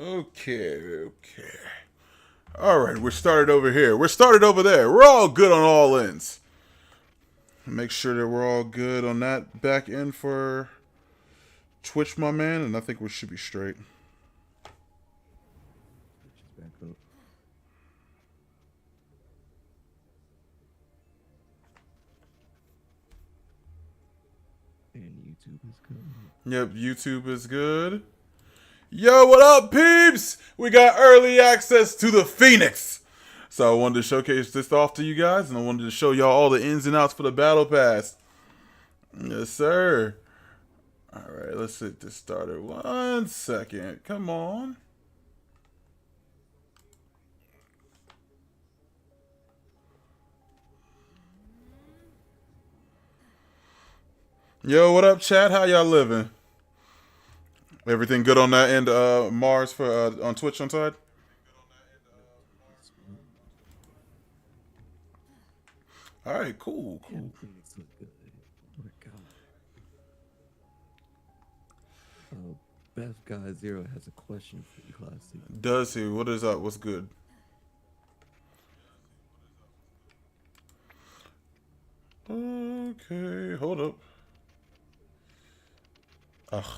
Okay. All right, we're started over here. We're started over there. We're all good on all ends. Make sure that we're all good on that back end for Twitch, my man, and I think we should be straight. Back up. And YouTube is good. Yep, YouTube is good. Yo, what up, peeps? We got early access to the Phoenix. So I wanted to showcase this off to you guys, and I wanted to show y'all all the ins and outs for the Battle Pass. Yes, sir. All right, let's get this started. 1 second. Come on. Yo, what up, chat? How y'all living? Everything good on that end, Mars, for on Twitch on side? All right, cool. Phoenix look good. Oh my god. Beth Guy Zero has a question for you, Classic. Does he? What is up? What's good? Okay, hold up.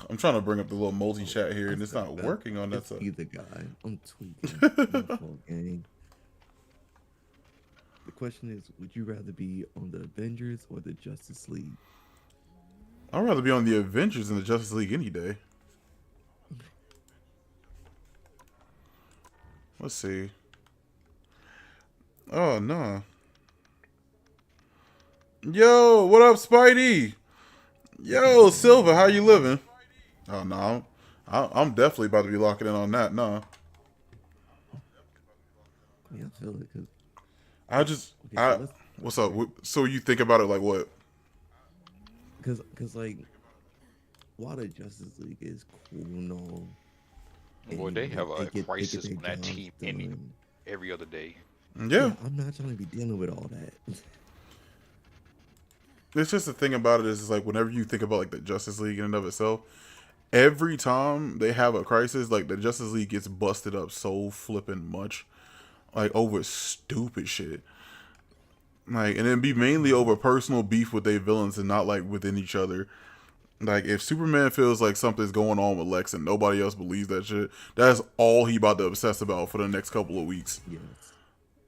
I'm trying to bring up the little multi-chat here, and it's not working on that side. Either guy. I'm tweaking. Gang. The question is, would you rather be on the Avengers or the Justice League? I'd rather be on the Avengers than the Justice League any day. Let's see. Oh, no. Yo, what up, Spidey? Yo, Silva, how you living? Oh, no. I'm definitely about to be locking in on that, no. Yeah, I feel it. What's up? So you think about it like what? Because like, while the Justice League is cool and all, Boy, they have a crisis on that team every other day. Yeah. I'm not trying to be dealing with all that. It's just the thing about it is like whenever you think about like the Justice League in and of itself, every time they have a crisis, like the Justice League gets busted up so flippin' much, like over stupid shit. Like, and it'd be mainly over personal beef with their villains and not like within each other. Like, if Superman feels like something's going on with Lex and nobody else believes that shit, that's all he about to obsess about for the next couple of weeks. Yes.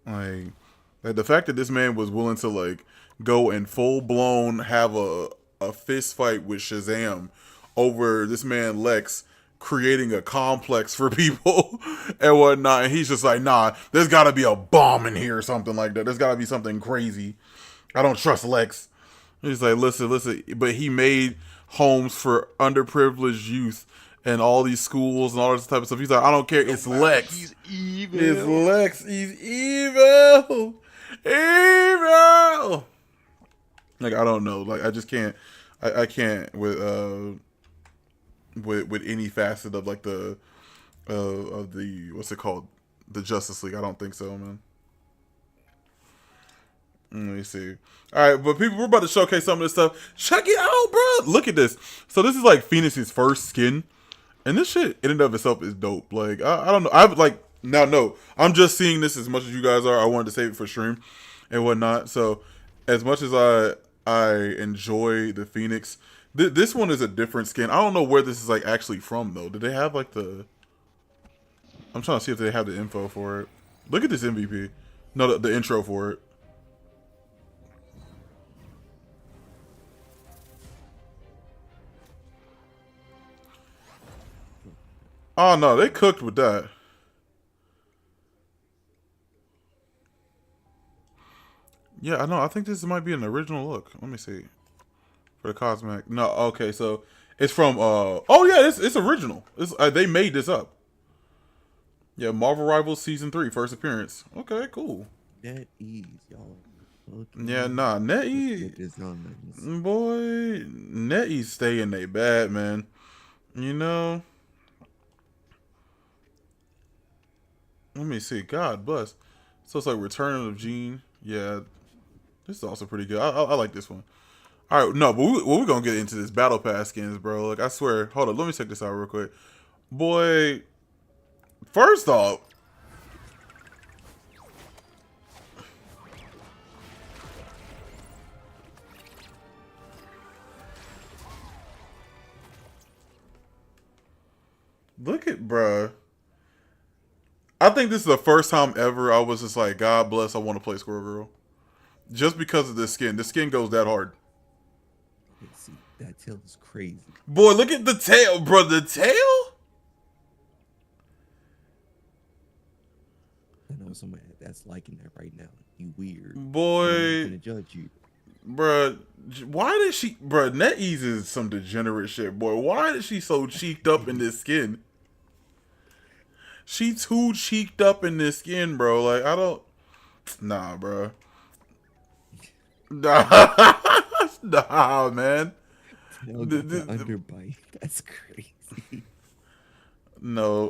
Like the fact that this man was willing to like go and full blown have a fist fight with Shazam over this man Lex creating a complex for people and whatnot, and he's just like, nah, there's gotta be a bomb in here or something like that. There's gotta be something crazy. I don't trust Lex. He's like, listen, but he made homes for underprivileged youth and all these schools and all this type of stuff. He's like, I don't care. It's Lex. He's evil. It's Lex. He's evil. Evil. Like, I don't know. Like, I just can't. I can't with any facet of like the of the what's it called, the Justice League. I don't think so, man. Let me see. All right, but people, we're about to showcase some of this stuff. Check it out, bro. Look at this. So this is like Phoenix's first skin, and this shit in and of itself is dope. Like I don't know. I've like now no. I'm just seeing this as much as you guys are. I wanted to save it for stream and whatnot. So as much as I enjoy the Phoenix, this one is a different skin. I don't know where this is like actually from though. Did they have like the? I'm trying to see if they have the info for it. Look at this MVP. No, the intro for it. Oh no, they cooked with that. Yeah, I know. I think this might be an original look. Let me see. For the cosmetic. No, okay, so it's from oh yeah, it's original. They made this up. Yeah, Marvel Rivals Season 3, first appearance. Okay, cool. NetEase, y'all. Yeah, nah, NetEase. Boy, NetEase stay in they bad, man. You know. Let me see. God bless. So it's like Return of Gene. Yeah. This is also pretty good. I like this one. All right, no, but we're going to get into this Battle Pass skins, bro. Like, I swear. Hold on. Let me check this out real quick. Boy, First off, look at bruh. I think this is the first time ever I was just like, God bless, I want to play Squirrel Girl. Just because of this skin. The skin goes that hard. Okay, see, that tail is crazy. Boy, look at the tail, bro. The tail? I know somebody that's liking that right now. You weird. Boy. I'm not gonna judge you. Bruh, why did she... Bruh, NetEase is some degenerate shit, boy. Why is she so cheeked up in this skin? She too cheeked up in this skin, bro. Like, I don't... Nah, bro. Nah, man. Underbite. That's crazy. No,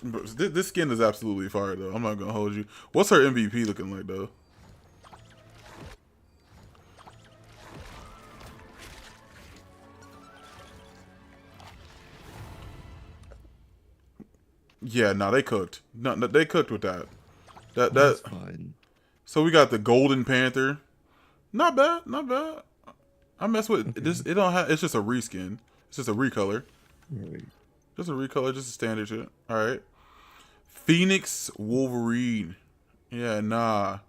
this skin is absolutely fire, though. I'm not gonna hold you. What's her MVP looking like, though? Yeah, no, they cooked. No, they cooked with that. That's fine. So we got the Golden Panther. Not bad, not bad. I mess with this. It don't have. It's just a reskin. It's just a recolor. Right. Just a recolor. Just a standard shit. All right. Phoenix Wolverine. Yeah, nah.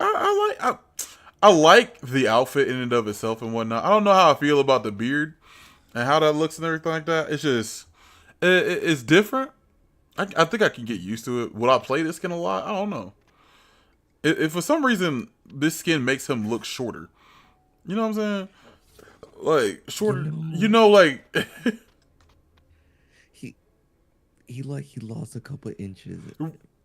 I like the outfit in and of itself and whatnot. I don't know how I feel about the beard and how that looks and everything like that. It's just it's different. I think I can get used to it. Would I play this skin a lot? I don't know. If for some reason this skin makes him look shorter, you know what I'm saying? Like shorter, you know, like he lost a couple inches,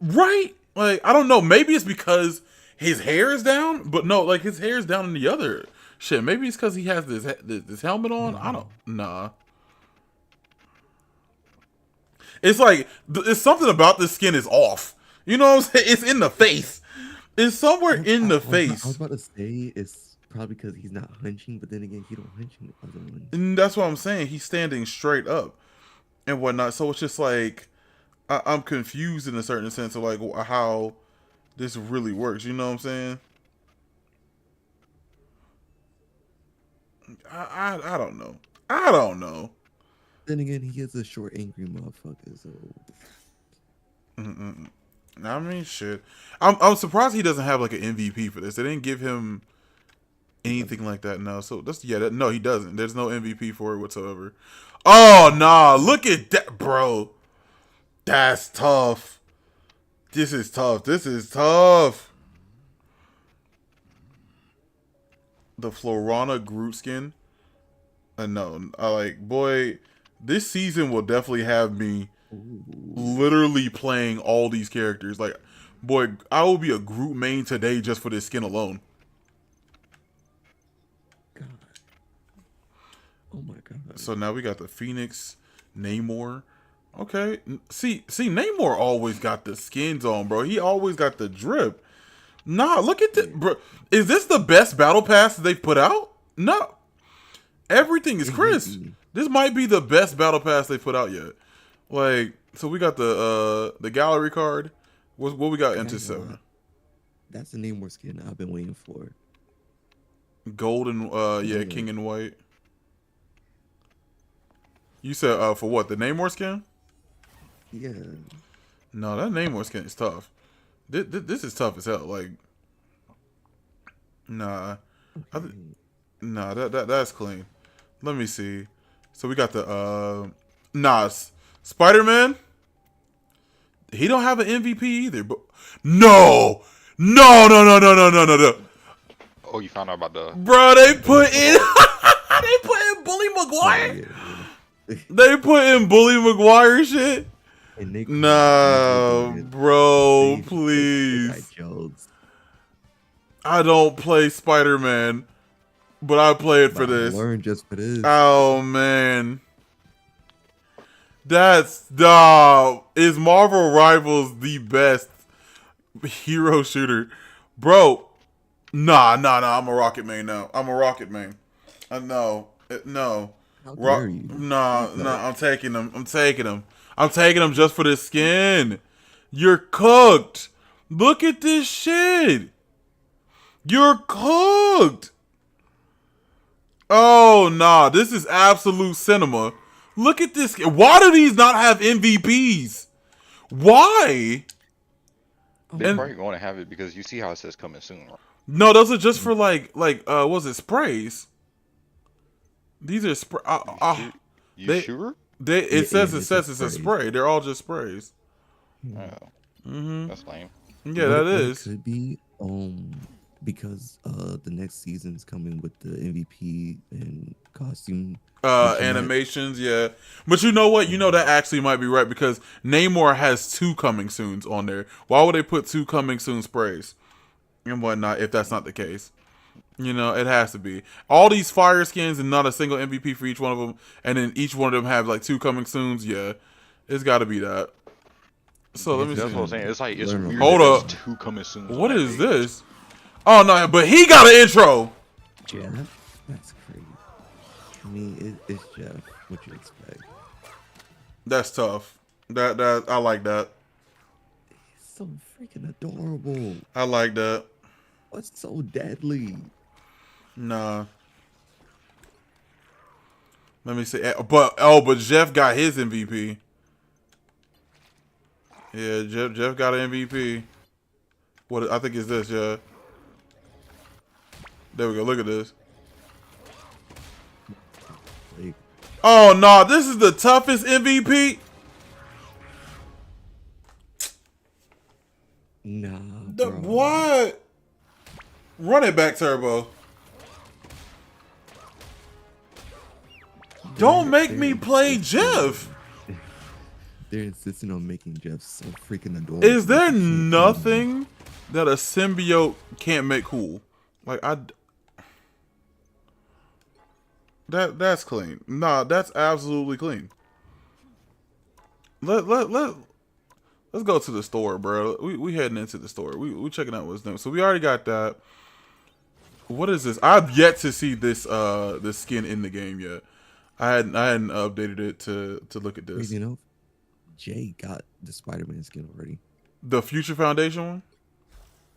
right? Like I don't know. Maybe it's because his hair is down, but no, like his hair is down in the other shit. Maybe it's because he has this helmet on. I don't. Nah. It's like it's something about this skin is off. You know what I'm saying? It's in the face. It's somewhere in the face. I was about to say it's probably because he's not hunching, but then again, he don't hunch in the other ones. And that's what I'm saying. He's standing straight up and whatnot. So it's just like I'm confused in a certain sense of like how this really works. You know what I'm saying? I don't know. I don't know. Then again, he is a short, angry motherfucker. So. I mean, shit. I'm surprised he doesn't have like an MVP for this. They didn't give him anything like that. No, so that's no, he doesn't. There's no MVP for it whatsoever. Oh nah, look at that, bro. That's tough. This is tough. This is tough. The Florana Groot skin. No, I like boy. This season will definitely have me literally playing all these characters. Like, boy, I will be a Groot main today just for this skin alone. God. Oh my god. So now we got the Phoenix, Namor. Okay. See, Namor always got the skins on, bro. He always got the drip. Nah, look at this, bro. Is this the best battle pass that they've put out? No. Everything is crisp. This might be the best battle pass they put out yet. Like, so we got the gallery card. What we got into 7? That's the Namor skin I've been waiting for. Golden, yeah, King and White. You said for what? The Namor skin? Yeah. No, that Namor skin is tough. This is tough as hell. Like, nah, nah, that's clean. Let me see. So we got the SpiderMan. He don't have an MVP either. But no. Oh, you found out about the bro? They put in Bully Maguire. They put in Bully Maguire shit. Nah, bro, please. I don't play Spider-Man, but I play it for this. Learn just for this. Oh man, that's dog. Is Marvel Rivals the best hero shooter, bro? Nah. I'm a Rocket main now. I'm a Rocket main. No. How dare you? Nah, I'm taking them. I'm taking them. I'm taking them just for this skin. You're cooked. Look at this shit. You're cooked. Oh, nah. This is absolute cinema. Look at this. Why do these not have MVPs? Why? They're probably going to have it because you see how it says coming soon. Right? No, those are just for like was it sprays? These are spray. You sure? It says it's a spray. They're all just sprays. Oh, that's lame. Yeah, that is. Could be because the next season's coming with the MVP and costume Animations, yeah. But you know what? You know that actually might be right because Namor has 2 coming soons on there. Why would they put 2 coming soon sprays and whatnot if that's not the case? You know, it has to be. All these fire skins and not a single MVP for each one of them, and then each one of them have like 2 coming soons. Yeah, it's got to be that. So let me see. That's what I'm saying. It's like it's weird. Hold up. 2 coming soon. What is this? Oh no, but he got an intro. Jeff, that's crazy. I mean, it's Jeff. What you expect? That's tough. That I like that. It's so freaking adorable. I like that. What's so deadly? Nah. Let me see. But Jeff got his MVP. Yeah, Jeff got an MVP. What I think is this, yeah. There we go. Look at this. Oh no, this is the toughest MVP. Nah. What? Run it back, Turbo. Don't make me play Jeff. They're insisting on making Jeff so freaking adorable. Is there nothing that a symbiote can't make cool? Like that's clean. Nah, that's absolutely clean. Let's go to the store, bro. We heading into the store. We checking out what's new. So we already got that. What is this? I've yet to see this this skin in the game yet. I hadn't updated it to look at this. You know, Jay got the SpiderMan skin already. The Future Foundation one?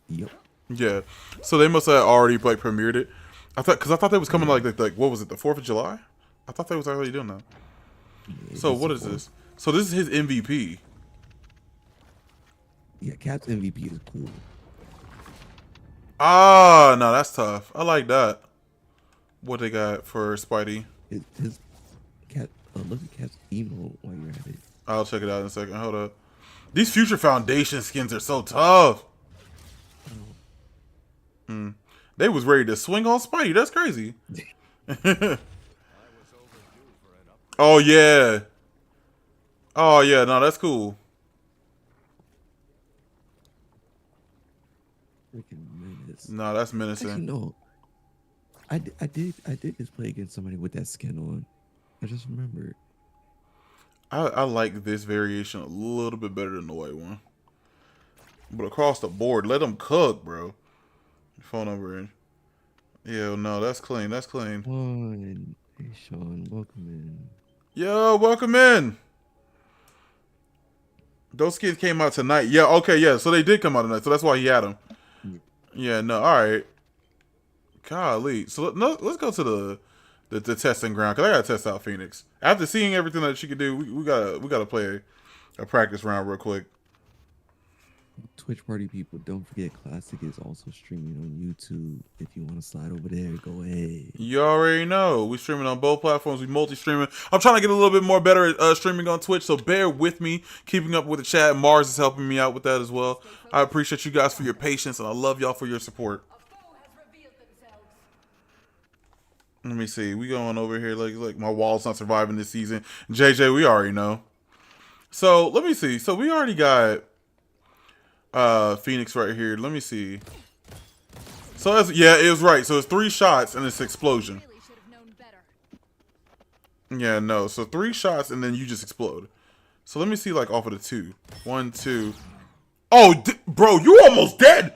Yep. Yeah. So they must have already like premiered it. I thought they was coming like what was it, the 4th of July? I thought they was already doing that. Yeah, so what is this? So this is his MVP. Yeah, Cap's MVP is cool. Ah, no, that's tough. I like that. What they got for Spidey? His Cap. Look at Cap's emo while you're at it. I'll check it out in a second. Hold up. These Future Foundation skins are so tough. They was ready to swing on Spidey. That's crazy. Oh yeah. Oh yeah. No, that's cool. Freaking menace. No, that's menacing. Actually, no. I did just play against somebody with that skin on. I just remembered. I like this variation a little bit better than the white one. But across the board, let them cook, bro. Phone number in. Yeah, no, that's clean. That's clean. Hey, Sean, welcome in. Yo, welcome in. Those skins came out tonight. Yeah, okay, yeah. So they did come out tonight. So that's why he had them. Yeah, no, all right. Golly. So let's go to the testing ground because I gotta test out Phoenix. After seeing everything that she could do, we gotta play a practice round real quick. Twitch party people, don't forget Classic is also streaming on YouTube. If you want to slide over there, go ahead. You already know we streaming on both platforms. We multi-streaming. I'm trying to get a little bit more better at streaming on Twitch, so bear with me. Keeping up with the chat. Mars is helping me out with that as well. I appreciate you guys for your patience, and I love y'all for your support. Let me see. We going over here like my wall's not surviving this season. JJ, we already know. So let me see. So we already got Phoenix right here. Let me see. So that's, yeah, it was right. So it's 3 shots and it's explosion. Yeah, no. So 3 shots and then you just explode. So let me see like off of the 2. 1, 2. Oh, bro, you almost dead.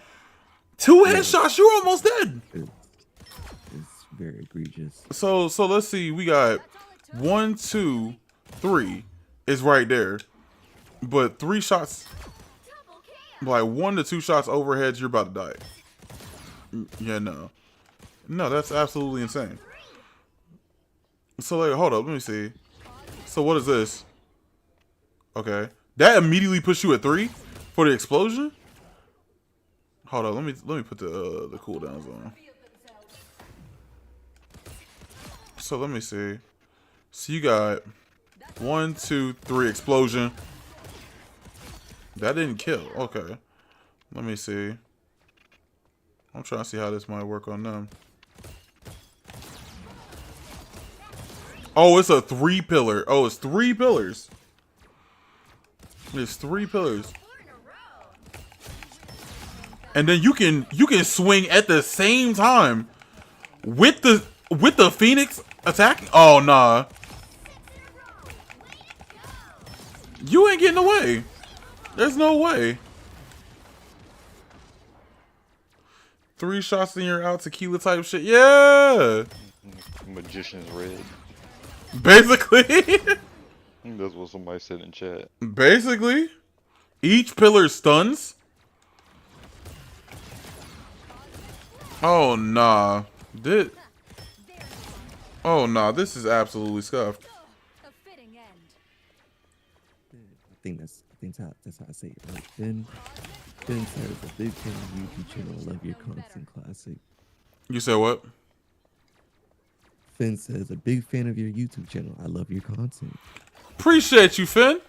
2 headshots, you're almost dead. It's very egregious. So let's see. We got 1, 2, 3 is right there. But 3 shots, like 1 to 2 shots overhead, you're about to die. Yeah, no. No, that's absolutely insane. So, like, hold up, let me see. So, what is this? Okay. That immediately puts you at 3 for the explosion? Hold on, let me put the cooldowns on. So let me see. So you got 1, 2, 3 explosion. That didn't kill. Okay. Let me see. I'm trying to see how this might work on them. Oh, it's a 3 pillar. Oh, it's 3 pillars. It's 3 pillars. And then you can swing at the same time with the Phoenix attacking. Oh nah. You ain't getting away. There's no way. 3 shots and you're out, tequila type shit. Yeah. Magician's red. Basically. That's what somebody said in chat. Basically. Each pillar stuns. Oh nah. Oh nah, this is absolutely scuffed. I think that's how I say it. Right? Finn says a big fan of YouTube channel. I love your content. Classic. You said what? Finn says a big fan of your YouTube channel. I love your content. Appreciate you, Finn.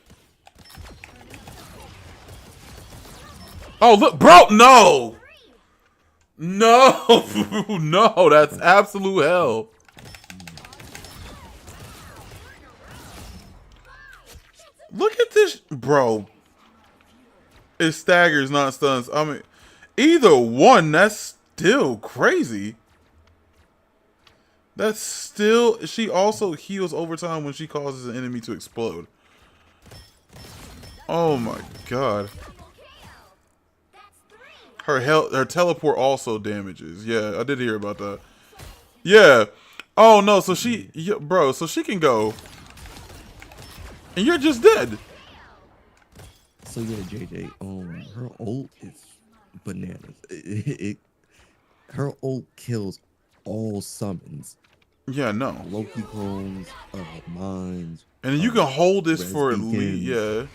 Oh look, bro, no. No, no, that's absolute hell. Look at this, bro. It's staggers, not stuns. I mean, either one, that's still crazy. That's still, she also heals over time when she causes an enemy to explode. Oh my god. Her teleport also damages. Yeah, I did hear about that. Yeah. Oh no, so she, yeah, bro, so she can go. And you're just dead. So yeah, JJ, her ult is bananas. Her ult kills all summons. Yeah, no. Loki clones, mines. And then you can hold this Res for at beacons. least, yeah.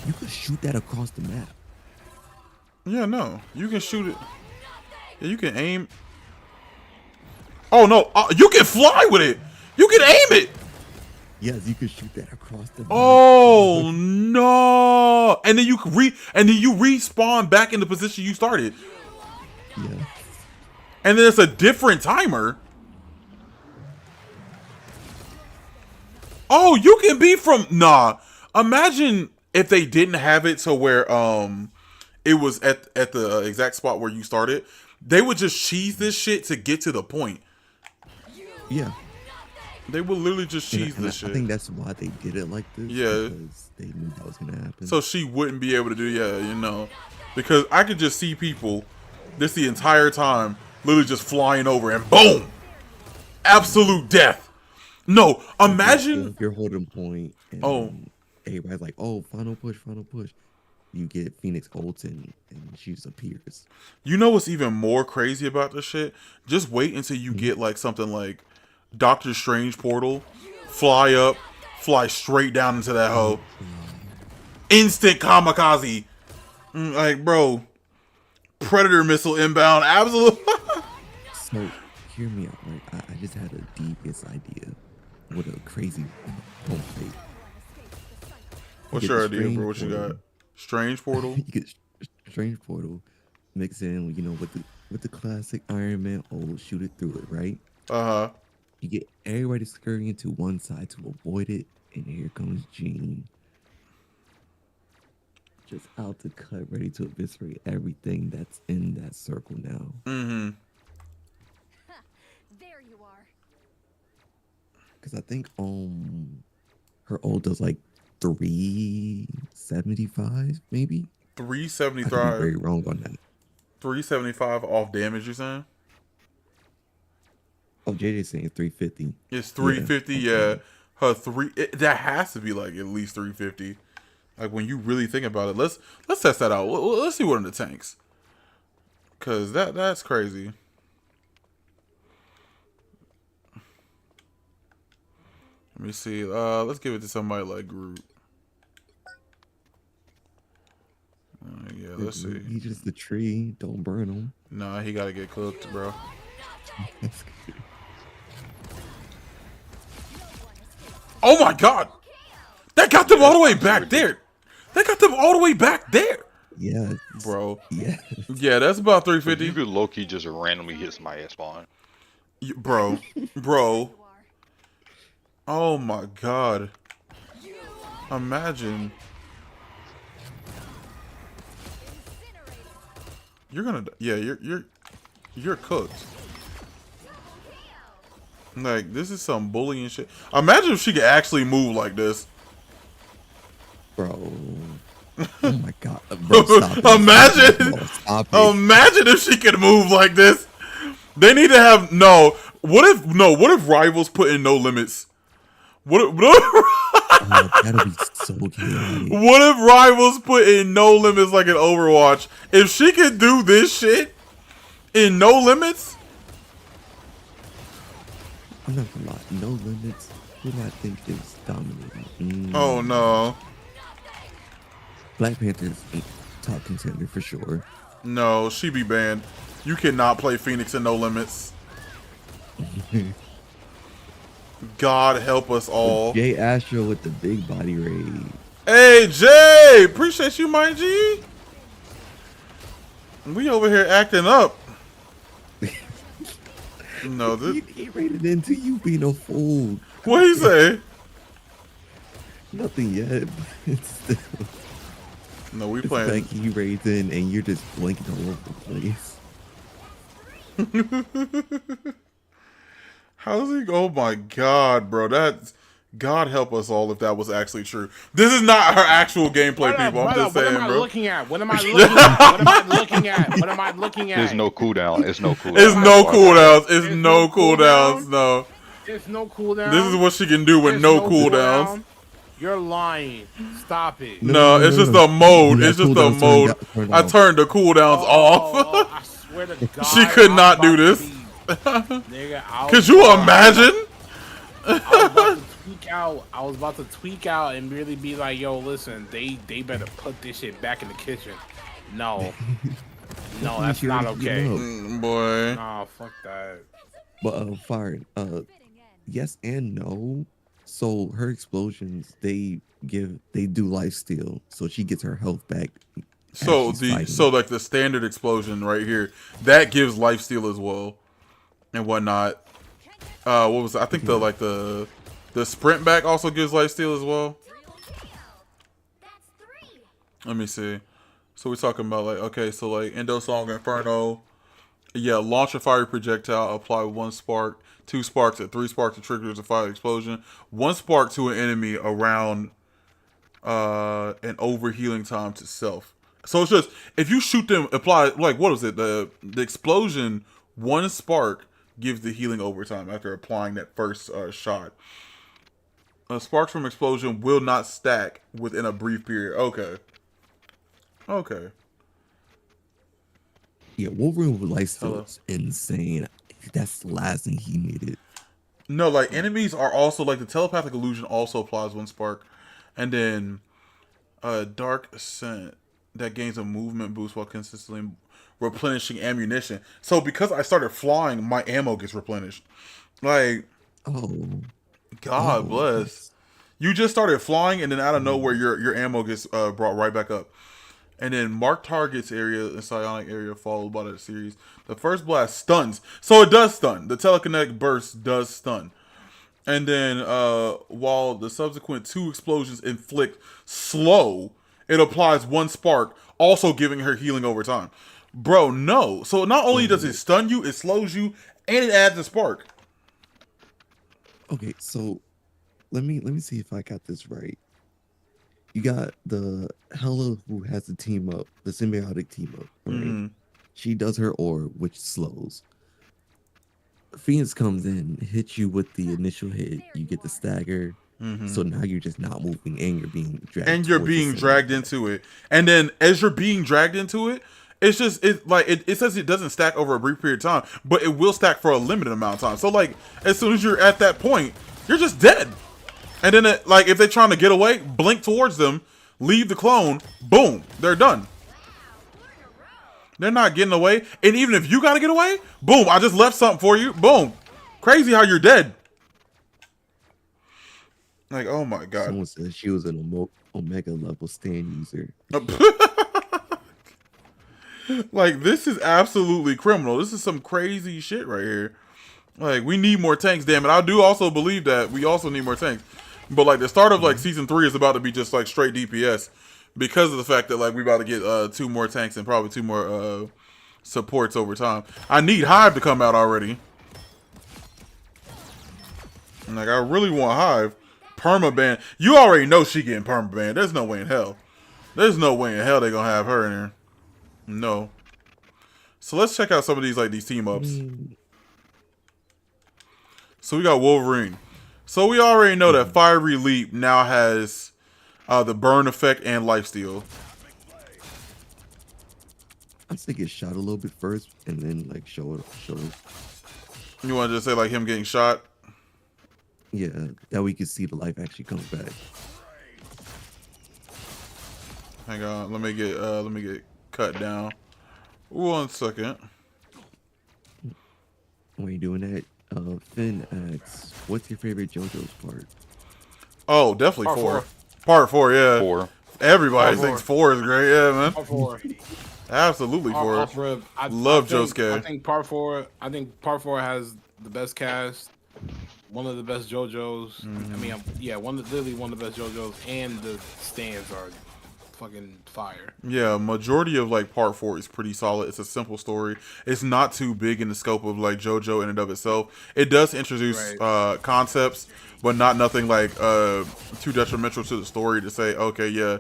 You could shoot that across the map. Yeah, no. You can shoot it. Yeah, you can aim. Oh no, you can fly with it. You can aim it. Yes, you could shoot that across the map. Oh no! And then you respawn back in the position you started. Yeah. And then it's a different timer. Oh, you can be from Imagine if they didn't have it to where it was at the exact spot where you started. They would just cheese this shit to get to the point. Yeah. They would literally just cheese this shit. I think that's why they did it like this. Yeah. Because they knew that was gonna happen. So she wouldn't be able to do, you know. Because I could just see people this the entire time literally just flying over and boom! Absolute death. No, imagine if you're holding point and everybody's like, oh, final push. You get Phoenix ult and she just appears. You know what's even more crazy about this shit? Just wait until you get like something like Doctor Strange portal, fly up, fly straight down into that hoe. Instant kamikaze. Like, bro, Predator missile inbound, absolute. So, hear me out. Like, I just had a devious idea. What a crazy home fate. What's your idea, bro? What you got? Strange portal? You get Strange portal, mix in, you know, with the classic Iron Man ult, shoot it through it, right? Uh-huh. You get everybody scurrying to one side to avoid it, and here comes Jean. Just out to cut, ready to eviscerate everything that's in that circle now. Mm-hmm. There you are. Because I think her ult does like 375, maybe? I could be 375. very wrong on that. 375 off damage, you're saying? Oh, JJ's saying 350. It's 350. Yeah, her that has to be like at least 350. Like when you really think about it, let's test that out. Let's see what in the tanks, cause that's crazy. Let me see. Let's give it to somebody like Groot. Yeah, let's see. He's just the tree. Don't burn him. Nah, he gotta get cooked, bro. Oh my god! That got them all the way back there. That got them all the way back there. Yeah, bro. Yeah. Yeah, that's about 350. You could low-key just randomly hit somebody at spawn. Bro. Oh my god. Imagine. You're gonna, yeah, you're cooked. Like, this is some bullying shit. Imagine if she could actually move like this. Bro. Oh my god. Bro, stop it. Imagine. Bro, stop it. Imagine if she could move like this. They need to have, what if Rivals put in no limits? Oh, that'd be so good. What if Rivals put in no limits like in Overwatch? If she could do this shit in no limits? I'm not gonna lie. No limits. Who do I think is dominating? Oh no. Black Panther's top contender for sure. No, she be banned. You cannot play Phoenix in no limits. God help us all. Jay Astro with the big body raid. Hey Jay, appreciate you, my G. We over here acting up. No, this. He raided into you being a fool. What he say? Nothing yet. But it's still. No, we It's playing. like he raids in and you're just blinking all over the place. How's he? Oh my God, bro. That's God help us all if that was actually true. This is not her actual gameplay, people. I'm just saying, What am I bro. looking at? What am I looking at? What am I looking at? What am I looking at? There's no cooldown. It's no cooldown. It's no cooldowns. It's There's no no cooldowns. cooldown? No. There's no cooldown. This is what she can do with There's no cooldowns. cooldown. You're lying. Stop it. No, it's just a mode. It's just a mode. I turned the cooldowns off. I swear to God. She could not do this. Nigga, Could you imagine? I was about to tweak out and really be like, yo, listen, they better put this shit back in the kitchen. No. No, that's not okay. Boy. Nah, fuck that. But Fire, yes and no. So her explosions, they do lifesteal, so she gets her health back. So like the standard explosion right here, that gives lifesteal as well, and whatnot. What was it? I think the sprint back also gives lifesteal as well. Let me see. So we're talking about like, okay, so like Endo Song Inferno. Yeah, launch a fiery projectile, apply 1 spark, 2 sparks, and 3 sparks to trigger a fire explosion. 1 spark to an enemy around an overhealing time to self. So it's just if you shoot them, apply like what is it? The explosion, 1 spark gives the healing over time after applying that first shot. Sparks from explosion will not stack within a brief period. Okay. Yeah, Wolverine with lifesteal is insane. That's the last thing he needed. No, like enemies are also like the telepathic illusion also applies 1 spark, and then dark ascent that gains a movement boost while consistently replenishing ammunition. So because I started flying, my ammo gets replenished. Like, God bless. You just started flying, and then out of nowhere, your ammo gets brought right back up. And then mark targets area and psionic area followed by that series. The first blast stuns. So it does stun. The telekinetic burst does stun. And then while the subsequent 2 explosions inflict slow, it applies 1 spark, also giving her healing over time. Bro, no. So not only does it stun you, it slows you, and it adds a spark. Okay, so let me see if I got this right. You got the Hela who has the team up, the symbiotic team up, right? She does her orb, which slows. Phoenix comes in, hits you with the initial hit, you get the stagger. So now you're just not moving and you're being dragged. And you're towards the being center dragged of that. into it. And then as you're being dragged into it, it's just it says it doesn't stack over a brief period of time, but it will stack for a limited amount of time. So like as soon as you're at that point, you're just dead. And then like if they're trying to get away, blink towards them, leave the clone, boom, they're done. They're not getting away. And even if you gotta get away, boom, I just left something for you. Boom. Crazy how you're dead. Like, oh my god. Someone said she was an Omega level stand user. Like, this is absolutely criminal. This is some crazy shit right here. Like, we need more tanks, damn it. I do also believe that we also need more tanks. But like the start of like season 3 is about to be just like straight DPS. Because of the fact that like we about to get 2 more tanks and probably 2 more supports over time. I need Hive to come out already. And, like, I really want Hive. Permaban. You already know she getting permaban. There's no way in hell. There's no way in hell they gonna have her in there. No. So let's check out some of these like these team ups. So we got Wolverine. So we already know that Fiery Leap now has the burn effect and lifesteal. I say get shot a little bit first and then like show it. You want to just say like him getting shot? Yeah, that we can see the life actually comes back. Hang on, let me get cut down. 1 second. When you're doing that, Finn asks, "What's your favorite JoJo's part?" Oh, definitely Part 4. four. Part 4, yeah. 4. Everybody Part thinks 4 is great, yeah, man. Part 4. Absolutely 4. Love Josuke. I think part 4. I think part 4 has the best cast, one of the best JoJos. I mean, yeah, literally one of the best JoJos, and the stands are fucking fire. Yeah, majority of like part 4 is pretty solid. It's a simple story. It's not too big in the scope of like JoJo in and of itself. It does introduce concepts, but not nothing like too detrimental to the story to say, okay, yeah,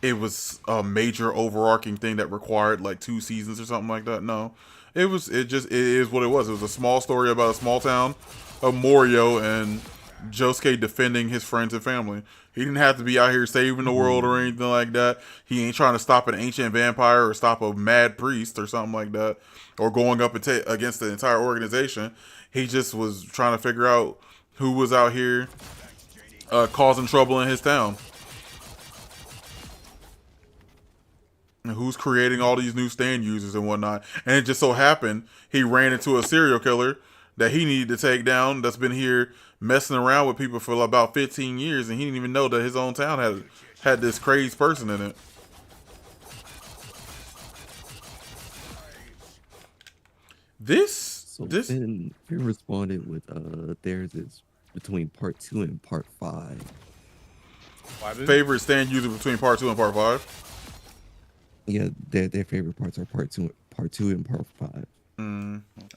it was a major overarching thing that required like 2 seasons or something like that. No. It is what it was. It was a small story about a small town of Morio and Josuke defending his friends and family. He didn't have to be out here saving the world or anything like that. He ain't trying to stop an ancient vampire or stop a mad priest or something like that, or going up against the entire organization. He just was trying to figure out who was out here causing trouble in his town. And who's creating all these new stand users and whatnot. And it just so happened he ran into a serial killer that he needed to take down that's been here messing around with people for about 15 years, and he didn't even know that his own town had this crazy person in it. Finn responded with theirs is between part 2 and part 5. Favorite stand user between part 2 and part 5? Yeah, their favorite parts are part 2 and part 5.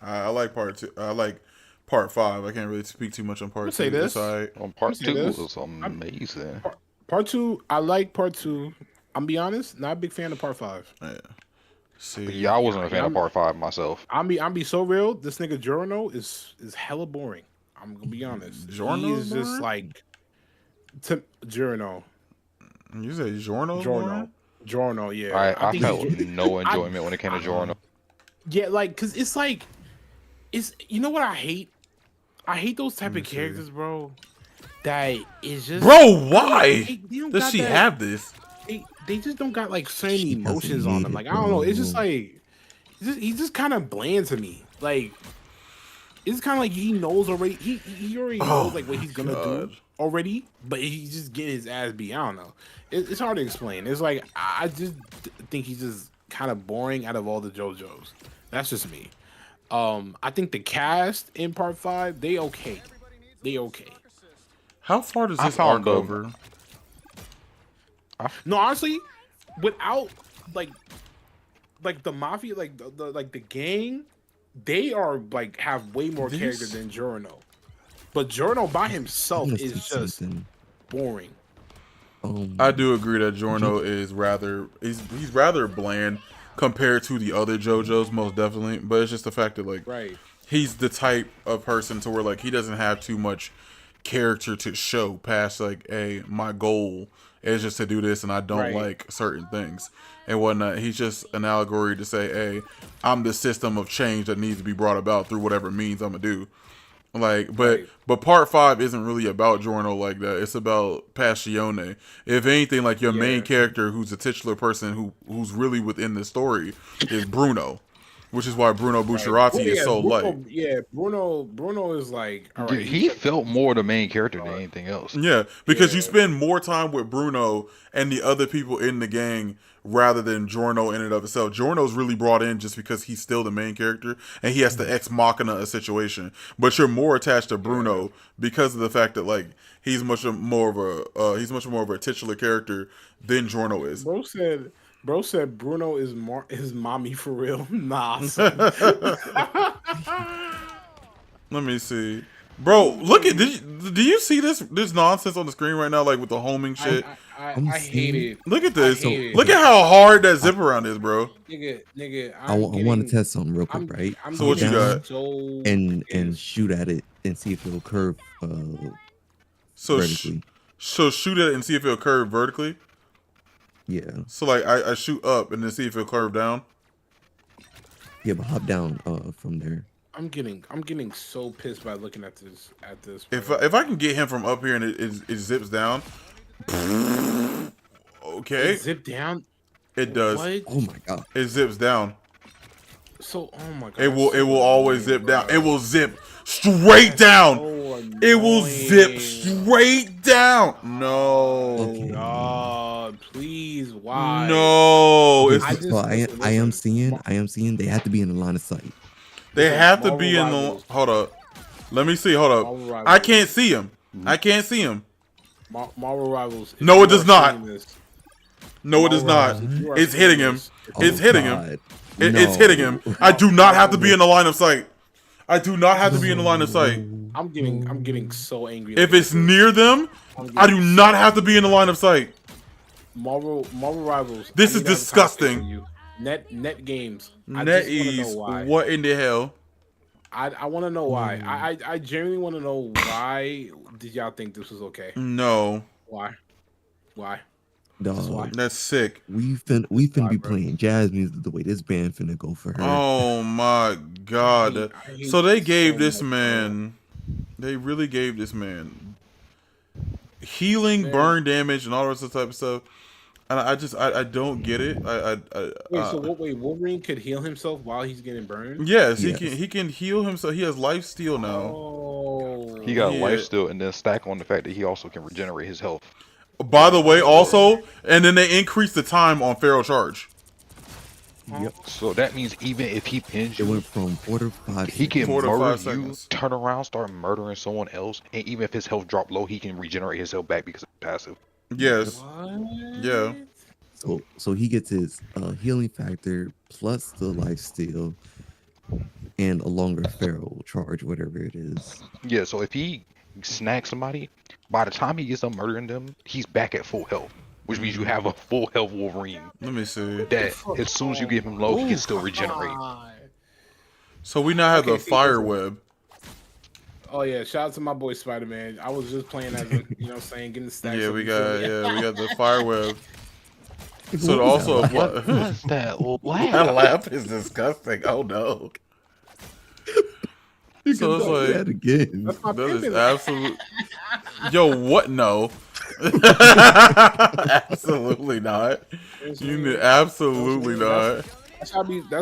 I like part 2. I like part 5. I can't really speak too much on part 2. Say this. On part 2 was amazing. Part 2, I like part 2. I'm be honest, not a big fan of part 5. Yeah. See, Yeah, I wasn't a fan of part 5 myself. I'm be so real. This nigga Jouro is hella boring. I'm gonna be honest. Jouro He's just like Jouro. You say Jouro? Jouro, yeah. I felt no enjoyment when it came to Jouro. Yeah, like, cause it's like, you know what I hate? I hate those type of characters, bro. That is just, bro. Why does she have this? They just don't got like certain emotions on them. Like I don't know. It's just like he's just kind of bland to me. Like it's kind of like he knows already. He already knows like what he's gonna do already, but he's just getting his ass beat. I don't know. It's hard to explain. It's like I just think he's just kind of boring out of all the JoJos. That's just me. I think the cast in part 5 they okay. How far does this arc over? No, honestly, without like the mafia, like the gang, they are like have way more character than Jouro. But Jouro by himself is just boring. I do agree that Jouro is he's rather bland. compared to the other JoJo's, most definitely. But it's just the fact that like he's the type of person to where like he doesn't have too much character to show past like, hey, my goal is just to do this and I don't like certain things and whatnot. He's just an allegory to say, hey, I'm the system of change that needs to be brought about through whatever means I'm gonna do. Like, but part 5 isn't really about Jouro like that. It's about Passione. If anything, like your main character, who's a titular person who's really within the story, is Bruno, which is why Bruno Bucciarati is so light. Yeah, Bruno is like, all right, he felt more the main character than anything else. Yeah, because you spend more time with Bruno and the other people in the gang rather than Jouro in and of itself. Giorno's really brought in just because he's still the main character and he has to ex machina a situation. But you're more attached to Bruno because of the fact that like he's much more of a titular character than Jouro is. Bro said Bruno is his mommy for real. Nah, son. Let me see. Bro, look at this. Do you see this nonsense on the screen right now, like with the homing shit? I hate it. Look at this. Look at how hard that zip around is, bro. Nigga. I want to test something real quick, right? So what you got? And shoot at it and see if it'll curve vertically. So shoot at it and see if it'll curve vertically? Yeah. So like I shoot up and then see if it'll curve down? Yeah, but hop down from there. I'm getting so pissed by looking at this. If I can get him from up here and it zips down, okay. It zip down. It does. What? Oh my god. It zips down. So oh my god. It will always zip down. It will zip straight down. It will zip straight down. No. God, please. Why? No. I am seeing they have to be in the line of sight. They have to be in the. Hold up. Let me see. Hold up. I can't see him. I can't see him. Marvel Rivals. No, it does not. No, it does not. It's hitting him. It's hitting him. It's hitting him. I do not have to be in the line of sight. I do not have to be in the line of sight. I'm getting so angry. If it's near them, I do not have to be in the line of sight. Marvel Rivals. This is disgusting. Net games. NetEase. What in the hell? I want to know why. I genuinely want to know why did y'all think this was okay? No. Why? Dog, that's sick. We finna be playing jazz music the way this band finna go for her. Oh my god. So they gave this man. They really gave this man healing, burn damage, and all this type of stuff. And I don't get it. Wait, Wolverine could heal himself while he's getting burned? Yes, he can heal himself. He has life steal now. Oh, he got life steal and then stack on the fact that he also can regenerate his health. By the way, also, and then they increase the time on feral charge. Yep. So that means even if he pins you, it went from 4 to 5. He can 4 to 5 murder you, seconds. turn around, start murdering someone else, and even if his health drop low, he can regenerate his health back because it's passive. Yes. what? Yeah. So he gets his healing factor plus the life steal and a longer feral charge, whatever it is. Yeah, so if he snacks somebody, by the time he gets done murdering them, he's back at full health, which means you have a full health Wolverine. Let me see. That as soon as you give him low, he can still regenerate. So we now have the fire web. Oh yeah, shout out to my boy SpiderMan. I was just playing as a, you know what I'm saying, getting the stacks. Yeah, up we before got the fire web. So also, What's that laugh? that laugh is disgusting. Oh no. So it's like that again. that is absolute. Yo, what? No. Absolutely not. Absolutely not. That's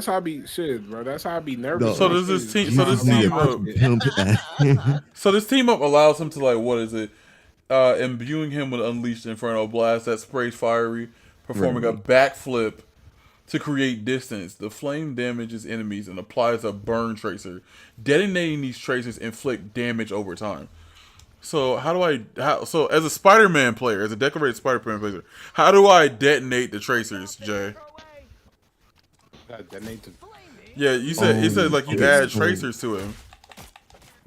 how I be shit, bro. That's how I be nervous. So does this team? So this team up. So this team up allows him to like what is it? Imbuing him with Unleashed Inferno blast that sprays fiery, performing a backflip to create distance. The flame damages enemies and applies a burn tracer. Detonating these tracers inflict damage over time. So so as a Spider-Man player, as a decorated Spider-Man player, how do I detonate the tracers, Jay? Yeah, you said it said like you add tracers to him.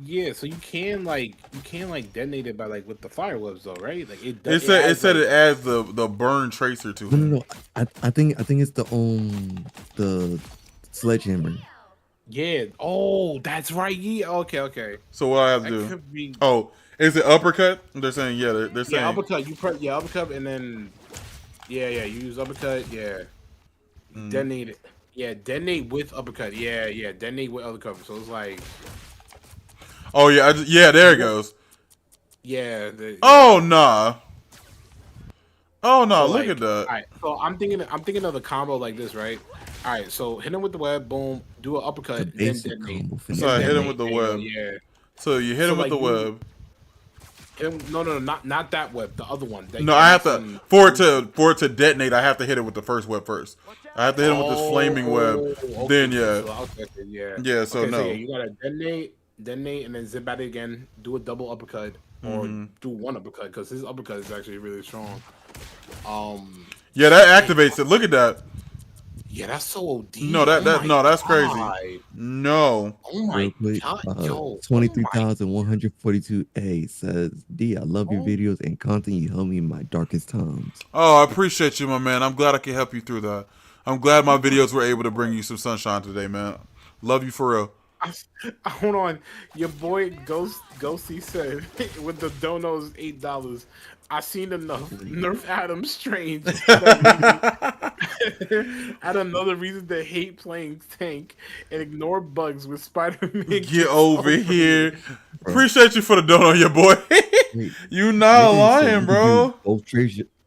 Yeah, so you can detonate it by like with the fire webs though, right? Like It said adds, like, it adds the burn tracer to No, no, him. no. I think it's the sledgehammer. yeah. Oh, that's right. Yeah. Okay. Okay. So what I have to That do? could be. Oh, is it uppercut? They're saying yeah. They're Yeah, saying uppercut. You press uppercut and then yeah. You use uppercut. Yeah. Detonate it. Yeah, detonate with uppercut. Yeah. Detonate with uppercut. So it's like oh yeah yeah there it goes. yeah. Oh nah. Oh no! So Look like, at that. all right. So I'm thinking of the combo like this, right? All right. So hit him with the web, boom, do an The uppercut, then basic detonate. combo for So I hit him with the There you go, web. yeah. So you hit So, him with like, the web. Hit him, no, not that web, the other one. No, I have to for it to detonate. I have to hit it with the first web first. I have to hit him with this flaming web. Then yeah, yeah. So okay, no. yeah, you gotta detonate, and then zip at it again. Do a double uppercut or do one uppercut because his uppercut is actually really strong. Yeah, that activates it. Look at that. Yeah, that's so OD. No, that's crazy. God. No. Oh my Real quick, god, yo. 23,142A says, D, I love your Oh. videos and content. You help me in my darkest times. Oh, I appreciate you, my man. I'm glad I can help you through that. I'm glad my videos were able to bring you some sunshine today, man. Love you for real. Hold on, your boy Ghosty said with the donos $8. I seen enough. Nerf Adam Strange. Had another reason to hate playing tank and ignore bugs with Spider-Man. Get over here. Appreciate you for the donut, your boy. Wait, You not nigga, you said lying, you can bro. do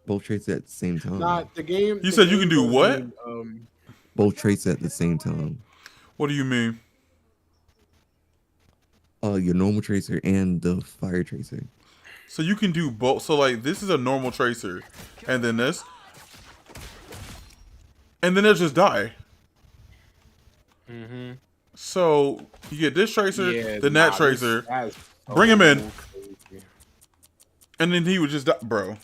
both traits at the same time. Nah, the game. You the said you game can do doesn't what? mean, Both traits at the same time. What do you mean? Your normal tracer and the fire tracer. So you can do both. So like this is a normal tracer, and then this, and then they'll just die. So you get this tracer, yeah, then that tracer, that's bring him in, crazy. and then he would just die, bro.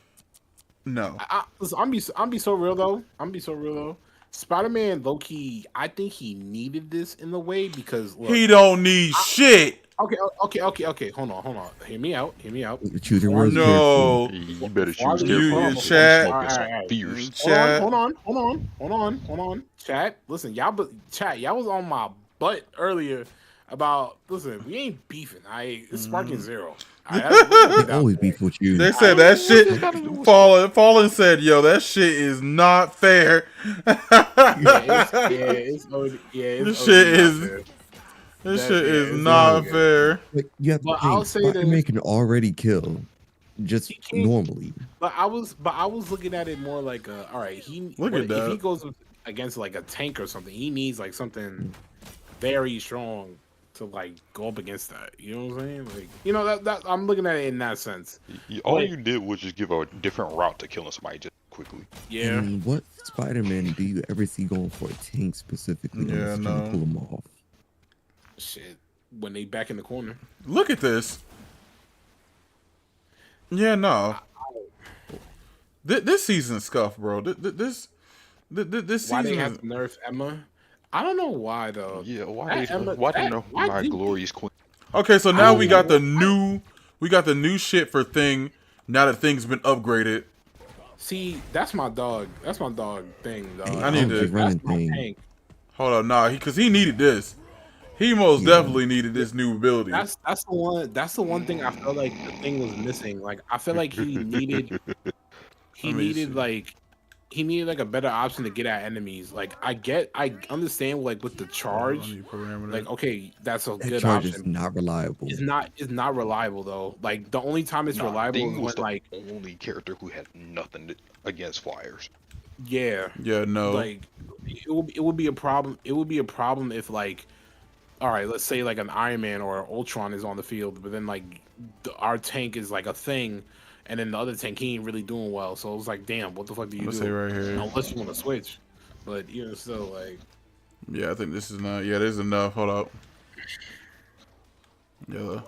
No. Listen, I'm be so real though. Spider-Man, low key, I think he needed this in the way because look, He don't need shit. Okay. Hold on. Hear me out. Choose your words No. You better Why choose do you- carefully. You chat. Smoking some Alright. fierce. Chat. Hold on. Chat, listen, y'all was on my butt earlier about listen, we ain't beefing. It's sparking zero. They always beef with you. They said that shit. Fallen said, "Yo, that shit is not fair." This shit is. This shit is not fair. Like, you have to But think, I'll say Spider-Man this. can already kill just can't- normally. But I was looking at it more like all right, Look at that. if he goes against like a tank or something, he needs like something very strong to like go up against that. You know what I'm saying? Like, you know that I'm looking at it in that sense. All Like- you did was just give a different route to killing somebody just quickly. Yeah. And what Spider-Man do you ever see going for a tank specifically? Yeah, unless you're trying to no. pull him off. Shit. When they back in the corner. Look at this. Yeah, no. This season scuffed, bro. This Why they have season. to nerf Emma? I don't know why though. Yeah, That Emma- why that- didn't know why my did- glorious queen? Okay, so now I we don't got the know. new shit for Thing. Now that Thing's been upgraded. See, that's my dog. That's my dog thing, dog. Hey, I need to- keep running That's my thing. tank. Hold on, nah, because he needed this. He most Yeah. definitely needed this new ability. That's the one. That's the one thing I felt like the thing was missing. Like I feel like he needed. He Let me needed see. like. He needed like a better option to get at enemies. Like I understand like with the charge. Like okay, that's a That good charge is option. not reliable. It's not reliable though. Like the only time it's reliable Thing is was when like the only character who had nothing against flyers. yeah. Yeah, no. Like it would be a problem. It would be a problem if like, all right, let's say like an Iron Man or an Ultron is on the field, but then like our tank is like a thing, and then the other tank he ain't really doing well. So it was like, damn, what the fuck do you Let's do? see right here. Unless you want to switch, but you know, still like, Yeah, I think this is not. Yeah, this is enough. Hold up. Yeah.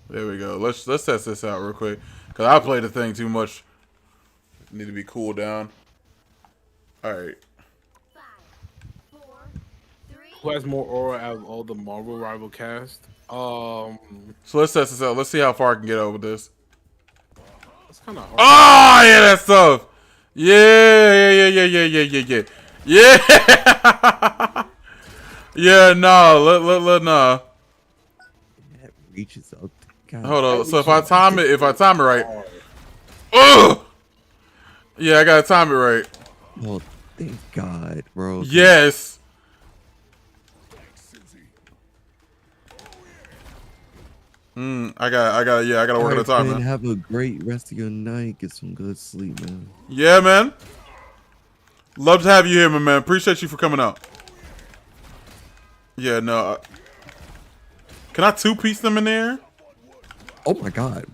There we go. Let's test this out real quick. Cause I played the thing too much. Need to be cooled down. All right. Who has more aura out of all the Marvel rival cast? So let's test this out. Let's see how far I can get over this. It's kind of hard. Oh yeah, that's tough. Yeah. Yeah. Yeah, nah. Let nah. That reaches out. God. Hold on. So if I time it right. Ugh. Yeah, I gotta time it right. Oh, thank God, bro. Yes. I gotta work on the time, man. Have a great rest of your night. Get some good sleep, man. Yeah, man. Love to have you here, my man. Appreciate you for coming out. Yeah, no. Can I two-piece them in there? Oh my God.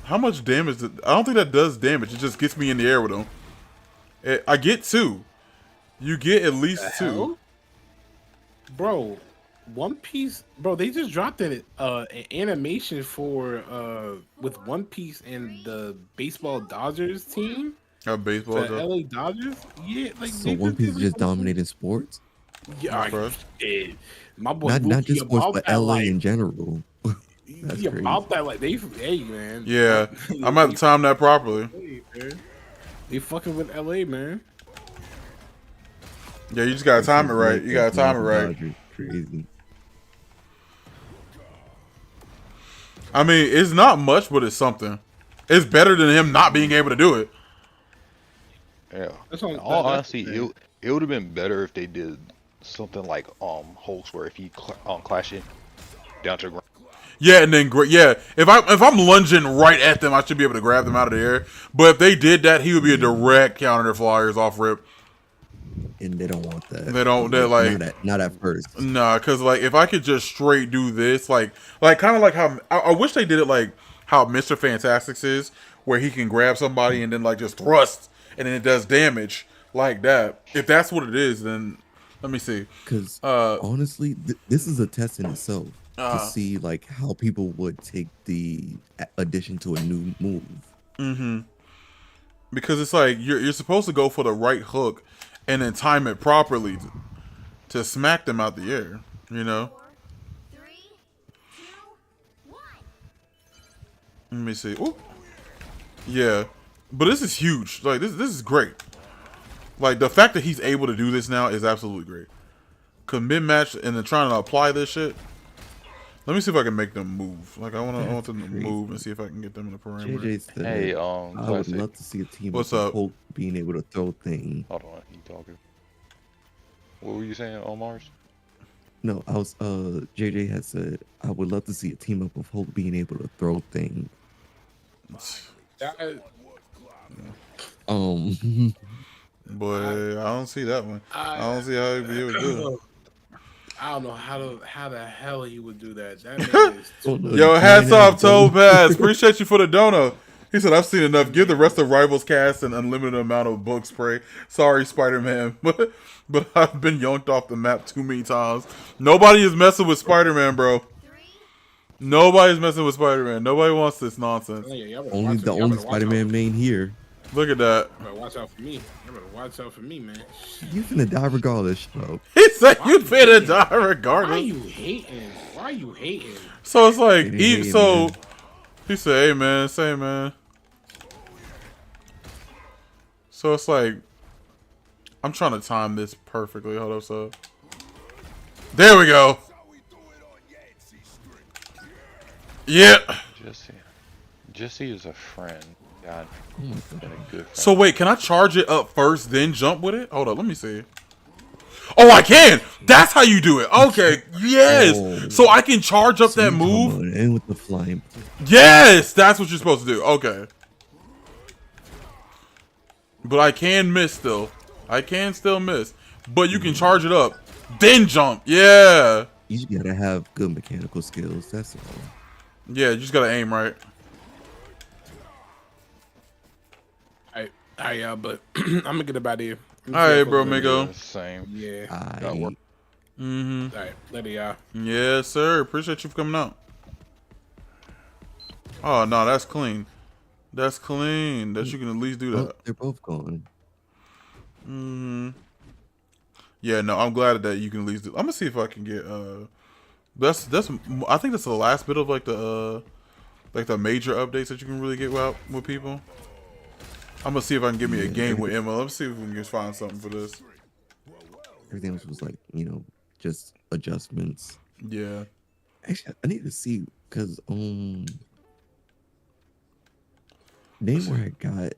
How much damage? I don't think that does damage. It just gets me in the air with them. I get 2. You get at least 2. Hell? Bro, One Piece, bro, they just dropped an animation for with One Piece and the baseball Dodgers team. Baseball. The LA Dodgers? Yeah, like So One Piece is just dominating sports? Yeah, bro. My boy, Not just sports, about but that, LA like, in general. That's yeah, crazy. about that, like hey man. Yeah, I'm gonna have to time that properly. They fucking with LA, man. Yeah, you just gotta time it right. You gotta time it right. Crazy. I mean, it's not much, but it's something. It's better than him not being able to do it. Yeah. That's all, All honesty, it would have been better if they did something like Hulk's, where if he clash it down to the ground. Yeah, and then yeah, if I'm lunging right at them, I should be able to grab them out of the air. But if they did that, he would be a direct counter to flyers off rip. And they don't want that. They don't. They're like not at first. Nah, cause like if I could just straight do this, like kind of like how I wish they did it like how Mr. Fantastic's is, where he can grab somebody and then like just thrust and then it does damage like that. If that's what it is, then let me see. Because honestly, this is a test in itself to see like how people would take the addition to a new move. Mm-hmm. Because it's like you're supposed to go for the right hook and then time it properly to smack them out the air. You know. 4, 3, 2, 1. Let me see. Ooh. Yeah, but this is huge. Like this is great. Like the fact that he's able to do this now is absolutely great. Cause mid-match and then trying to apply this shit. Let me see if I can make them move. Like I want them to move and see if I can get them in the perimeter. JJ said, Hey, I would love to see a team What's with up? Hulk being able to throw things. Hold on, you talking? What were you saying, Mars? No, I was JJ had said I would love to see a team up of Hulk being able to throw things. Boy, I don't see that one. I don't see how he'd be able to do it. I don't know how the hell he would do that. That man is Yo, hats off, Topaz. Appreciate you for the dono. He said, I've seen enough. Give the rest of Rivals cast an unlimited amount of book spray. Sorry, Spider-Man. But I've been yonked off the map too many times. Nobody is messing with Spider-Man, bro. Nobody's messing with Spider-Man. Nobody wants this nonsense. Only the only Spider-Man main here. Look at that. You better watch out for me. You better watch out for me, man. You finna die regardless, show. He said you finna die regardless. Why are you hating? Why are you hating? So it's like, Hey, so man. he said, hey man, say man. So it's like, I'm trying to time this perfectly. Hold up, so. There we go. Yeah. Jesse is a friend. God, and a good friend. So wait, can I charge it up first, then jump with it? Hold up, let me see. Oh, I can. That's how you do it. Okay, yes. Oh. So I can charge up that move. And with the flying. Yes, that's what you're supposed to do. Okay. But I can miss still. I can still miss. But you can charge it up, then jump. Yeah. You just gotta have good mechanical skills. That's all. Yeah, you just gotta aim right. Yeah, but I'm gonna get about here. All right, bro, Migo. Yeah, same. Yeah. Got work. Mm-hmm. All right, later, y'all. Yes, sir. Appreciate you for coming out. Oh no, that's clean. That's clean. That you can at least do Oh, that. they're both gone. Mm-hmm. Yeah, no, I'm glad that you can at least do. I'm gonna see if I can get that's I think that's the last bit of like the major updates that you can really get with people. I'm gonna see if I can get me a game with Emma. Let's see if we can just find something for this. Everything else was like, just adjustments. Yeah. Actually, I need to see because Namor had got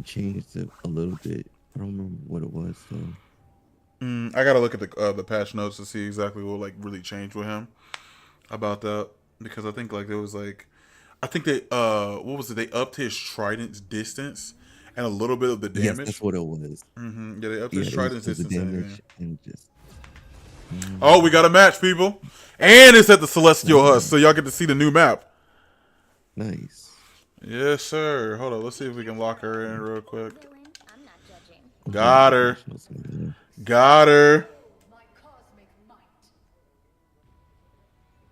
changed a little bit. I don't remember what it was though. I gotta look at the patch notes to see exactly what like really changed with him about that, because I think like there was like I think they what was it? They upped his trident's distance and a little bit of the damage. Yes, that's what it was. Yeah, they upped his trident's it was distance the and damage everything. and just. Oh, we got a match, people, and it's at the Celestial Husk, so y'all get to see the new map. Nice. Yes, sir. Hold on, let's see if we can lock her in real quick. I'm not judging. Got her. Got her.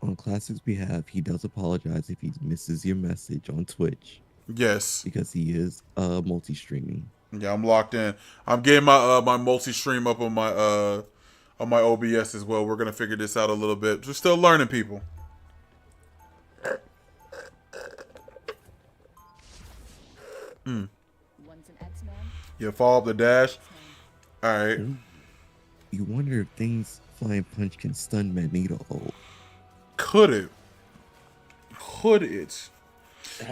On Classic's behalf, he does apologize if he misses your message on Twitch Yes. because he is multi-streaming. Yeah, I'm locked in. I'm getting my my multi-stream up on my OBS as well. We're gonna figure this out a little bit. We're still learning, people. Yeah, follow up the dash. All right. You wonder if things Flying Punch can stun Magneto. Could it? Could it?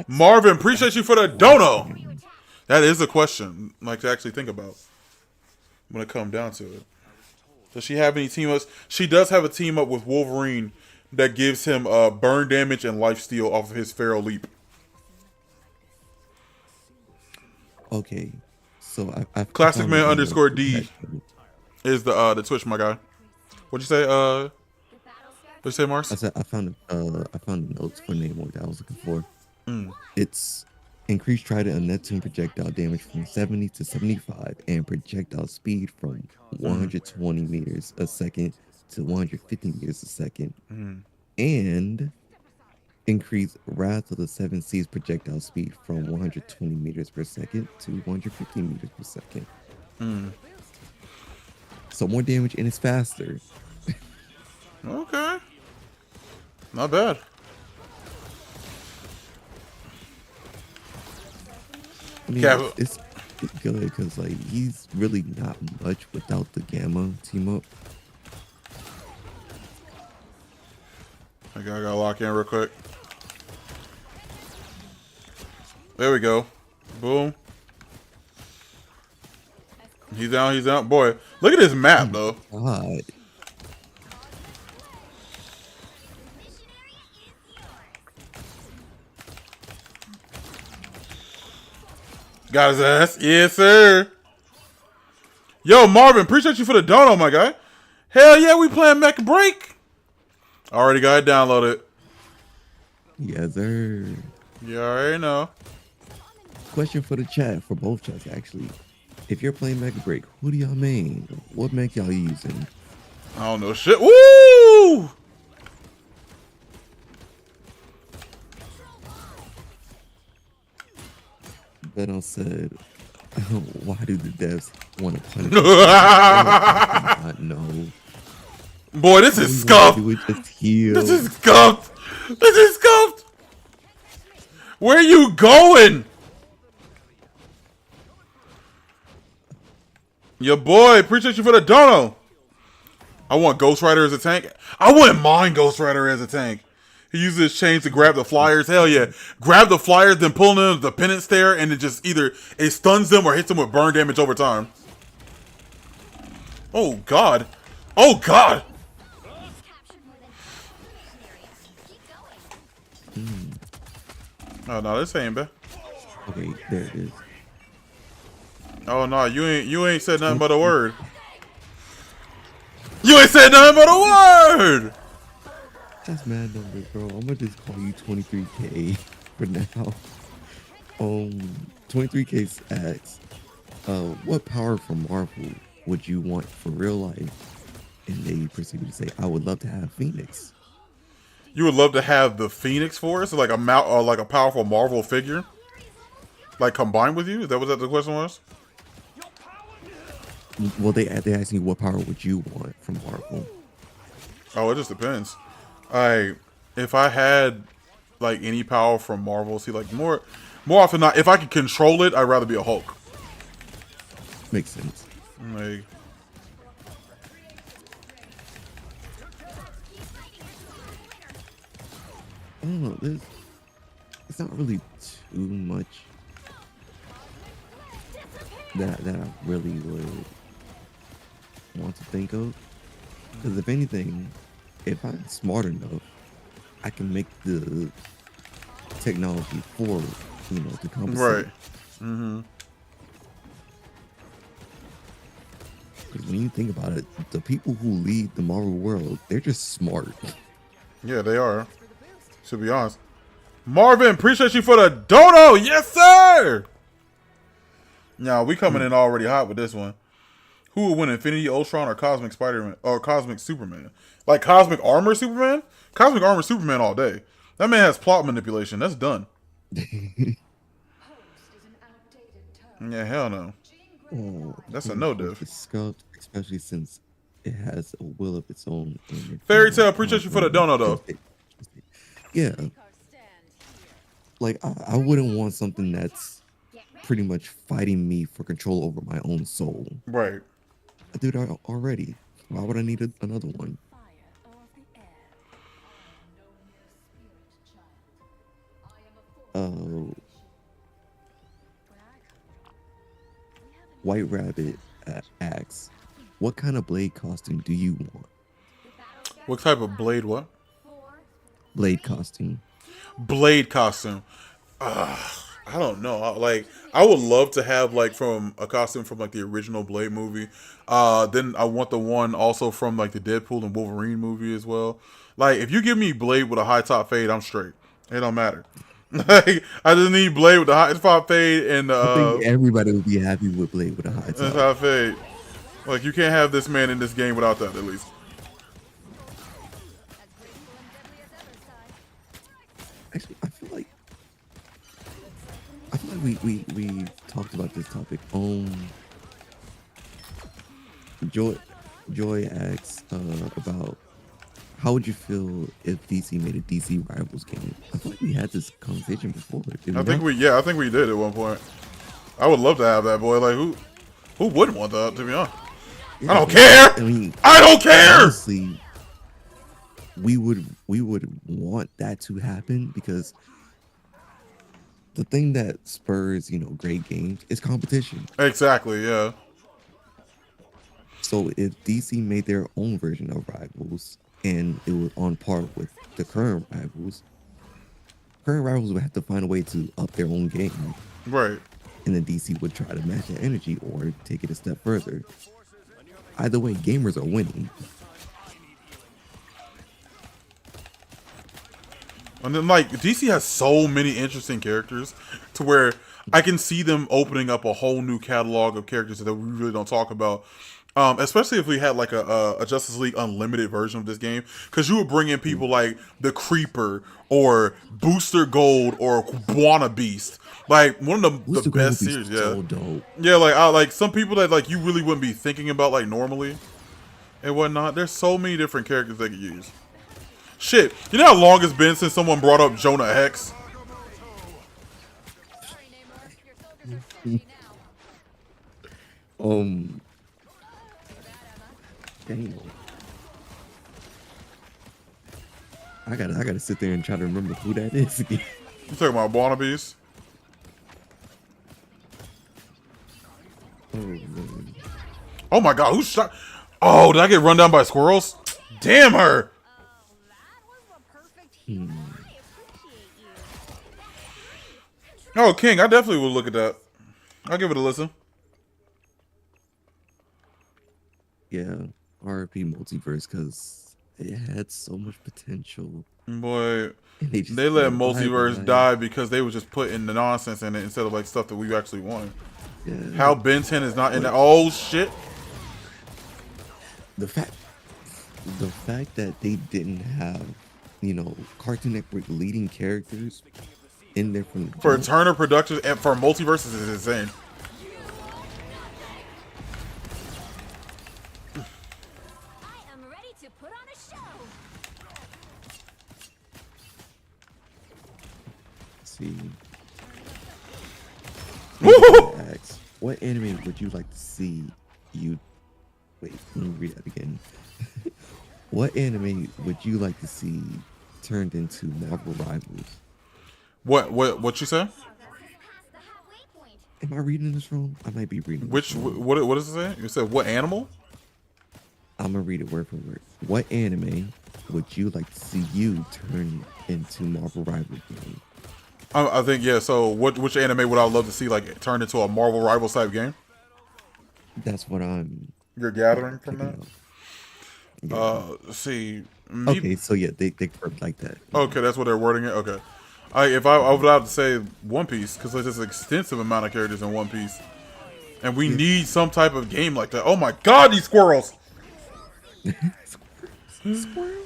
Marvin, appreciate you for the dono. That is a question, like, to actually think about when it comes down to it. Does she have any team ups? She does have a team up with Wolverine that gives him burn damage and lifesteal off of his Feral Leap. Okay, so I Classic found Man the underscore video D is the Twitch, my guy. What'd you say? What'd you say, Mars? I said I found the notes for Namor that I was looking for. It's increased Trident and Neptune projectile damage from 70 to 75 and projectile speed from 120 meters a second to 150 meters a second. And increase Wrath of the Seven Seas projectile speed from 120 meters per second to 150 meters per second. So more damage and it's faster. Okay. Not bad. I mean, Yeah, it's good because like he's really not much without the Gamma team up. I gotta lock in real quick. There we go. Boom. He's down, he's out. Boy, look at this map, though. God. Got his ass. Yes, sir. Yo, Marvin, appreciate you for the dono, my guy. Hell yeah, we playing Mech Break. Already got it downloaded. Yes, sir. You already know. Question for the chat, for both chats actually. If you're playing Mega Break, who do y'all main? What mech y'all using? I don't know shit. Woo! Venom said, why do the devs want to punish us? No. Boy, this is scuffed. Just heal. This is scuffed. This is scuffed. Where are you going? Your boy, appreciate you for the dono. I want Ghost Rider as a tank. I wouldn't mind Ghost Rider as a tank. He uses his chains to grab the flyers. Hell yeah. Grab the flyers, then pull them into the penance stare, and it just either it stuns them or hits them with burn damage over time. Oh, God. Oh, God. Oh, no, this ain't bad. Okay, there it is. Oh, no, you ain't said nothing but a word. You ain't said nothing but a word. That's mad numbers, bro. I'm gonna just call you 23K for now. 23K asks, what power from Marvel would you want for real life? And they proceeded to say, I would love to have Phoenix. You would love to have the Phoenix Force, like a powerful Marvel figure, like combined with you. Is that what the question was? Well, they asked me what power would you want from Marvel. Oh, it just depends. If I had like any power from Marvel, see, like more often than not, if I could control it, I'd rather be a Hulk. Makes sense. Like, I don't know. It's not really too much that I really would want to think of. Because if anything, if I'm smart enough, I can make the technology for to compensate. right. Mm-hmm. Because when you think about it, the people who lead the Marvel world, they're just smart. Yeah, they are. To be honest. Marvin, appreciate you for the dono. Yes, sir. Now we coming in already hot with this one. Who would win, Infinity Ultron or Cosmic Spider-Man or Cosmic Superman? Like Cosmic Armor Superman? Cosmic Armor Superman all day. That man has plot manipulation. That's done. Yeah, hell no. Oh, That's a no diff. the sculpt, especially since it has a will of its own. Fairy Tale, appreciate you for the dono though. Yeah, like I wouldn't want something that's pretty much fighting me for control over my own soul. Right. I do that already. Why would I need another one? White Rabbit asks, what kind of blade costume do you want? What type of blade? What? Blade costume. Blade costume. I don't know. I would love to have like from a costume from like the original Blade movie. Then I want the one also from like the Deadpool and Wolverine movie as well. Like if you give me Blade with a high top fade, I'm straight. It don't matter. Like I just need Blade with the high top fade and I think everybody would be happy with Blade with a high top. top fade. Like you can't have this man in this game without that at least. Actually, I feel like we talked about this topic. Joy asks about how would you feel if DC made a DC Rivals game? I feel like we had this conversation before. I think we did at one point. I would love to have that, boy. Like who wouldn't want that? To be honest, Yeah, I don't care. I don't care. Honestly, we would want that to happen because the thing that spurs great games is competition. Exactly. Yeah. So if DC made their own version of Rivals and it was on par with the current Rivals would have to find a way to up their own game. Right. And then DC would try to match that energy or take it a step further. Either way, gamers are winning. And then like DC has so many interesting characters to where I can see them opening up a whole new catalog of characters that we really don't talk about. Especially if we had like a Justice League Unlimited version of this game, because you would bring in people like the Creeper or Booster Gold or Buana Beast, like one of the best series. Yeah, so dope. Yeah, like some people that like you really wouldn't be thinking about like normally and whatnot. There's so many different characters they could use. Shit, you know how long it's been since someone brought up Jonah Hex? Dang. I gotta sit there and try to remember who that is again. You talking about Wannabes? Oh, man. Oh my god, who shot? Oh, did I get run down by squirrels? Damn her! Oh, King, I definitely will look at that. I'll give it a listen. Yeah, RP Multiverse, because it had so much potential. Boy, And they let Multiverse die because they were just putting the nonsense in it instead of like stuff that we actually wanted. Yeah. How Ben 10 is not in that? Oh shit! The fact that they didn't have, Cartoon Network leading characters in there from For Turner Productions and for Multiverses is insane. see. Woo! Asks, what anime would you like to see you? Wait, let me read that again. What anime would you like to see turned into Marvel rivals? What you say? Past the halfway point. Am I reading this wrong? I might be reading this Which wrong. what does it say? You said what animal? I'm gonna read it word for word. What anime would you like to see you turn into Marvel rival game? I think yeah. So which anime would I love to see like turned into a Marvel Rivals type game? That's what I'm You're gathering from picking that. up. Yeah. Let's see. Me, Okay, so yeah, they work like that. Okay, that's what they're wording it. Okay. I would have to say One Piece because there's this extensive amount of characters in One Piece, and we need some type of game like that. Oh my God, these squirrels!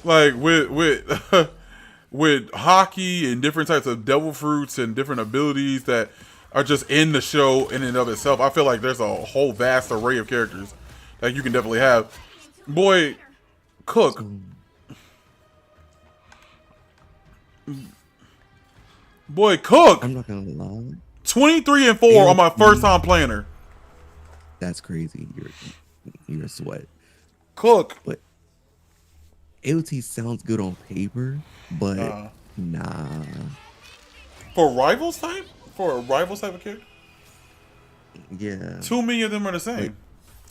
Like with with hockey and different types of devil fruits and different abilities that are just in the show in and of itself. I feel like there's a whole vast array of characters that you can definitely have. Boy, Cook. Boy, Cook. I'm not gonna lie. 23 and 4 on my first time playing her. That's crazy. You're a sweat. Cook. But AOT sounds good on paper, but nah. For rivals type? For a rivals type of character? Yeah. Too many of them are the same.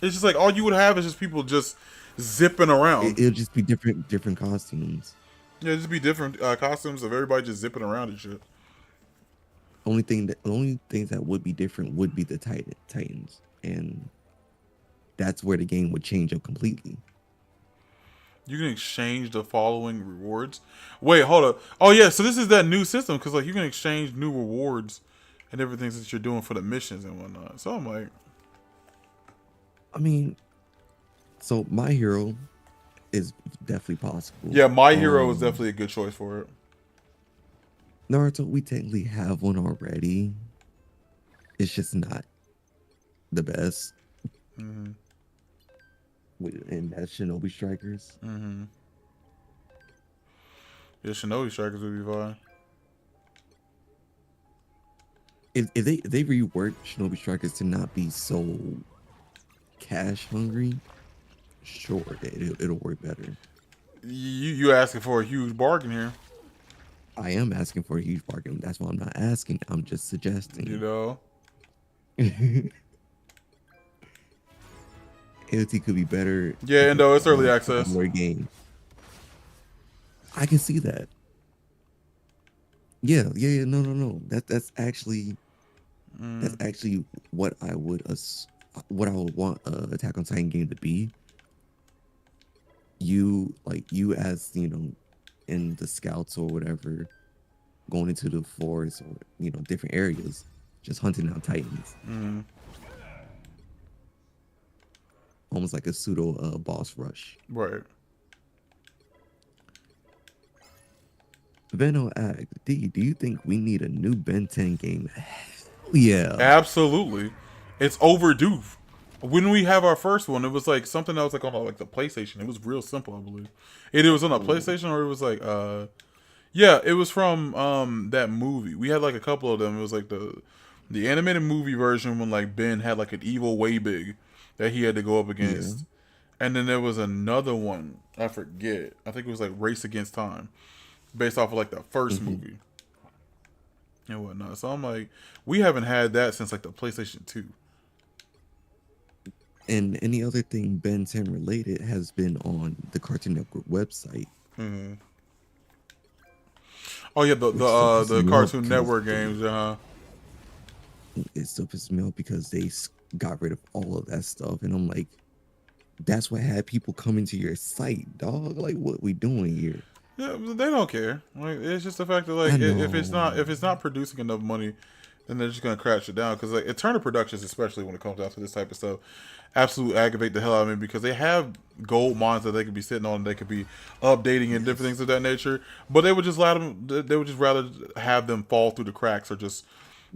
It's just like all you would have is just people just zipping around. It'll just be different costumes. Yeah, just be different costumes of everybody just zipping around and shit. The only things that would be different would be the Titans, and that's where the game would change up completely. You can exchange the following rewards. Wait, hold up. Oh yeah, so this is that new system because like you can exchange new rewards and everything that you're doing for the missions and whatnot. So I'm like, I mean, so My Hero is definitely possible. yeah, My Hero is definitely a good choice for it. Naruto, we technically have one already. It's just not the best. Mm-hmm. And that's Shinobi Strikers. Mm-hmm. Yeah, Shinobi Strikers would be fine. If they rework Shinobi Strikers to not be so cash hungry, sure, it'll work better. You asking for a huge bargain here. I am asking for a huge bargain. That's why I'm not asking. I'm just suggesting. You know? AOT could be better. Yeah, and though it's early access. Game. I can see that. Yeah. No. That's actually what I would want Attack on Titan game to be. You as in the scouts or whatever, going into the forest or different areas, just hunting down titans. Mm-hmm. Almost like a pseudo boss rush. Right. Veno asked, D, do you think we need a new Ben 10 game? Hell yeah. Absolutely. It's overdue. When we have our first one, it was like something that was like on like the PlayStation. It was real simple, I believe. It was on a PlayStation, or it was like yeah, it was from that movie. We had like a couple of them. It was like the animated movie version when like Ben had like an evil way big that he had to go up against. Yeah. And then there was another one, I forget. I think it was like Race Against Time, based off of like the first movie and whatnot. So I'm like, we haven't had that since like the PlayStation 2. And any other thing Ben 10 related has been on the Cartoon Network website. Mm-hmm. Oh yeah, the Cartoon Network games, It still pisses me off because they got rid of all of that stuff, and I'm like, that's what had people coming to your site, dog. Like, what we doing here? Yeah, they don't care. Like, it's just the fact that like if it's not producing enough money, then they're just gonna crash it down. Because like Eternal Productions, especially when it comes down to this type of stuff, absolutely aggravate the hell out of me because they have gold mines that they could be sitting on, and they could be updating and different things of that nature. But they would just they would just rather have them fall through the cracks or just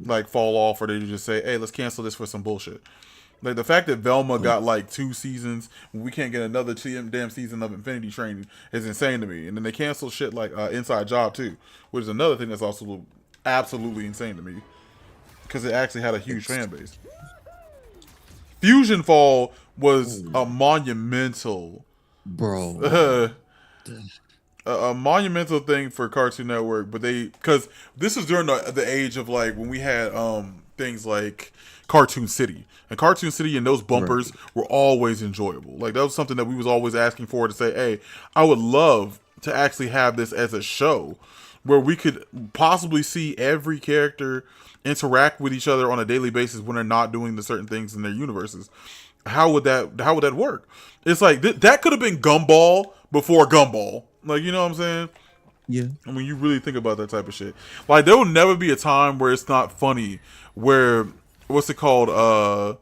like fall off, or they would just say, "Hey, let's cancel this for some bullshit." Like the fact that Velma got like 2 seasons when we can't get another damn season of Infinity Train is insane to me. And then they cancel shit like Inside Job too, which is another thing that's also absolutely insane to me because it actually had a huge fan base. Fusion Fall was a monumental, bro. a monumental thing for Cartoon Network. But because this was during the age of like when we had things like Cartoon City, and Cartoon City and those bumpers were always enjoyable. Like that was something that we was always asking for to say, hey, I would love to actually have this as a show where we could possibly see every character interact with each other on a daily basis when they're not doing the certain things in their universes. How would that work? It's like that could have been Gumball before Gumball. Like, you know what I'm saying? Yeah. I mean, you really think about that type of shit. Like, there will never be a time where it's not funny. Where what's it called?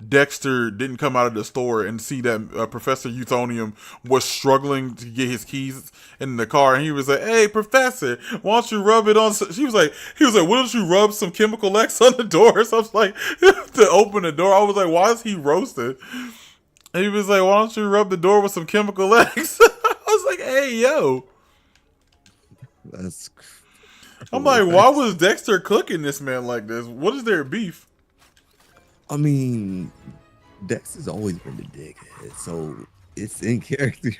Dexter didn't come out of the store and see that Professor Utonium was struggling to get his keys in the car, and he was like, "Hey, Professor, why don't you rub it on?" He was like, "Why don't you rub some chemical X on the door?" So I was like, to open the door, I was like, "Why is he roasted?" And he was like, "Why don't you rub the door with some chemical X?" I was like, "Hey, yo." That's. I'm like, why was Dexter cooking this man like this? What is their beef? I mean, Dex has always been the dickhead, so it's in character.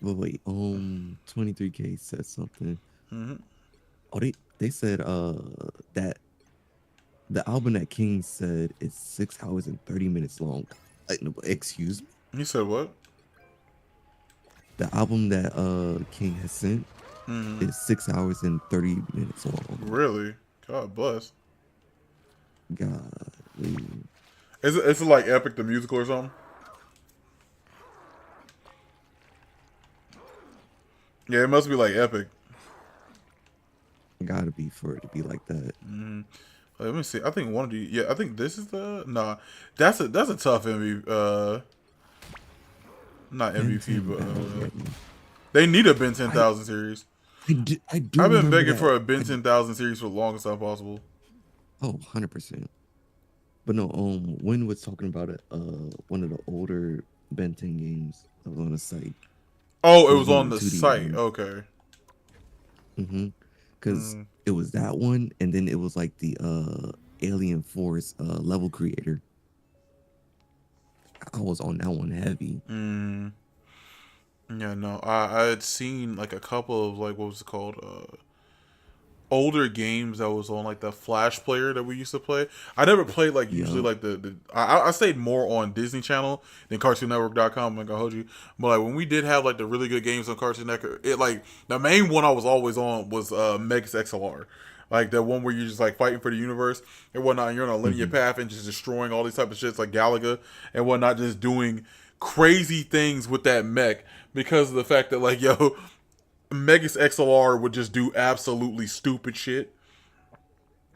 But wait, 23K said something. Mm-hmm. Oh, they said that the album that King said is 6 hours and 30 minutes long. No, excuse me. He said what? The album that King has sent is 6 hours and 30 minutes long. Really? God bless. God. Is it like Epic the Musical or something? Yeah, it must be like Epic. Gotta be for it to be like that. Let me see. I think one of the I think this is the That's a tough MVP. Not MVP, but they need a Ben 10,000 series. I do. I've been begging for a Ben 10,000 series for the longest time possible. Oh, 100%. But no, Win was talking about it. One of the older Ben 10 games that was on the site. Oh, it was on the site. Okay. Because it was that one, and then it was like the Alien Force level creator. I was on that one heavy. Yeah, no, I had seen like a couple of like what was it called? Older games that was on like the Flash player that we used to play. I never played like usually like I stayed more on Disney Channel than CartoonNetwork.com. Like I hold you, but like when we did have like the really good games on Cartoon Network, it like the main one I was always on was Megas XLR. Like that one where you're just like fighting for the universe and whatnot. And you're on a linear path and just destroying all these type of shits like Galaga and whatnot, just doing crazy things with that mech because of the fact that like Megas XLR would just do absolutely stupid shit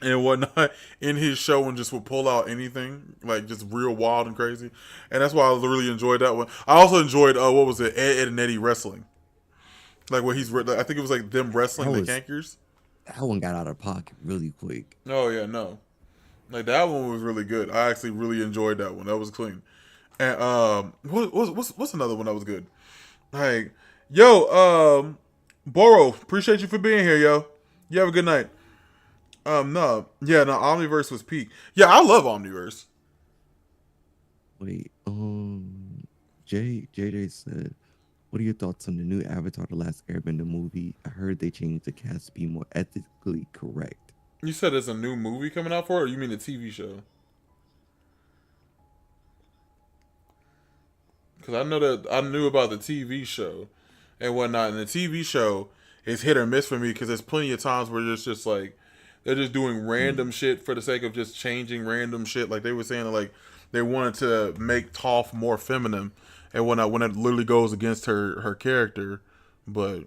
and whatnot in his show and just would pull out anything like just real wild and crazy. And that's why I really enjoyed that one. I also enjoyed what was it, Ed and Eddie wrestling, like what I think it was like them wrestling the Kankers. That one got out of pocket really quick. Oh yeah, no, like that one was really good. I actually really enjoyed that one. That was clean. And what's another one that was good? Like Boro, appreciate you for being here, yo. You have a good night. Omniverse was peak. Yeah, I love Omniverse. Wait, JJ said, what are your thoughts on the new Avatar: The Last Airbender movie? I heard they changed the cast to be more ethically correct. You said there's a new movie coming out for it, or you mean the TV show? Because I knew about the TV show and whatnot, and the TV show is hit or miss for me because there's plenty of times where it's just like they're just doing random shit for the sake of just changing random shit. Like they were saying, like they wanted to make Toph more feminine and whatnot when it literally goes against her character. But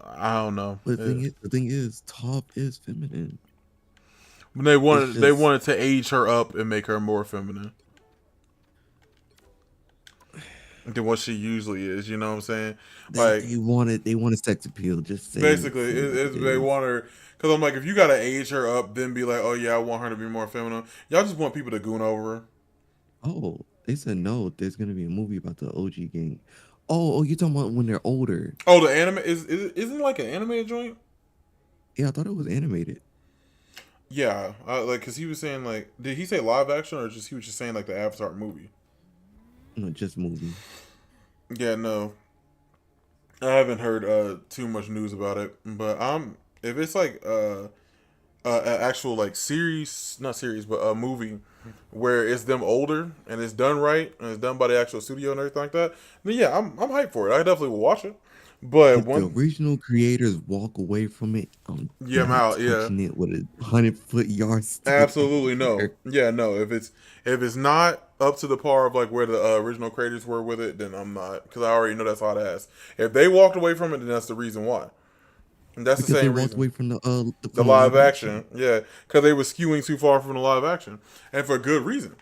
I don't know. But the thing is, Toph is feminine. They wanted to age her up and make her more feminine than what she usually is. You know what I'm saying? Like they wanted sex appeal. Just saying. Basically, they want her. Because I'm like, if you gotta age her up, then be like, oh yeah, I want her to be more feminine. Y'all just want people to goon over her. Oh, they said no. There's gonna be a movie about the OG gang. Oh, you're talking about when they're older. Oh, the anime isn't it like an animated joint? Yeah, I thought it was animated. Yeah, like because he was saying like, did he say live action or just he was just saying like the Avatar movie? No, just movie. Yeah, no, I haven't heard too much news about it, but if it's like an actual like series, not series, but a movie where it's them older and it's done right and it's done by the actual studio and everything like that, then yeah, I'm hyped for it. I definitely will watch it. But If the one, original creators walk away from it, I'm yeah, I'm not out. Yeah, touching it with a 100-foot yard stick. I don't absolutely no. care. Yeah, no. If it's not up to the par of like where the original creators were with it, then I'm not because I already know that's hot ass. If they walked away from it, then that's the reason why. And that's the Because they same walked reason. away from The from the live live action, action. yeah, because they were skewing too far from the live action, and for good reason.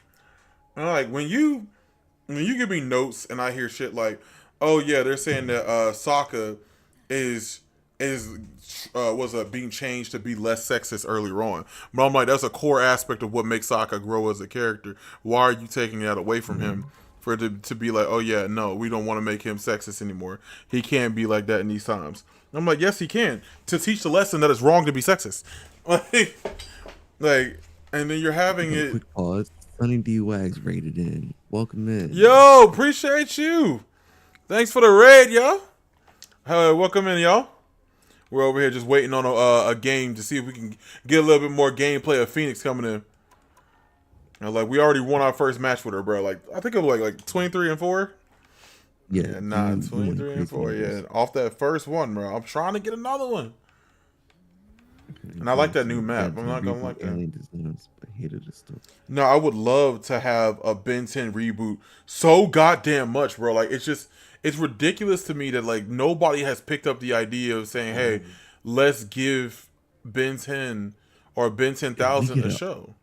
And like when you give me notes and I hear shit like, oh yeah, they're saying that Sokka is was being changed to be less sexist earlier on, but I'm like that's a core aspect of what makes Sokka grow as a character. Why are you taking that away from him? For it to be like, oh yeah, no, we don't want to make him sexist anymore. He can't be like that in these times. I'm like, yes, he can to teach the lesson that it's wrong to be sexist. Like, like, and then you're having Okay, it. quick pause. Sunny D Wags rated in. Welcome in. Yo, appreciate you. Thanks for the raid, y'all. Welcome in, y'all. We're over here just waiting on a game to see if we can get a little bit more gameplay of Phoenix coming in. And like we already won our first match with her, bro. Like I think it was like 23-4. Yeah, Yeah, nah, you went 23 and crazy 4. Yeah, numbers. off that first one, bro. I'm trying to get another one. Okay, And I like that so new you map. got I'm to not gonna reboot like that. alien designs, but hated the stuff. No, I would love to have a Ben 10 reboot so goddamn much, bro. Like it's ridiculous to me that like nobody has picked up the idea of saying, "Hey, let's give Ben 10 or Ben If we 10,000 get a a show."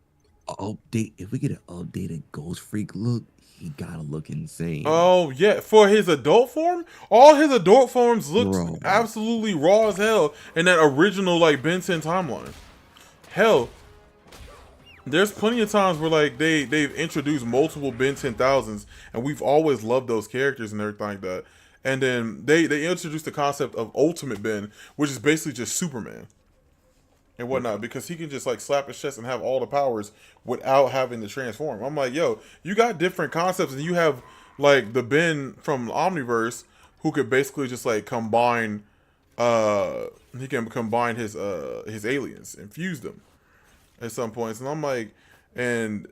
if we get an updated Ghost Freak look, he gotta look insane, Oh yeah, for his adult form, all his adult forms looked bro. absolutely raw as hell in that original like Ben 10 timeline. Hell, there's plenty of times where like they've introduced multiple Ben 10,000s and we've always loved those characters and everything like that. And then they introduced the concept of Ultimate Ben, which is basically just Superman and whatnot, because he can just like slap his chest and have all the powers without having to transform. I'm like, yo, you got different concepts, and you have like the Ben from Omniverse who could basically just like combine. He can combine his aliens and fuse them at some points, and I'm like, and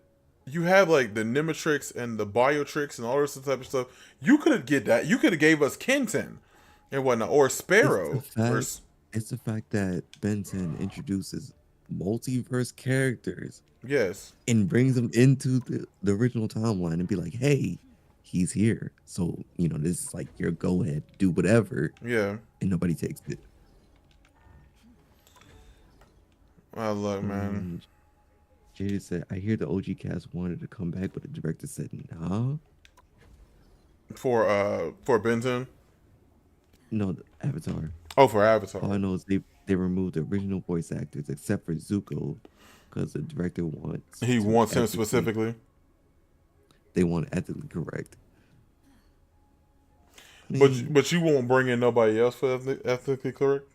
you have like the Nematrix and the Biotrix and all this type of stuff. You could have get that. You could have gave us Kenton and whatnot, or It's the Sparrow, or fact. It's the fact that Benton introduces multiverse characters yes, and brings them into the original timeline and be like, hey, he's here. So, this is like your go ahead, do whatever, yeah. and nobody takes it. I look, man. Jada said, I hear the OG cast wanted to come back, but the director said, nah. For Benton. No, the Avatar. Oh, for Avatar. All I know is they removed the original voice actors except for Zuko because the director wants He to wants him ethically- specifically. They want ethically correct. But you won't bring in nobody else for ethically correct,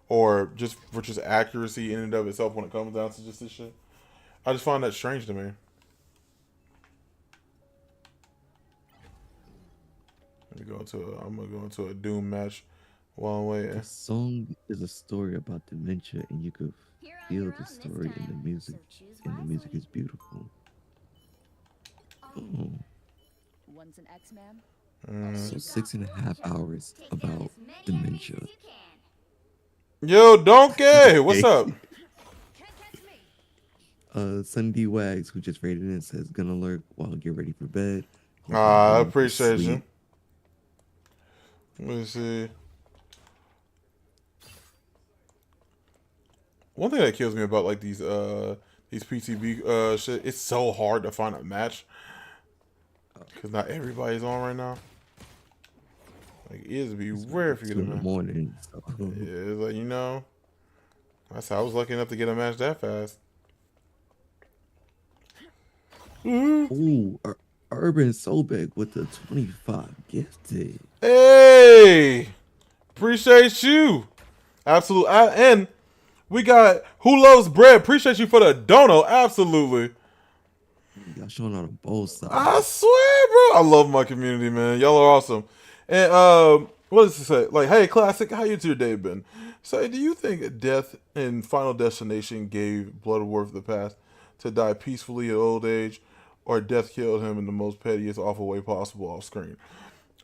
or just for just accuracy in and of itself when it comes down to just this shit. I just find that strange to me. I'm gonna go into a Doom match while I'm waiting. The song is a story about dementia, and you could feel the story in the music, and the music is beautiful. Oh. Once an X, ma'am. So 6.5 hours about dementia. Yo, Donkey, what's up? Sunny D Wags, who just rated in, says gonna lurk while get ready for bed. I appreciate you. Let me see. One thing that kills me about like these PTB shit, it's so hard to find a match because not everybody's on right now. Like it'd be rare if you get a in the match. morning. So. Yeah, it's like that's how I was lucky enough to get a match that fast. Ooh, Urban Sobek with the 25 gifted. Hey, appreciate you. Absolutely. And we got Who Loves Bread. Appreciate you for the dono. Absolutely. Y'all showing out on both sides. I swear, bro. I love my community, man. Y'all are awesome. And what does it say? Like, hey, Classic, how you today been? So, do you think Death in Final Destination gave Bloodworth the path to die peacefully at old age, or Death killed him in the most pettiest, awful way possible off screen?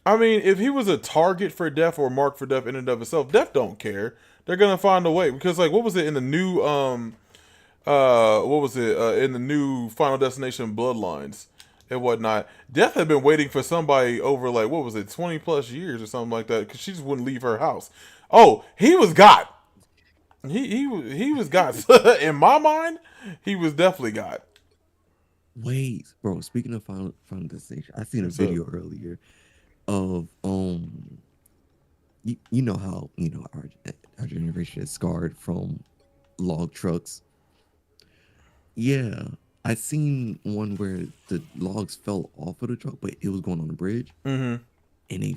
I mean, if he was a target for Death or marked for Death in and of itself, Death don't care. They're gonna find a way because, like, what was it in the new what was it in the new Final Destination Bloodlines and whatnot? Death had been waiting for somebody over, like, what was it, 20 plus years or something like that, because she just wouldn't leave her house. Oh, he was got. He was got. In my mind, he was definitely got. Wait, bro. Speaking of Final Destination, I seen a What's video earlier of you know how our generation is scarred from log trucks. Yeah, I seen one where the logs fell off of the truck, but it was going on the bridge, Mm-hmm. and they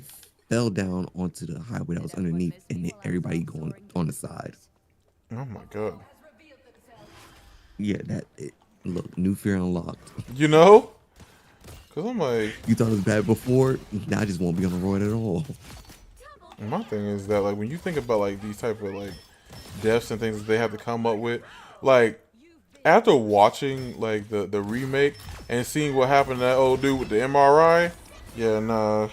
fell down onto the highway that was underneath, and everybody going on the side. Oh my god. Yeah, look, new fear unlocked. You know? Because I'm like, You thought it was bad before, now I just won't be on the road at all. my thing is that, like, when you think about, like, these type of, like, deaths and things that they have to come up with, like, after watching, like, the remake and seeing what happened to that old dude with the MRI, yeah, nah.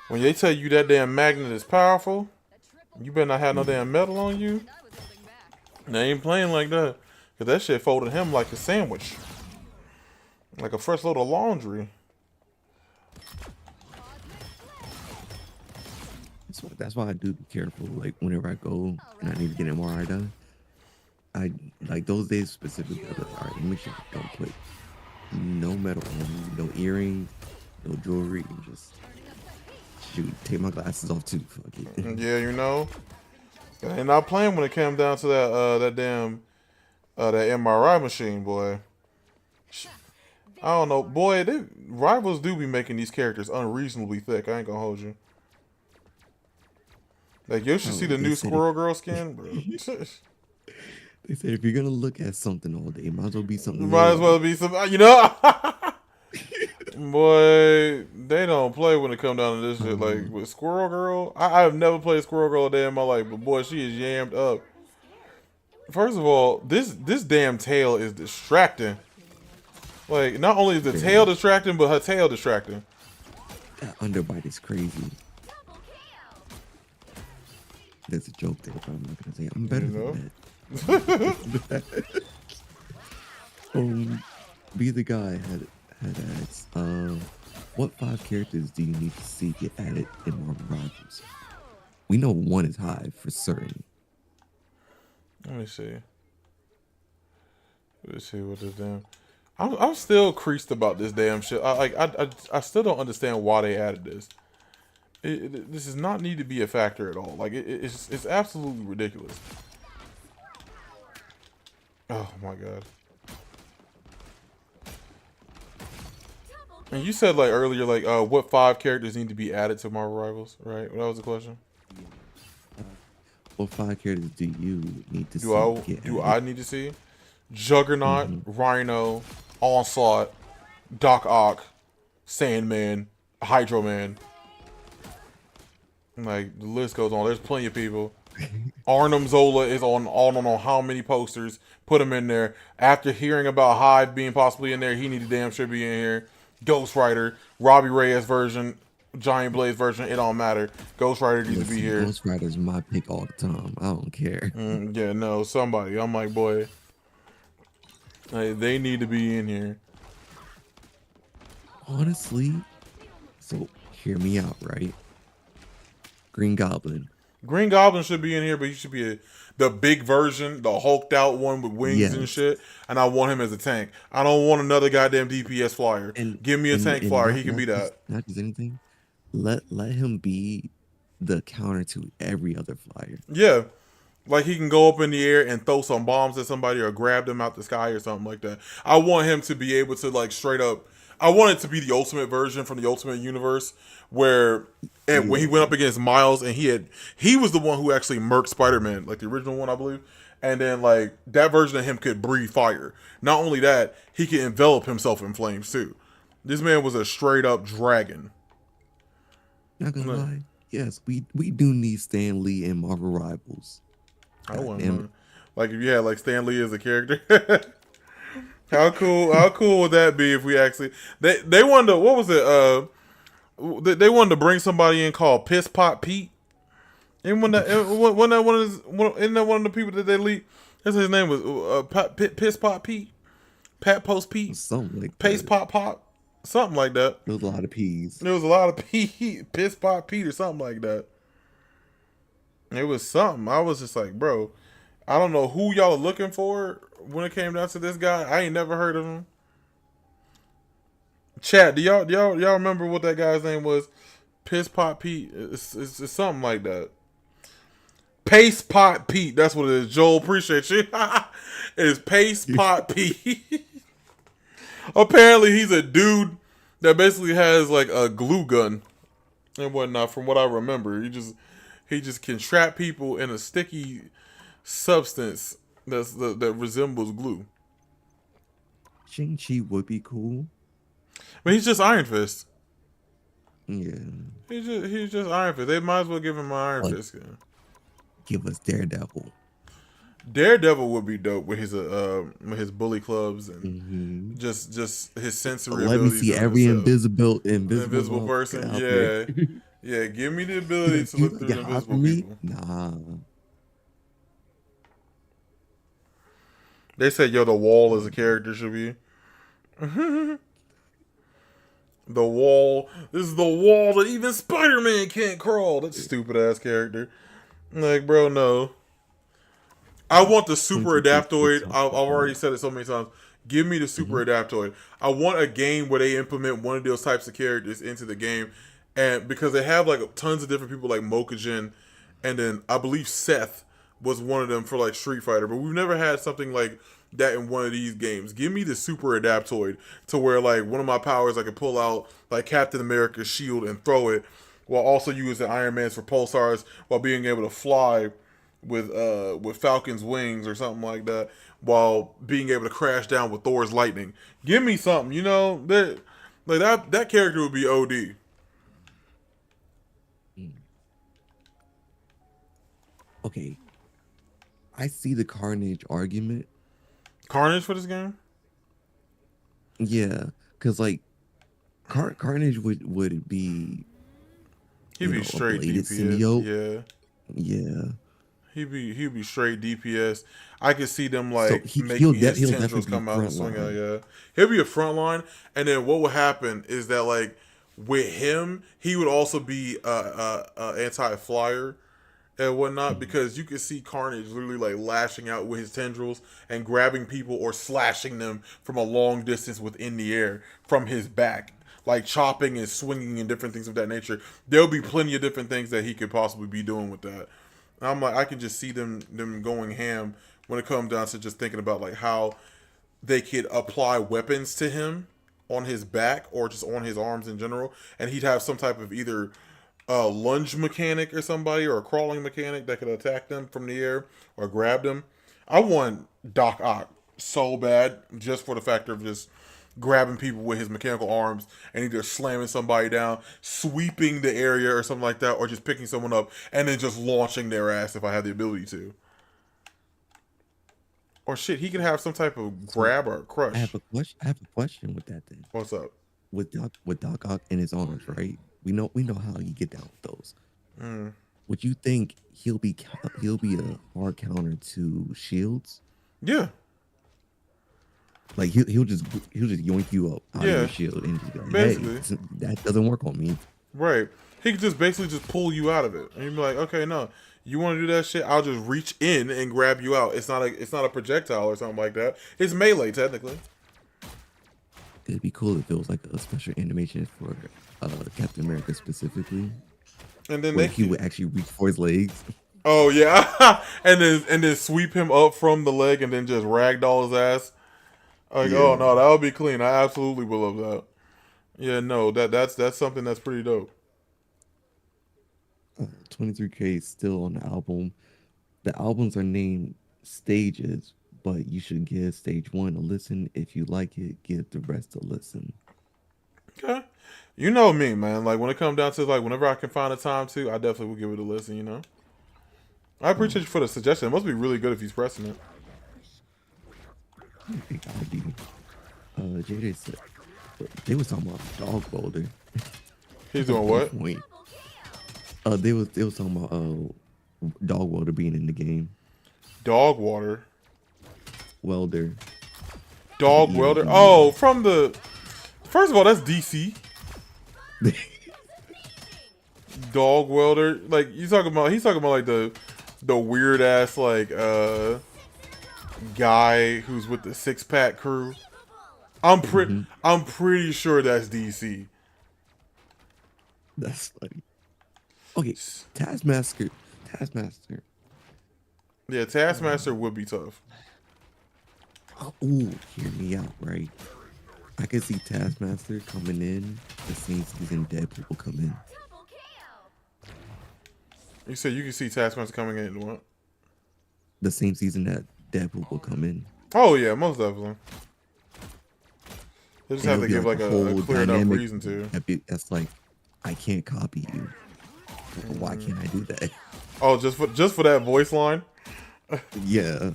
When they tell you that damn magnet is powerful, you better not have no damn metal on you. They ain't playing like that. Because that shit folded him like a sandwich. Like a fresh load of laundry. That's why I do be careful. Like, whenever I go and I need to get an MRI done, I like those days specifically. I'm like, all right, make sure I don't put no metal on, no earrings, no jewelry, and just shoot. Take my glasses off too. Fuck it. Yeah, you know. And not playing when it came down to that damn that MRI machine, boy. I don't know, boy. Rivals do be making these characters unreasonably thick. I ain't gonna hold you. Like, you should see the new Squirrel Girl skin, bro. They said if you're gonna look at something all day, might as well be something. Might as well be some, you know. Boy, they don't play when it come down to this shit. Like, with Squirrel Girl, I have never played Squirrel Girl a day in my life, but boy, she is yammed up. First of all, this damn tail is distracting. Like, not only is the tail distracting, but her tail distracting. That underbite is crazy. There's a joke there, but I'm not gonna say it. I'm better than that. Be the guy had asked, what 5 characters do you need to see get added in Marvel Rivals? We know 1 is Hive for certain. Let me see. Let's see what this damn. I'm still creased about this damn shit. I still don't understand why they added this. This does not need to be a factor at all. Like, it's absolutely ridiculous. Oh my god. And you said, like, earlier, like, what 5 characters need to be added to Marvel Rivals, right? That was the question. What 5 characters do you need to see? Do I need to see? Juggernaut, Rhino, Onslaught, Doc Ock, Sandman, Hydro Man. Like, the list goes on. There's plenty of people. Arnim Zola is on I don't know how many posters. Put him in there. After hearing about Hive being possibly in there, he needed damn sure be in here. Ghost Rider, Robbie Reyes version, Giant Blaze version, it don't matter. Ghost Rider needs to be here. Ghost Rider's my pick all the time. I don't care. Yeah, no, somebody. I'm like, boy, they need to be in here. Honestly, so hear me out, right? Green Goblin. Green Goblin should be in here, but he should be the big version, the hulked out one with wings and shit. And I want him as a tank. I don't want another goddamn DPS flyer. Give me a tank flyer. He can be that. Not just anything. Let him be the counter to every other flyer. Yeah. Like, he can go up in the air and throw some bombs at somebody or grab them out the sky or something like that. I want him to be able to, like, straight up. I want it to be the ultimate version from the Ultimate Universe, where and when he went up against Miles, and he was the one who actually murked Spider-Man, like the original one, I believe. And then like that version of him could breathe fire. Not only that, he could envelop himself in flames too. This man was a straight up dragon. Not gonna lie. Yes, we do need Stan Lee and Marvel Rivals. I don't know. Like if you had like Stan Lee as a character. How cool would that be if we actually they wanted to, what was it? They wanted to bring somebody in called Piss Pot Pete. And isn't that one of the people that they leaked? That's his name was Piss Pot Pete, Pat Post Pete, Something like Pace that. Pop, something like that. There was a lot of P's. There was a lot of Piss Pot Pete or something like that. It was something. I was just like, bro, I don't know who y'all are looking for when it came down to this guy. I ain't never heard of him. Chat, do y'all remember what that guy's name was? Piss Pot Pete. It's something like that. Pace Pot Pete. That's what it is. Joel, appreciate you. It's Pace Pot Pete. Apparently, he's a dude that basically has like a glue gun and whatnot. From what I remember, he just can trap people in a sticky substance that resembles glue. Shang-Chi would be cool. But he's just Iron Fist. Yeah. He's just Iron Fist. They might as well give him an Iron Fist skin. Give us Daredevil. Daredevil would be dope with his bully clubs and just his sensory Let me abilities. see every invisible person. out Yeah. there. Yeah, give me the ability to look through the invisible people. Nah. They said, yo, the Wall as a character should be. The Wall. This is the wall that even Spider-Man can't crawl. That stupid ass character. Like, bro, no. I want the super adaptoid. I've already said it so many times. Give me the super adaptoid. I want a game where they implement one of those types of characters into the game. And because they have like tons of different people like Mokujin, and then I believe Seth was one of them for like Street Fighter. But we've never had something like that in one of these games. Give me the super adaptoid to where like one of my powers I can pull out like Captain America's shield and throw it, while also using Iron Man's for pulsars, while being able to fly with Falcon's wings or something like that, while being able to crash down with Thor's lightning. Give me something, you know, that character would be OD. Okay. I see the Carnage argument. Carnage for this game? Yeah, because like Carnage would be He'd be straight DPS. Symbiote. Yeah. Yeah. He'd be straight DPS. I could see them like So making he'll his tendrils come out and swing out. Yeah, he'll be a front line, and then what will happen is that like with him, he would also be anti-flyer and whatnot, because you can see Carnage literally like lashing out with his tendrils and grabbing people or slashing them from a long distance within the air from his back, like chopping and swinging and different things of that nature. There'll be plenty of different things that he could possibly be doing with that. And I'm like, I can just see them going ham when it comes down to just thinking about like how they could apply weapons to him on his back or just on his arms in general, and he'd have some type of either a lunge mechanic or somebody, or a crawling mechanic that could attack them from the air or grab them. I want Doc Ock so bad, just for the factor of just grabbing people with his mechanical arms and either slamming somebody down, sweeping the area or something like that, or just picking someone up and then just launching their ass if I had the ability to. Or shit, he could have some type of grab or crush. I have a question with that thing. What's up? With Doc Ock in his arms, right? We know how you get down with those. Would you think he'll be a hard counter to shields? Yeah. Like he'll just yoink you up out of your shield and just be like, basically. hey, that doesn't work on me. Right. He could just basically just pull you out of it. And you'd be like, okay, no. You want to do that shit? I'll just reach in and grab you out. It's not a projectile or something like that. It's melee technically. It'd be cool if it was like a special animation for Captain America specifically. And then he would actually reach for his legs. Oh yeah. and then sweep him up from the leg and then just ragdoll his ass. Like, oh no, that would be clean. I absolutely would love that. Yeah, no, that's something that's pretty dope. 23K is still on the album. The albums are named stages, but you should give stage 1 a listen. If you like it, give the rest a listen. Okay. You know me, man. Like when it comes down to like whenever I can find a time to, I definitely will give it a listen, you know. I appreciate you for the suggestion. It must be really good if he's pressing it. I think I'll be. JJ said they was talking about dog welder. He's doing what? Wait. They was talking about dog welder being in the game. Dog water. Welder. Dog welder. Oh, from the. First of all, that's DC. Dog welder. Like he's talking about like the weird ass like guy who's with the 6-pack crew. I'm pretty sure that's DC. That's funny. Okay, Taskmaster. Yeah, Taskmaster would be tough. Ooh, hear me out, right? I could see Taskmaster coming in the same season Deadpool will come in. You said you can see Taskmaster coming in what? The same season that Deadpool will come in. Oh yeah, most definitely. They just And have to it'll be give like a whole clear enough dynamic reason to. That's like, I can't copy you. Why can't I do that? Oh, just for that voice line. Yeah.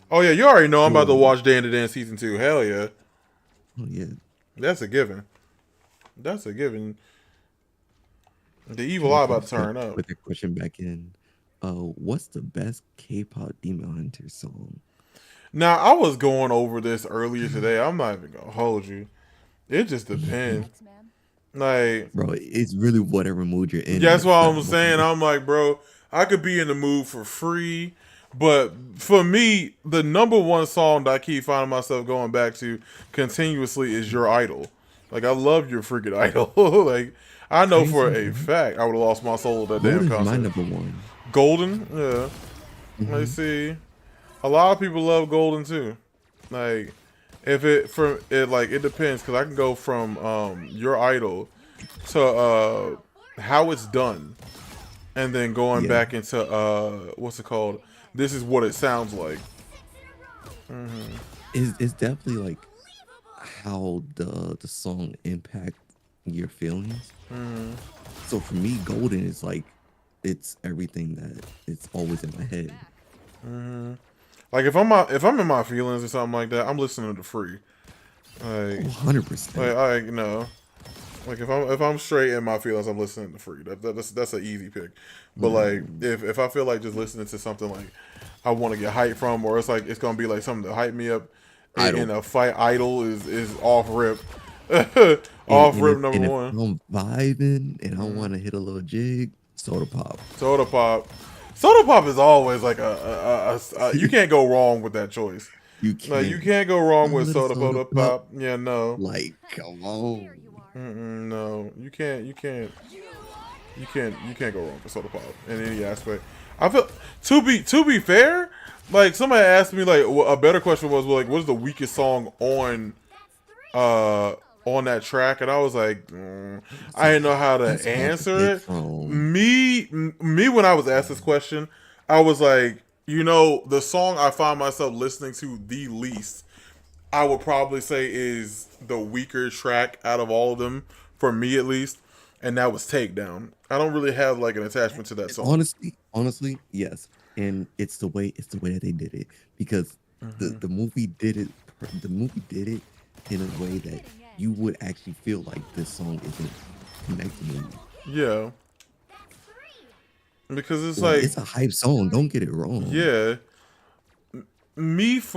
Oh yeah, you already know I'm about to watch Dan to Dan season 2. Hell yeah, Oh yeah. that's a given. That's a given. The evil eye about to turn up. Put the question back in. What's the best K-pop Demon Hunter song? Now I was going over this earlier today. I'm not even gonna hold you. It just depends. X-Man. Like, Bro, it's really whatever mood you're in. that's what I'm saying. I'm like, bro, I could be in the mood for free, but for me, the number one song that I keep finding myself going back to continuously is Your Idol. Like, I love your freaking idol. Like, I know for a fact I would have lost my soul at that damn Golden's my concert. number one. Golden, yeah. Let's see. A lot of people love Golden too. Like, if it depends, because I can go from Your Idol to How It's Done, and then going back into what's it called? This Is What It Sounds Like. It's definitely like how the song impact your feelings. So for me, Golden is like, it's everything that it's always in my head. Like if I'm in my feelings or something like that, I'm listening to Free. Like 100%. like you know, like if I'm straight in my feelings, I'm listening to Free. That's an easy pick. But like if I feel like just listening to something like I want to get hyped from, or it's like it's gonna be like something to hype me up in a fight, Idol is off rip. Off rip number one. If I'm vibing and I want to hit a little jig, Soda Pop. Soda Pop. Soda Pop is always like a you can't go wrong with that choice. You can't. Like you can't go wrong with Little Soda Pop. Yeah, no. Like, come on. No, you can't go wrong with Soda Pop in any aspect. I feel to be fair, like somebody asked me like a better question was like what's the weakest song on that track, and I was like I didn't know how to answer it. Me when I was asked this question, I was like, you know, the song I find myself listening to the least, I would probably say is the weaker track out of all of them, for me at least, and that was Takedown. I don't really have like an attachment to that song. Honestly, yes. And it's the way that they did it, because the movie did it. The movie did it in a way that you would actually feel like this song isn't connected to you. Yeah. Because it's it's a hype song. Don't get it wrong. Yeah. It's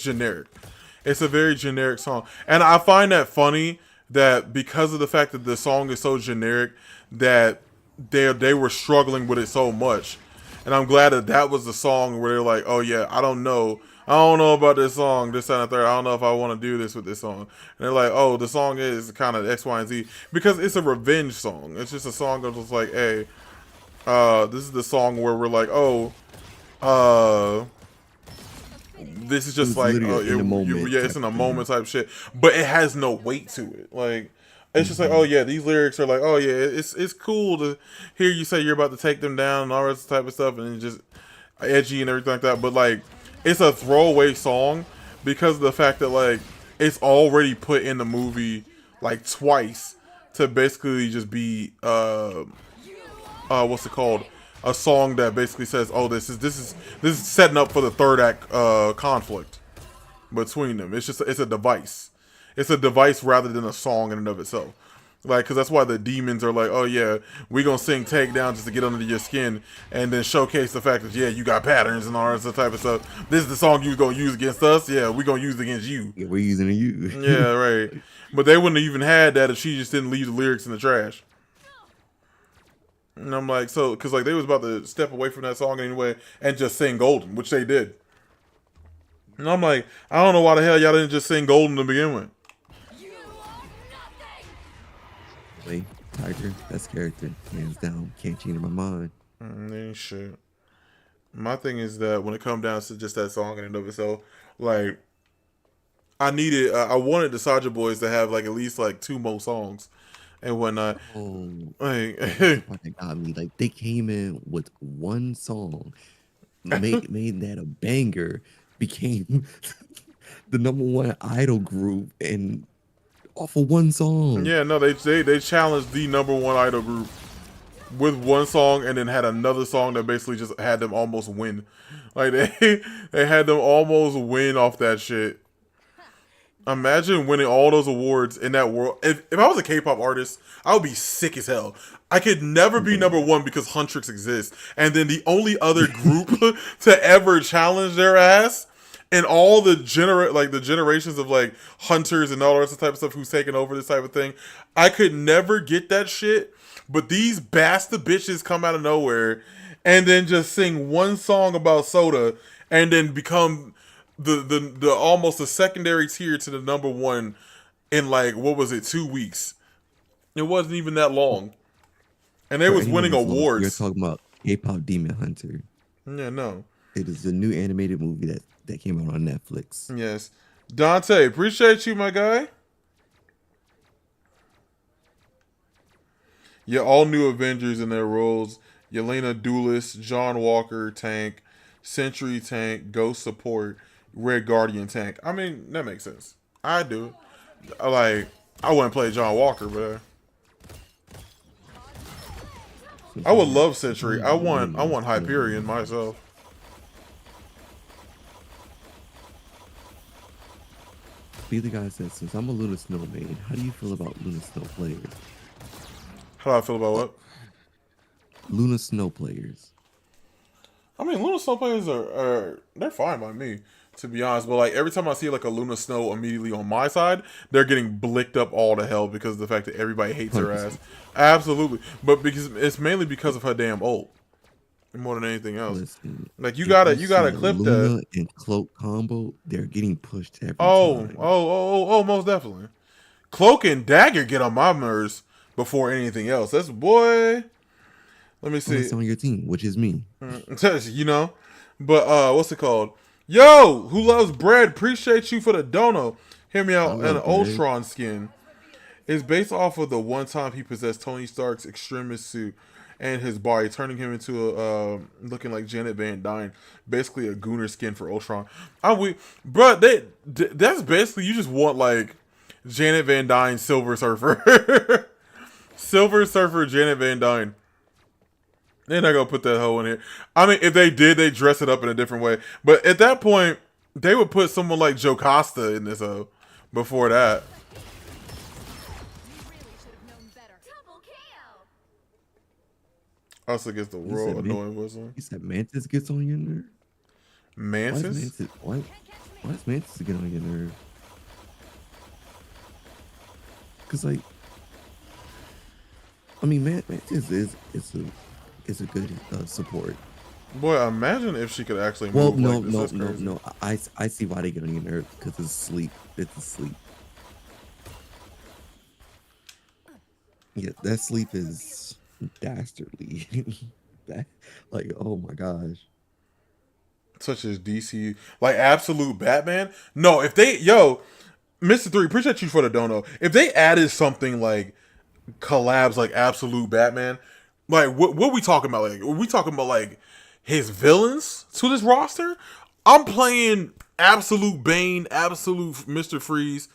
generic. It's a very generic song. And I find that funny that because of the fact that the song is so generic that they were struggling with it so much. And I'm glad that was the song where they're like, oh yeah, I don't know about this song, this and the third. I don't know if I want to do this with this song. And they're like, oh, the song is kind of X, Y, and Z. Because it's a revenge song. It's just a song that's just like, hey, this is the song where we're like, oh, This is just It's like, literally in the moment yeah, it's type in a thing. moment type shit. But it has no weight to it. Like, it's just like, Mm-hmm. oh yeah, these lyrics are like, oh yeah, it's cool to hear you say you're about to take them down and all this type of stuff, and it's just edgy and everything like that. But like, it's a throwaway song because of the fact that like it's already put in the movie like twice to basically just be what's it called? A song that basically says, "Oh, this is setting up for the third act conflict between them." It's a device. It's a device rather than a song in and of itself. Like, because that's why the demons are like, "Oh yeah, we gonna sing Takedown just to get under your skin, and then showcase the fact that yeah, you got patterns and all that type of stuff. This is the song you gonna use against us. Yeah, we gonna use it against you. Yeah, we're using a you. Yeah, right. But they wouldn't have even had that if she just didn't leave the lyrics in the trash." And I'm like, so, because like they was about to step away from that song anyway and just sing Golden, which they did. And I'm like, I don't know why the hell y'all didn't just sing Golden to begin with. Wait, Tiger, best character, hands down. Can't change my mind. Ain't shit. My thing is that when it comes down to just that song in and of itself, like, I wanted the Soulja Boys to have like at least like 2 more songs and whatnot. Oh, Like, the part that got me. Like they came in with one song, made that a banger, became the #1 idol group, and off of one song. yeah, no, they challenged the #1 idol group with one song and then had another song that basically just had them almost win. Like they had them almost win off that shit. Imagine winning all those awards in that world. If I was a K-pop artist, I would be sick as hell. I could never be #1 because Huntrix exists, and then the only other group to ever challenge their ass and all the generations of like hunters and all that type of stuff who's taking over this type of thing. I could never get that shit. But these bastard bitches come out of nowhere and then just sing one song about soda and then become the almost a secondary tier to the #1 in like, what was it, 2 weeks. It wasn't even that long. And they For was anyone winning who's lost, awards. We're talking about K-pop Demon Hunter. Yeah, no. It is a new animated movie that came out on Netflix. Yes. Dante, appreciate you, my guy. Yeah, all new Avengers in their roles. Yelena Duelist, John Walker Tank, Sentry Tank, Ghost Support, Red Guardian Tank. I mean, that makes sense. I do. I wouldn't play John Walker, but I would love Sentry. I want Hyperion myself. Be the guy said, since I'm a Luna Snow main, how do you feel about Luna Snow players? How do I feel about what? Luna Snow players. I mean, Luna Snow players are they're fine by me, to be honest. But like every time I see like a Luna Snow immediately on my side, they're getting blicked up all to hell because of the fact that everybody hates her ass. Absolutely, but because it's mainly because of her damn ult, more than anything else. Listen, Like you if gotta see clip Luna that. and Cloak combo, they're getting pushed every Oh, time. oh, most definitely. Cloak and Dagger get on my nerves before anything else. That's boy. Let me see. Unless on your team, which is me. You know, but what's it called? Yo, who loves bread? Appreciate you for the dono. Hear me out. An Ultron skin is based off of the one time he possessed Tony Stark's extremist suit and his body, turning him into a looking like Janet Van Dyne, basically a Gooner skin for Ultron. That's basically, you just want like Janet Van Dyne Silver Surfer, Silver Surfer Janet Van Dyne. They're not gonna put that hoe in here. I mean, if they did, they dress it up in a different way. But at that point, they would put someone like Jocasta in this hoe. Before that, us against the world, annoying whistle. You said Mantis gets on your nerve? Mantis? Why does Mantis get on your nerve? Because like, I mean, Mantis is a good support. Boy, imagine if she could actually move. Well, like this. no. I see why they get on your nerve, because it's sleep. It's a sleep. Yeah, that sleep is dastardly. Like, oh my gosh. such as DC, like Absolute Batman. No, if they Mr. 3, appreciate you for the dono. If they added something like collabs like Absolute Batman, like what we talking about? Like, are we talking about like his villains to this roster? I'm playing Absolute Bane, Absolute Mr. Freeze.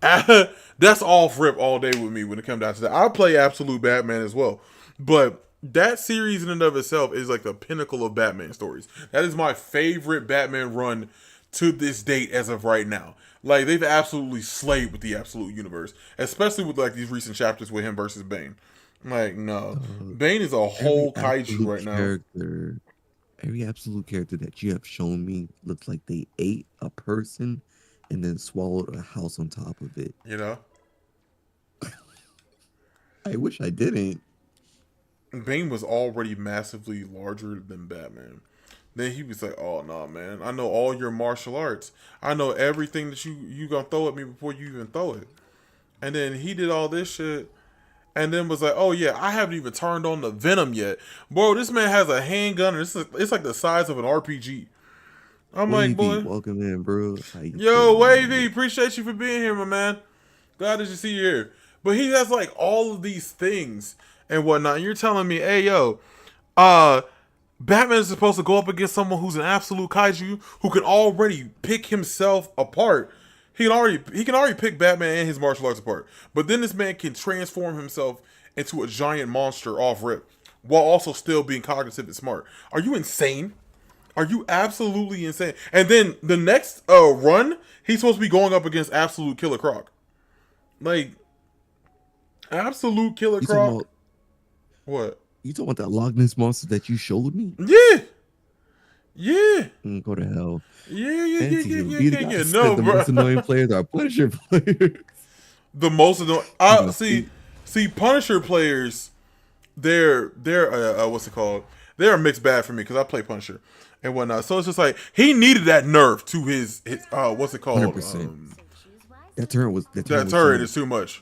That's all rip all day with me when it comes down to that. I play Absolute Batman as well, but that series in and of itself is like the pinnacle of Batman stories. That is my favorite Batman run to this date as of right now. Like, they've absolutely slayed with the Absolute Universe, especially with like these recent chapters with him versus Bane. Like, no, Bane is a whole kaiju right now. Every absolute character that you have shown me looks like they ate a person and then swallowed a house on top of it. You know, I wish I didn't. Bane was already massively larger than Batman. Then he was like, "Oh no, man! I know all your martial arts. I know everything that you gonna throw at me before you even throw it." And then he did all this shit, and then was like, "Oh yeah, I haven't even turned on the Venom yet, bro. This man has a handgun, and it's like the size of an RPG." I'm like, boy, welcome in, bro. Yo, Wavy, appreciate you for being here, my man. Glad that you see you here. But he has like all of these things and whatnot. And you're telling me, hey, yo, Batman is supposed to go up against someone who's an absolute kaiju who can already pick himself apart. He can already pick Batman and his martial arts apart. But then this man can transform himself into a giant monster off rip while also still being cognitive and smart. Are you insane? Are you absolutely insane? And then the next run, he's supposed to be going up against Absolute Killer Croc. Like, Absolute Killer Croc. What? You talking about that Loch Ness monster that you showed me? Yeah. Yeah. Go to hell. Yeah. No, the most annoying players are Punisher players. The most annoying. See, Punisher players, they're what's it called? They're a mixed bag for me because I play Punisher and whatnot. So it's just like he needed that nerf to his what's it called? 100%. That turret is too much.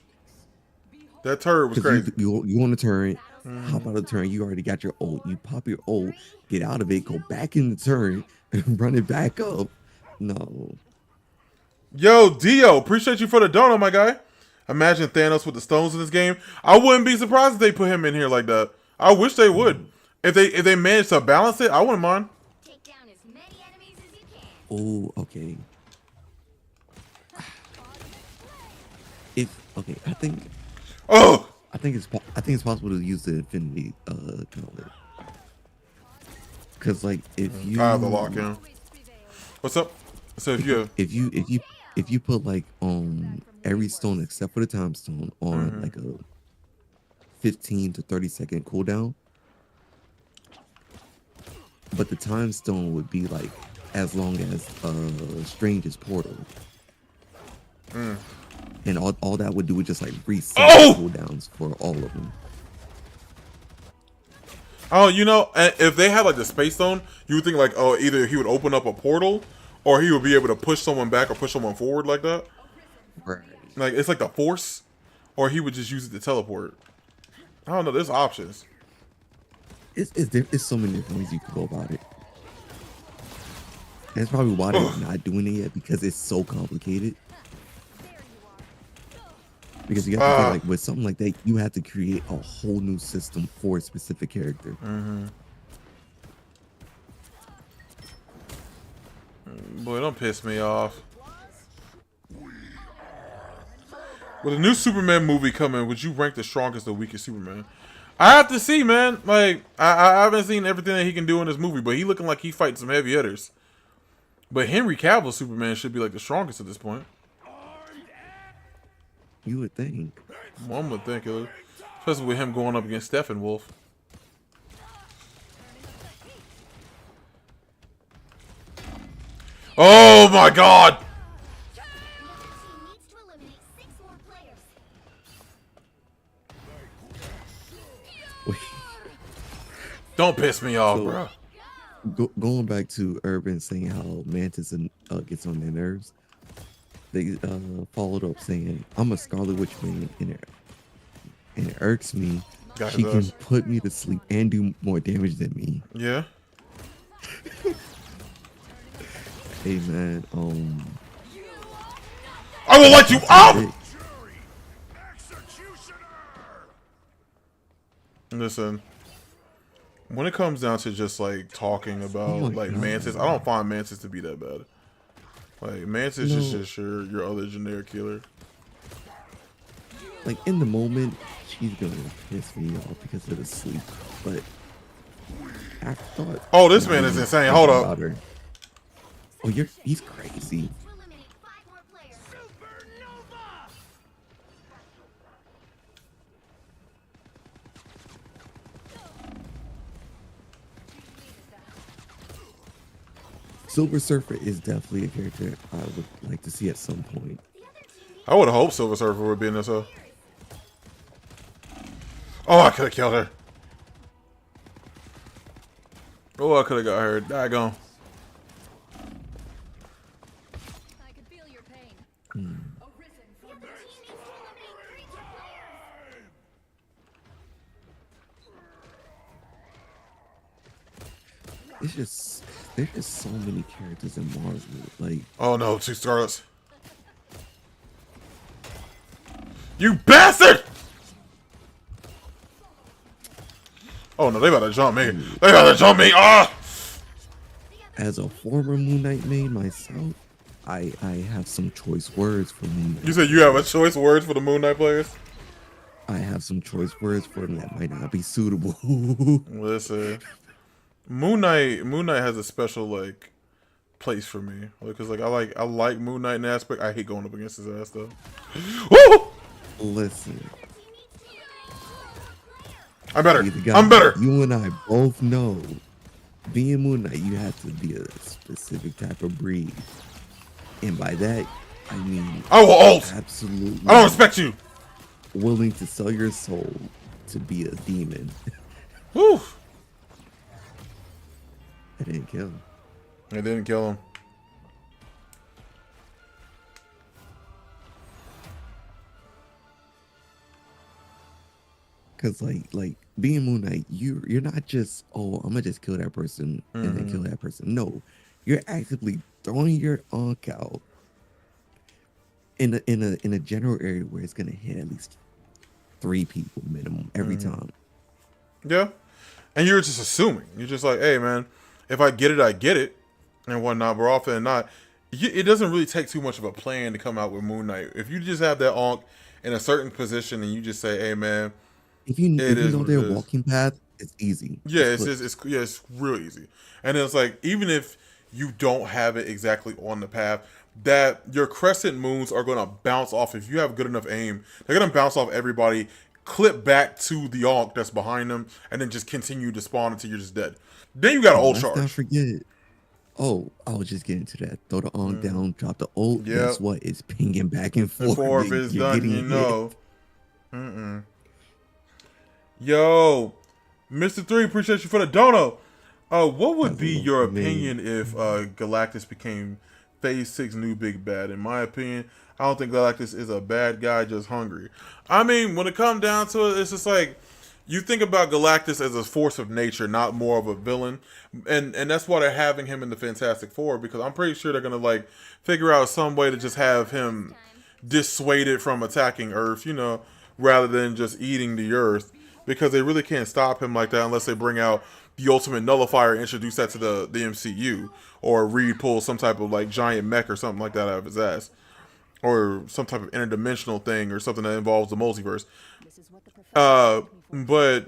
That turret was crazy. You want a turret? Hop out of the turret. You already got your ult. You pop your ult, get out of it, go back in the turret, and run it back up. No. Yo, Dio, appreciate you for the donut, my guy. Imagine Thanos with the stones in this game. I wouldn't be surprised if they put him in here like that. I wish they would. If they managed to balance it, I wouldn't mind. Take down as many enemies as you can. Oh, okay. I think it's possible to use the Infinity gauntlet. Cause like if you I have the lock in. What's up? So if you put like every stone except for the time stone on like a 15 to 30-second cooldown, but the time stone would be like as long as Strange's portal. And all that would do is just like reset cooldowns for all of them. Oh, you know, if they had like the space stone, you would think like, oh, either he would open up a portal or he would be able to push someone back or push someone forward like that. Right. Like it's like the force, or he would just use it to teleport. I don't know. There's options. It's so many different ways you could go about it. And that's probably why they're not doing it yet, because it's so complicated. Because you have to think, like with something like that, you have to create a whole new system for a specific character. Boy, don't piss me off. With a new Superman movie coming, would you rank the strongest or weakest Superman? I have to see, man. Like I haven't seen everything that he can do in this movie, but he looking like he fighting some heavy hitters. But Henry Cavill Superman should be like the strongest at this point. You would think. One would think, especially with him going up against Steppenwolf. Oh my God! Don't piss me off, bro. Going back to Urban saying how Mantis gets on their nerves, they followed up saying, I'm a Scarlet Witch man, and it irks me. She can put me to sleep and do more damage than me. Yeah. Hey man, I will light you up. it- Listen, when it comes down to just like talking about my like God. Mantis, I don't find Mantis to be that bad. Like Mantis is No. just your other generic killer. like in the moment, she's gonna piss me off because of the sleep. But afterthought. Oh, this man is insane. Hold up. about her. Oh, he's crazy. To eliminate 5 more players. Silver Surfer is definitely a character I would like to see at some point. I would have hoped Silver Surfer would be in this. Oh, I could have killed her. Oh, I could have got her. Daggone. I could feel your pain. Arisen from the team needs to eliminate 3 players. It's just there's just so many characters in Marvel. Like Oh no, 2 Scarlets. You bastard! Oh no, they about to jump me. They about to jump me. Ah! as a former Moon Knight main myself, I have some choice words for Moon Knight. You said you have a choice words for the Moon Knight players? I have some choice words for them that might not be suitable. Listen, Moon Knight has a special like place for me because like I like Moon Knight in that aspect. I hate going up against his ass though. Woo! Listen, I'm better. the guy I'm better. You and I both know, being Moon Knight, you have to be a specific type of breed, and by that, I mean I will ult. absolutely. I don't respect you. willing to sell your soul to be a demon. Woo! I didn't kill him. It didn't kill him. Cause like being Moon Knight, you're not just I'm gonna just kill that person and then kill that person. No, you're actively throwing your unk out in a general area where it's gonna hit at least 3 people minimum every time. Yeah, and you're just assuming. You're just like, hey man, if I get it, I get it, and whatnot. But often than not, it doesn't really take too much of a plan to come out with Moon Knight. If you just have that onk in a certain position and you just say, hey man. If you is know what their it is. walking path, it's easy. Yeah, Just click. it's real easy. And it's like even if you don't have it exactly on the path, that your crescent moons are gonna bounce off if you have good enough aim. They're gonna bounce off everybody, clip back to the Ankh that's behind them, and then just continue to spawn until you're just dead. Then you got an ult Let's not charge. forget. Oh, I was just getting to that. Throw the unk down, drop the ult. Yep. Guess what? It's pinging back and forth. Before if You're it's done, getting you hit. know. Yo, Mr. 3, appreciate you for the dono. What would be your opinion if Galactus became Phase 6 new big bad? In my opinion, I don't think Galactus is a bad guy, just hungry. I mean, when it comes down to it, it's just like you think about Galactus as a force of nature, not more of a villain, and that's why they're having him in the Fantastic Four, because I'm pretty sure they're gonna like figure out some way to just have him dissuaded from attacking Earth, you know, rather than just eating the Earth. Because they really can't stop him like that unless they bring out the ultimate nullifier and introduce that to the MCU. Or Reed pulls some type of like giant mech or something like that out of his ass. Or some type of interdimensional thing or something that involves the multiverse. But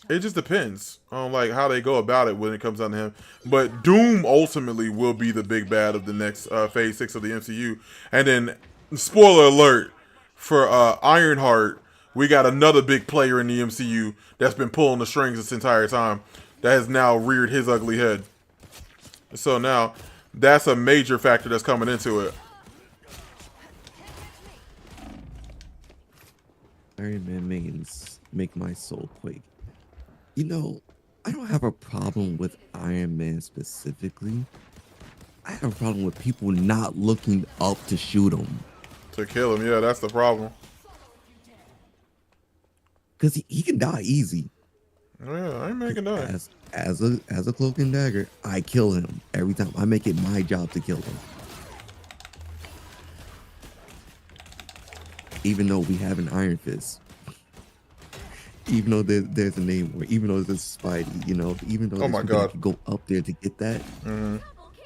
it just depends on like how they go about it when it comes down to him. But Doom ultimately will be the big bad of the next Phase 6 of the MCU. And then, spoiler alert, for Ironheart, we got another big player in the MCU that's been pulling the strings this entire time that has now reared his ugly head. So now, that's a major factor that's coming into it. Iron Man mains make my soul quake. You know, I don't have a problem with Iron Man specifically. I have a problem with people not looking up to shoot him. To kill him, yeah, that's the problem. Because he can die easy. Yeah, I ain't making that. As a cloak and dagger, I kill him every time. I make it my job to kill him. Even though we have an Iron Fist. Even though there's a name for it, even though there's a Spidey, you know, even though Oh there's my people God. that can go up there to get that. Mm-hmm. Double KO.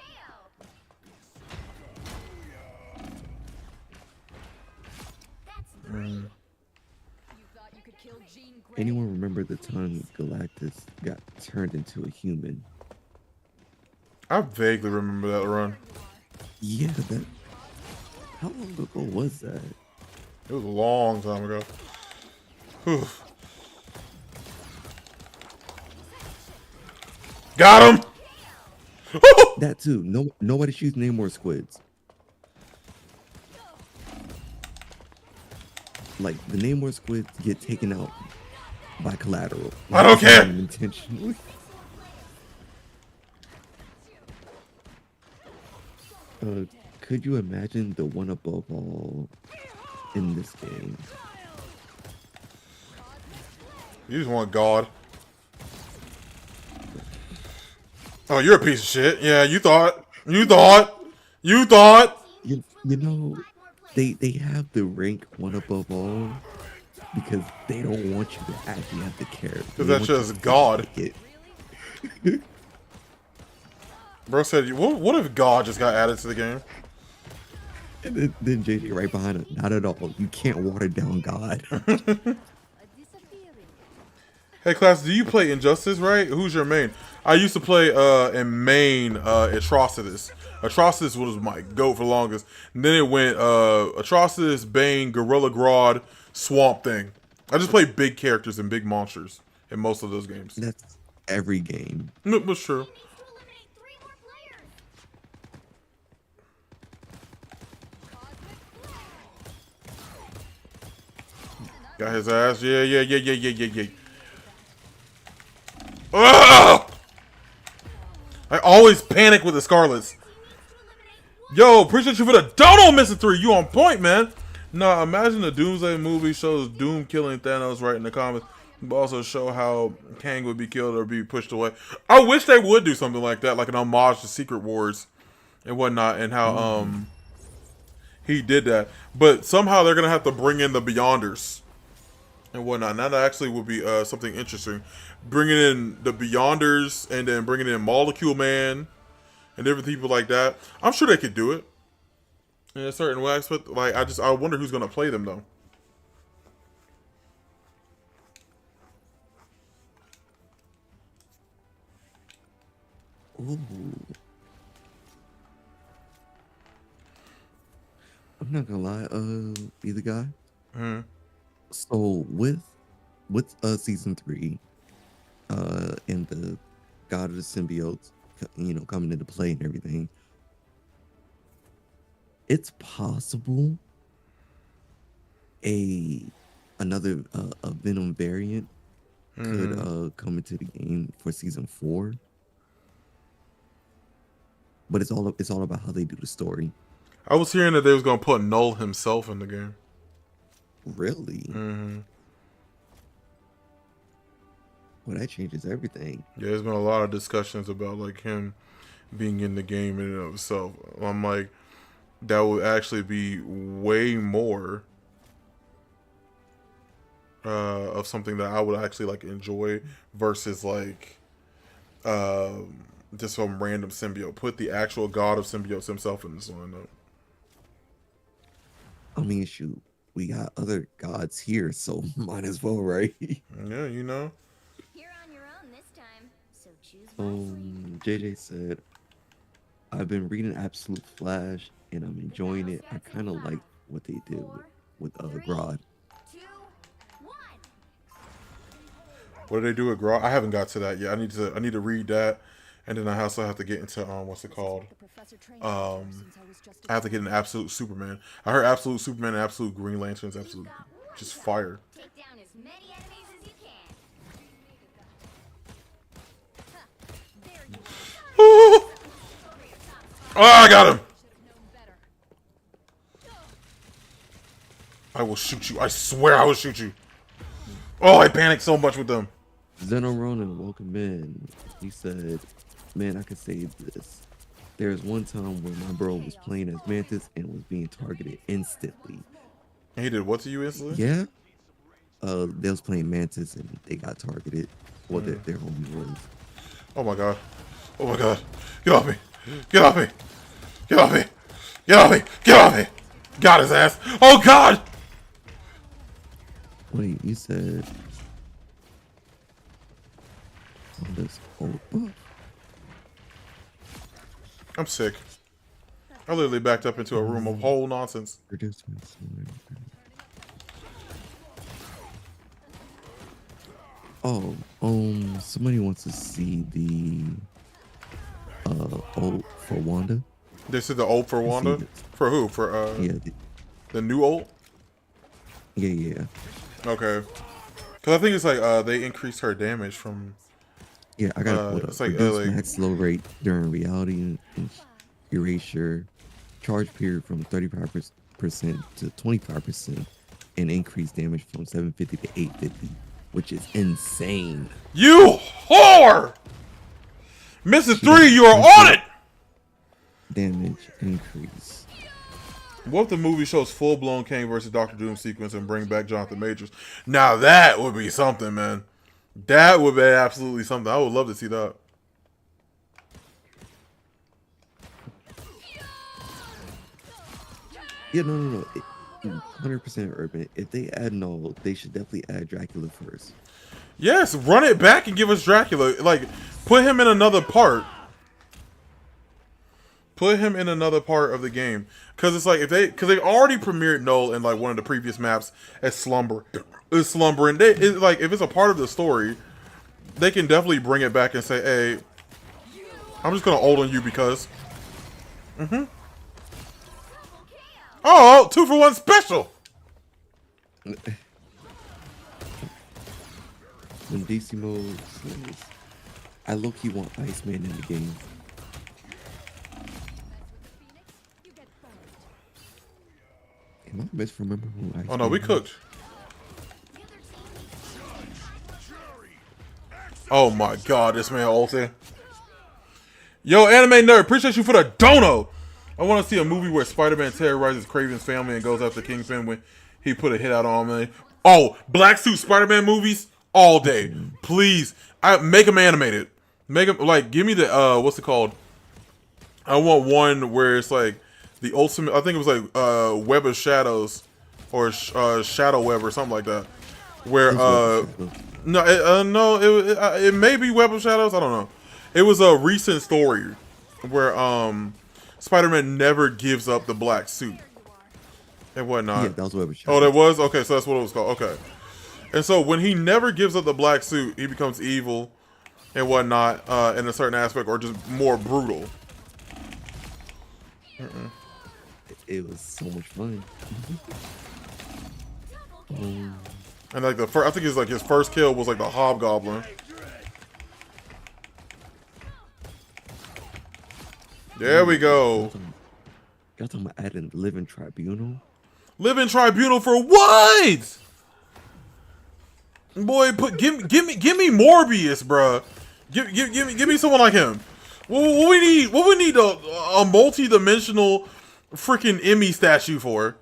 That's three. You thought you could kill Jean Grey? Anyone remember the time Galactus got turned into a human? I vaguely remember that run. Yeah, that. How long ago was that? It was a long time ago. Whew. Got him! That too. No, nobody shoots Namor squids. Like the Namor squids get taken out by collateral. I don't care. Intentionally. Could you imagine the one above all in this game? You just want God. Oh, you're a piece of shit. Yeah, you thought. You thought. You thought. You know, they have the rank one above all because they don't want you to actually have to care. Because that's just God. Bro said, what if God just got added to the game? And then JJ right behind it. Not at all. You can't water down God. Hey, class, do you play Injustice, right? Who's your main? I used to play in main Atrocitus. Atrocitus was my GOAT for the longest. And then it went Atrocitus, Bane, Gorilla Grodd, Swamp Thing. I just play big characters and big monsters in most of those games. That's every game. No, that's true. Got his ass. Yeah. Ugh! I always panic with the Scarlets. Yo, appreciate you for the dono, Mr. 3. You on point, man. Nah, imagine the Doomsday movie shows Doom killing Thanos right in the comics, but also show how Kang would be killed or be pushed away. I wish they would do something like that, like an homage to Secret Wars and whatnot, and how he did that. But somehow they're gonna have to bring in the Beyonders and whatnot. Now that actually would be something interesting. Bringing in the Beyonders and then bringing in Molecule Man and different people like that. I'm sure they could do it in a certain way. But like, I wonder who's gonna play them though. Ooh. I'm not gonna lie, be the guy. Mm-hmm. So with season 3, and the God of the Symbiotes, you know, coming into play and everything, it's possible another a Venom variant could come into the game for season 4. But it's all about how they do the story. I was hearing that they was gonna put Null himself in the game. Really? Mm-hmm. Well, that changes everything. Yeah, there's been a lot of discussions about like him being in the game in and of itself. I'm like, that would actually be way more of something that I would actually like enjoy versus like just some random symbiote. Put the actual God of symbiotes himself in this lineup. I mean, shoot, we got other gods here, so might as well, right? Yeah, you know. You're on your own this time, so choose wisely. JJ said, I've been reading Absolute Flash and I'm enjoying it. I kind of like what they did with Grodd. 2, 1. What did they do with Grodd? I haven't got to that yet. I need to read that, and then I also have to get into what's it called? I have to get an Absolute Superman. I heard Absolute Superman and Absolute Green Lantern's absolute just fire. Take down as many enemies as you can. There you Oh, I got him! I will shoot you. I swear I will shoot you. Oh, I panicked so much with them. Xenoron, welcome in. He said, "Man, I could say this. There was one time where my bro was playing as Mantis and was being targeted instantly. And he did what to you instantly? Yeah, they was playing Mantis and they got targeted. Well, their homie was. Oh my god. Oh my god. Get off me. Get off me. Get off me. Get off me. Get off me. Got his ass. Oh god. Wait, you said. Oh, this old book. I'm sick. I literally backed up into a room of whole nonsense. Oh, somebody wants to see the ult for Wanda. This is the ult for Wanda? this. For who? For Yeah, the new ult? yeah. Okay. Cause I think it's like they increased her damage from Yeah, I got to it's like, reduce like- max slow rate during reality and erasure, charge period from 35% to 25%, and increase damage from 750 to 850, which is insane. You whore! Mrs. 3, you are on it! Damage increase. What if the movie shows full-blown Kane versus Doctor Doom sequence and bring back Jonathan Majors? Now that would be something, man. That would be absolutely something. I would love to see that. Yeah, no. 100% urban. If they add Null, they should definitely add Dracula first. Yes, run it back and give us Dracula. Like, put him in another part. Put him in another part of the game. Because it's like, because they already premiered Null in like one of the previous maps as Slumbering. It's like, if it's a part of the story, they can definitely bring it back and say, hey, I'm just going to ult on you because. Oh, 2-for-1 special. When DC mode says, I low-key want Iceman in the game. Am I misremembering who Iceman Oh no, we is? cooked. Oh my god, this man ulted. Yo, Anime Nerd, appreciate you for the dono. I want to see a movie where Spider-Man terrorizes Kraven's family and goes after Kingpin when he put a hit out on me. Oh, black suit Spider-Man movies all day, please. Make them animated. Make them like give me the what's it called? I want one where it's like the ultimate. I think it was like Web of Shadows or Shadow Web or something like that. Where it may be Web of Shadows. I don't know. It was a recent story where Spider-Man never gives up the black suit and whatnot. Yeah, that was Web of Oh, Shadows. that was? Okay, so that's what it was called. Okay. And so when he never gives up the black suit, he becomes evil and whatnot in a certain aspect or just more brutal. It was so much fun. And like the first, I think it's like his first kill was like the Hobgoblin. There we go. Y'all talking about adding Living Tribunal? Living Tribunal for what? Boy, give me Morbius, bruh. Give me someone like him. What we need a multi-dimensional freaking Emmy statue for?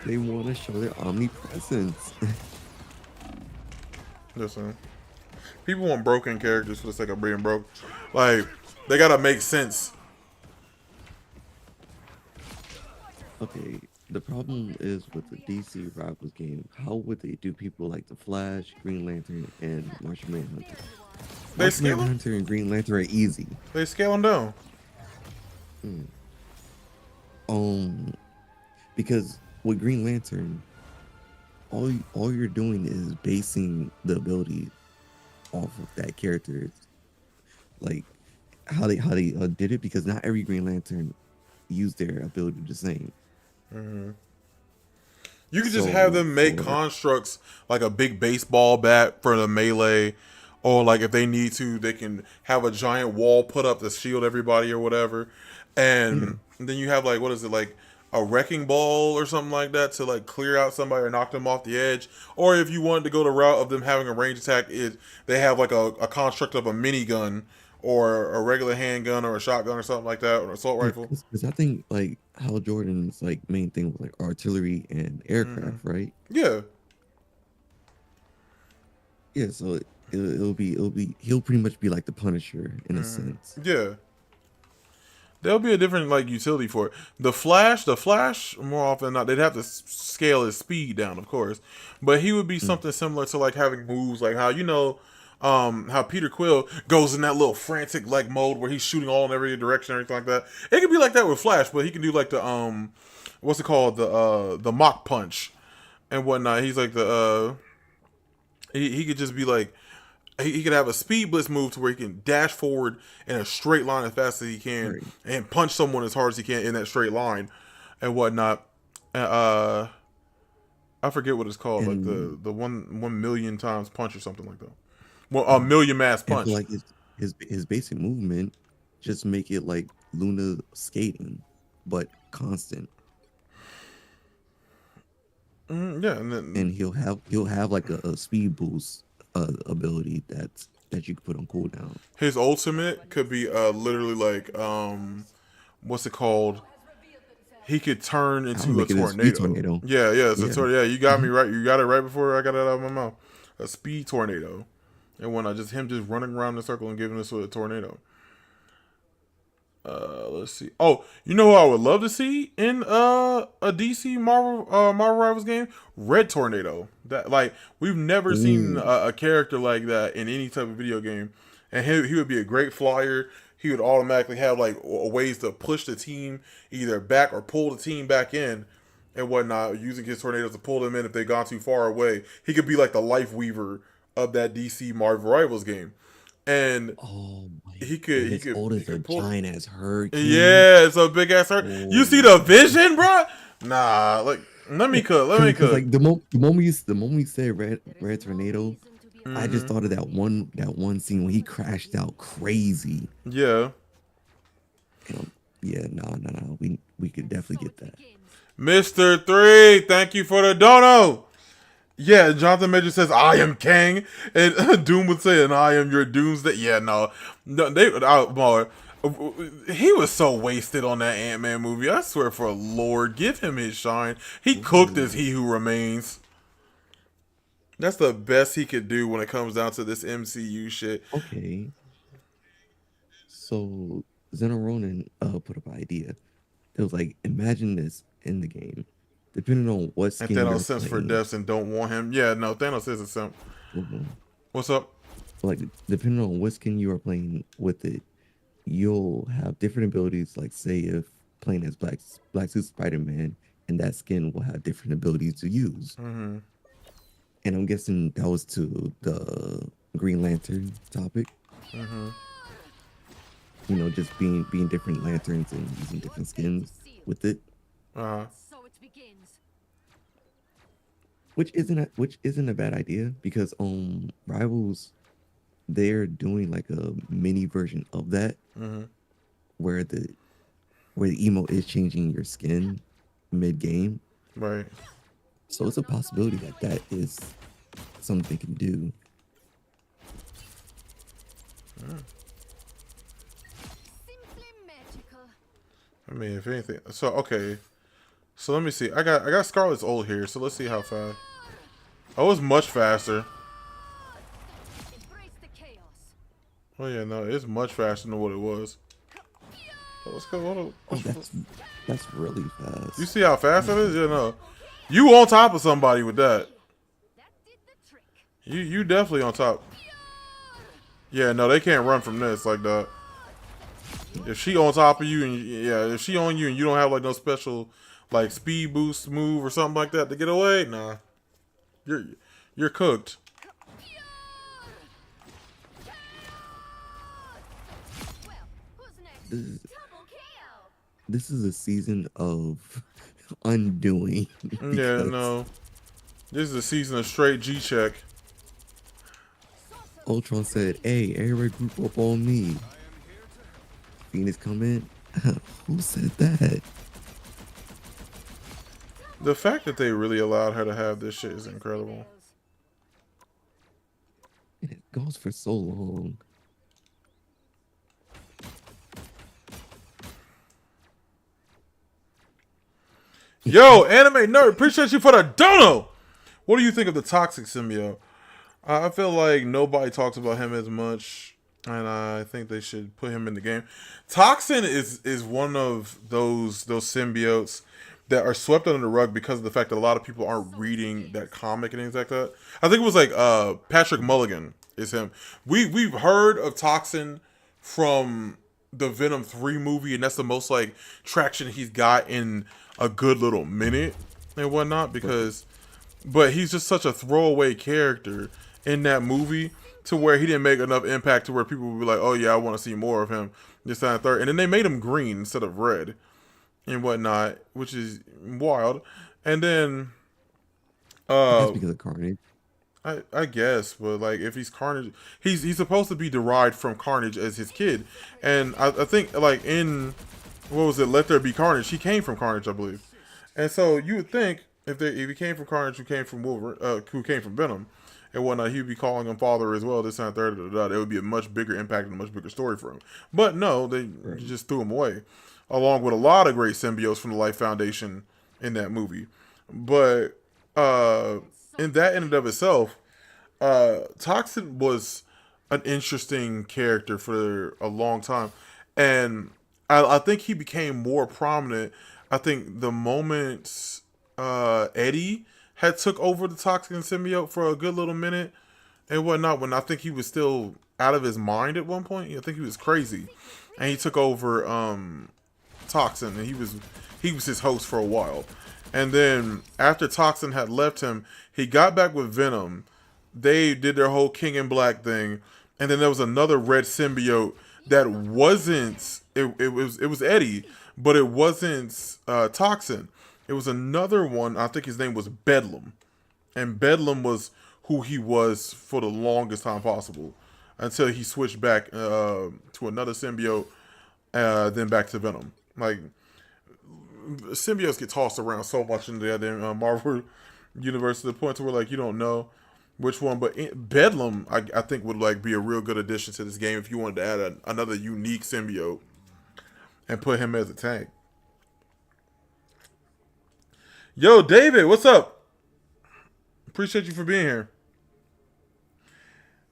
They want to show their omnipresence. Listen, people want broken characters for the sake of being broke. Like, they gotta make sense. Okay, the problem is with the DC Rivals game, how would they do people like the Flash, Green Lantern, and Martian Manhunter? They Martian scale them. Manhunter and Green Lantern are easy. They scale them down. Because with Green Lantern, all you're doing is basing the ability off of that character. Like how they did it, because not every Green Lantern used their ability the same. You could just So, have them make for- constructs like a big baseball bat for the melee, or like if they need to, they can have a giant wall put up to shield everybody or whatever. And then you have like, what is it, like a wrecking ball or something like that to like clear out somebody or knock them off the edge. Or if you wanted to go the route of them having a range attack, they have like a construct of a minigun or a regular handgun or a shotgun or something like that or an assault rifle. Because I think like Hal Jordan's like main thing was like artillery and aircraft, right? Yeah. Yeah, so it'll be he'll pretty much be like the Punisher in a sense. Yeah. There'll be a different like utility for it. The Flash, more often than not, they'd have to scale his speed down, of course. But he would be something similar to like having moves like how how Peter Quill goes in that little frantic like mode where he's shooting all in every direction, everything like that. It could be like that with Flash, but he can do like the what's it called, the mock punch and whatnot. He's like the he could just be like. He could have a speed blitz move to where he can dash forward in a straight line as fast as he can Right. and punch someone as hard as he can in that straight line and whatnot. I forget what it's called, like the 1 million times punch or something like that. Well, a million mass And punch. so, like his basic movement, just make it like Luna skating, but constant. Yeah, and then And he'll have like a speed boost ability that you can put on cooldown. his ultimate could be literally like what's it called? He could turn into a make it a speed tornado. Yeah, it's a Yeah. tornado. Yeah, you got me right. You got it right before I got it out of my mouth. A speed tornado, and when just running around in a circle and giving us a tornado. Let's see. Oh, you know who I would love to see in a DC Marvel Rivals game? Red Tornado. That like we've never seen a character like that in any type of video game, and he would be a great flyer. He would automatically have like ways to push the team either back or pull the team back in and whatnot, using his tornadoes to pull them in if they've gone too far away. He could be like the life weaver of that DC Marvel Rivals game. And Oh my! he could old as a pull. giant as hurricane. Yeah, it's a big ass hurt. You see the vision, bro? Nah, like let me cook. Like the moment you said red tornado, I just thought of that one scene when he crashed out crazy. Yeah, Yeah, no. We could definitely get that. Mr. 3, thank you for the dono. Yeah, Jonathan Major says, I am Kang. And Doom would say, and I am your doomsday. Yeah, no he was so wasted on that Ant-Man movie. I swear for Lord, give him his shine. He cooked as He Who Remains. That's the best he could do when it comes down to this MCU shit. Okay. So Zeno Ronan put up an idea. It was like, imagine this in the game. Depending on what And skin Thanos you're simps for playing, deaths and don't want him. Yeah, no, Thanos is a simp. What's up? like depending on what skin you are playing with it, you'll have different abilities. Like say if playing as Black Suit Spider-Man, and that skin will have different abilities to use. Mm-hmm. And I'm guessing that was to the Green Lantern topic. Mm-hmm. You know, just being different lanterns and using different skins with it. Uh-huh. So it begins. Which isn't a bad idea because Rivals, they're doing like a mini version of that Mm-hmm. where the emote is changing your skin mid game. Right. So it's a possibility that is something they can do. Simply magical. I mean, if anything. So, okay. So, let me see. I got Scarlet's ult here, so let's see how fast. Oh, it's much faster. Embrace the chaos. Oh, yeah, no, it's much faster than what it was. Oh, let's go. Hold Oh, on. that's really fast. You see how fast it is? Yeah, no. You on top of somebody with that. That did the trick. You definitely on top. Yeah, no, they can't run from this like that. If she on top of you and if she on you and you don't have like no special like speed boost move or something like that to get away, nah. You're cooked. Well, who's next? This is, Double kill. this is a season of undoing. Yeah, because no. This is a season of straight G-check. Ultron said, "Hey, everybody group up on me." Phoenix come in. Who said that? The fact that they really allowed her to have this shit is incredible. And it goes for so long. Yo, anime nerd, appreciate you for the dono. What do you think of the toxic symbiote? I feel like nobody talks about him as much, and I think they should put him in the game. Toxin is one of those symbiotes that are swept under the rug because of the fact that a lot of people aren't reading that comic and things like that. I think it was like Patrick Mulligan is him. We've heard of Toxin from the Venom 3 movie, and that's the most like traction he's got in a good little minute and whatnot, because but he's just such a throwaway character in that movie to where he didn't make enough impact to where people would be like, oh yeah, I want to see more of him, this, that, and third. And then they made him green instead of red and whatnot, which is wild. And then That's because of Carnage. I guess, but like if he's Carnage, he's supposed to be derived from Carnage as his kid, and I think like in what was it, Let There Be Carnage, he came from Carnage, I believe, and so you would think if he came from Carnage, who came from Wolverine, who came from Venom, and whatnot, he'd be calling him father as well. This and third, it would be a much bigger impact and a much bigger story for him. But no, they just threw him away, along with a lot of great symbiotes from the Life Foundation in that movie. But in that in and of itself, Toxin was an interesting character for a long time, and I think he became more prominent. I think the moment Eddie had took over the Toxin symbiote for a good little minute and whatnot, when I think he was still out of his mind at one point. I think he was crazy, and he took over Toxin, and he was his host for a while. And then after Toxin had left him, he got back with Venom. They did their whole King in Black thing, and then there was another red symbiote that wasn't. It was Eddie, but it wasn't Toxin. It was another one. I think his name was Bedlam, and Bedlam was who he was for the longest time possible until he switched back to another symbiote, then back to Venom. Like, symbiotes get tossed around so much in the Marvel universe to the point to where like you don't know which one. But Bedlam, I think would like be a real good addition to this game if you wanted to add another unique symbiote and put him as a tank. Yo, David, what's up? Appreciate you for being here.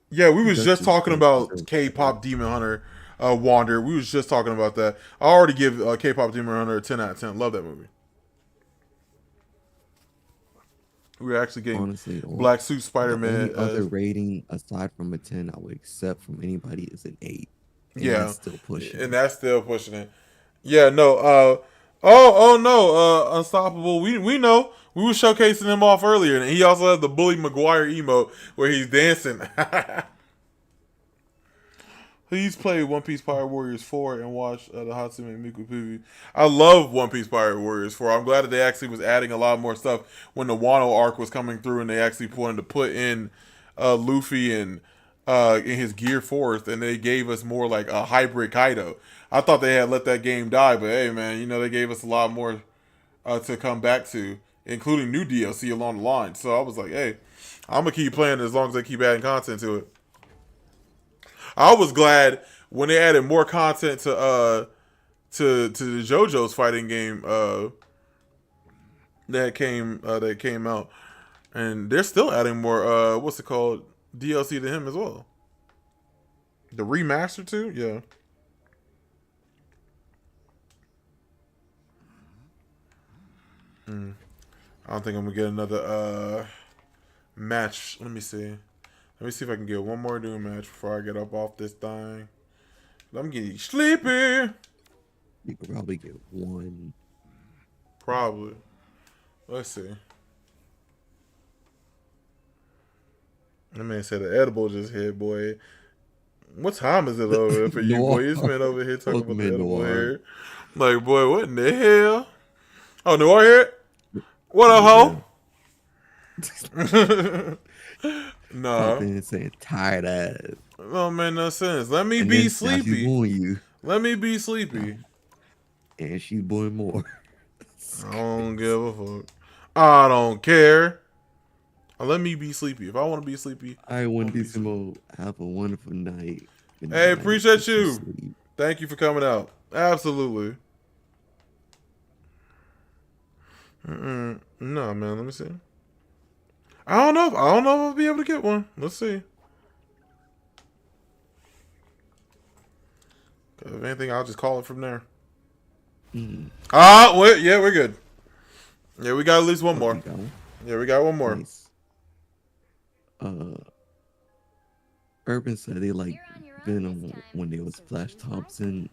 Yeah, we was just talking about K-pop Demon Hunter Wander. We was just talking about that. I already give K-pop Demon Hunter a 10 out of 10. Love that movie. We're actually getting Honestly, Black Suit Spider-Man. The only other rating aside from a 10 I would accept from anybody is an 8. And yeah, that's still pushing. And that's still pushing it. Yeah, no. Oh no, Unstoppable. We know. We were showcasing him off earlier, and he also has the Bully Maguire emote where he's dancing. Please play One Piece Pirate Warriors 4 and watch the Hatsume Miku preview. I love One Piece Pirate Warriors 4. I'm glad that they actually was adding a lot more stuff when the Wano arc was coming through, and they actually wanted to put in Luffy and in his Gear Force, and they gave us more like a hybrid Kaido. I thought they had let that game die, but hey, man, you know, they gave us a lot more to come back to, including new DLC along the line. So I was like, hey, I'm gonna keep playing as long as they keep adding content to it. I was glad when they added more content to the JoJo's fighting game that came out, and they're still adding more what's it called, DLC to him as well. The remaster too, yeah. I don't think I'm gonna get another match. Let me see. Let me see if I can get one more Doom match before I get up off this thing. I'm getting sleepy. You could probably get one. Probably. Let's see. That man said the edible just hit, boy. What time is it over there for you, boy? This man over here talking about the edible here. Like, boy, what in the hell? Oh, Noir here? What up, ho? No. Saying tired ass. No, man, no sense. Let me be sleepy. Let me be sleepy. And she's born more. I don't give a fuck. I don't care. Let me be sleepy. If I want to be sleepy, I want be Decimo. Have a wonderful night. Good hey, night. appreciate Get you. sleep. Thank you for coming out. Absolutely. No, man. Let me see. I don't know if I'll be able to get one. Let's see. If anything, I'll just call it from there. Yeah, we're good. Yeah, we got at least one more. You got one? Yeah, we got one more. Nice. Urban said they like You're on your own Venom this time. when they was Flash Thompson.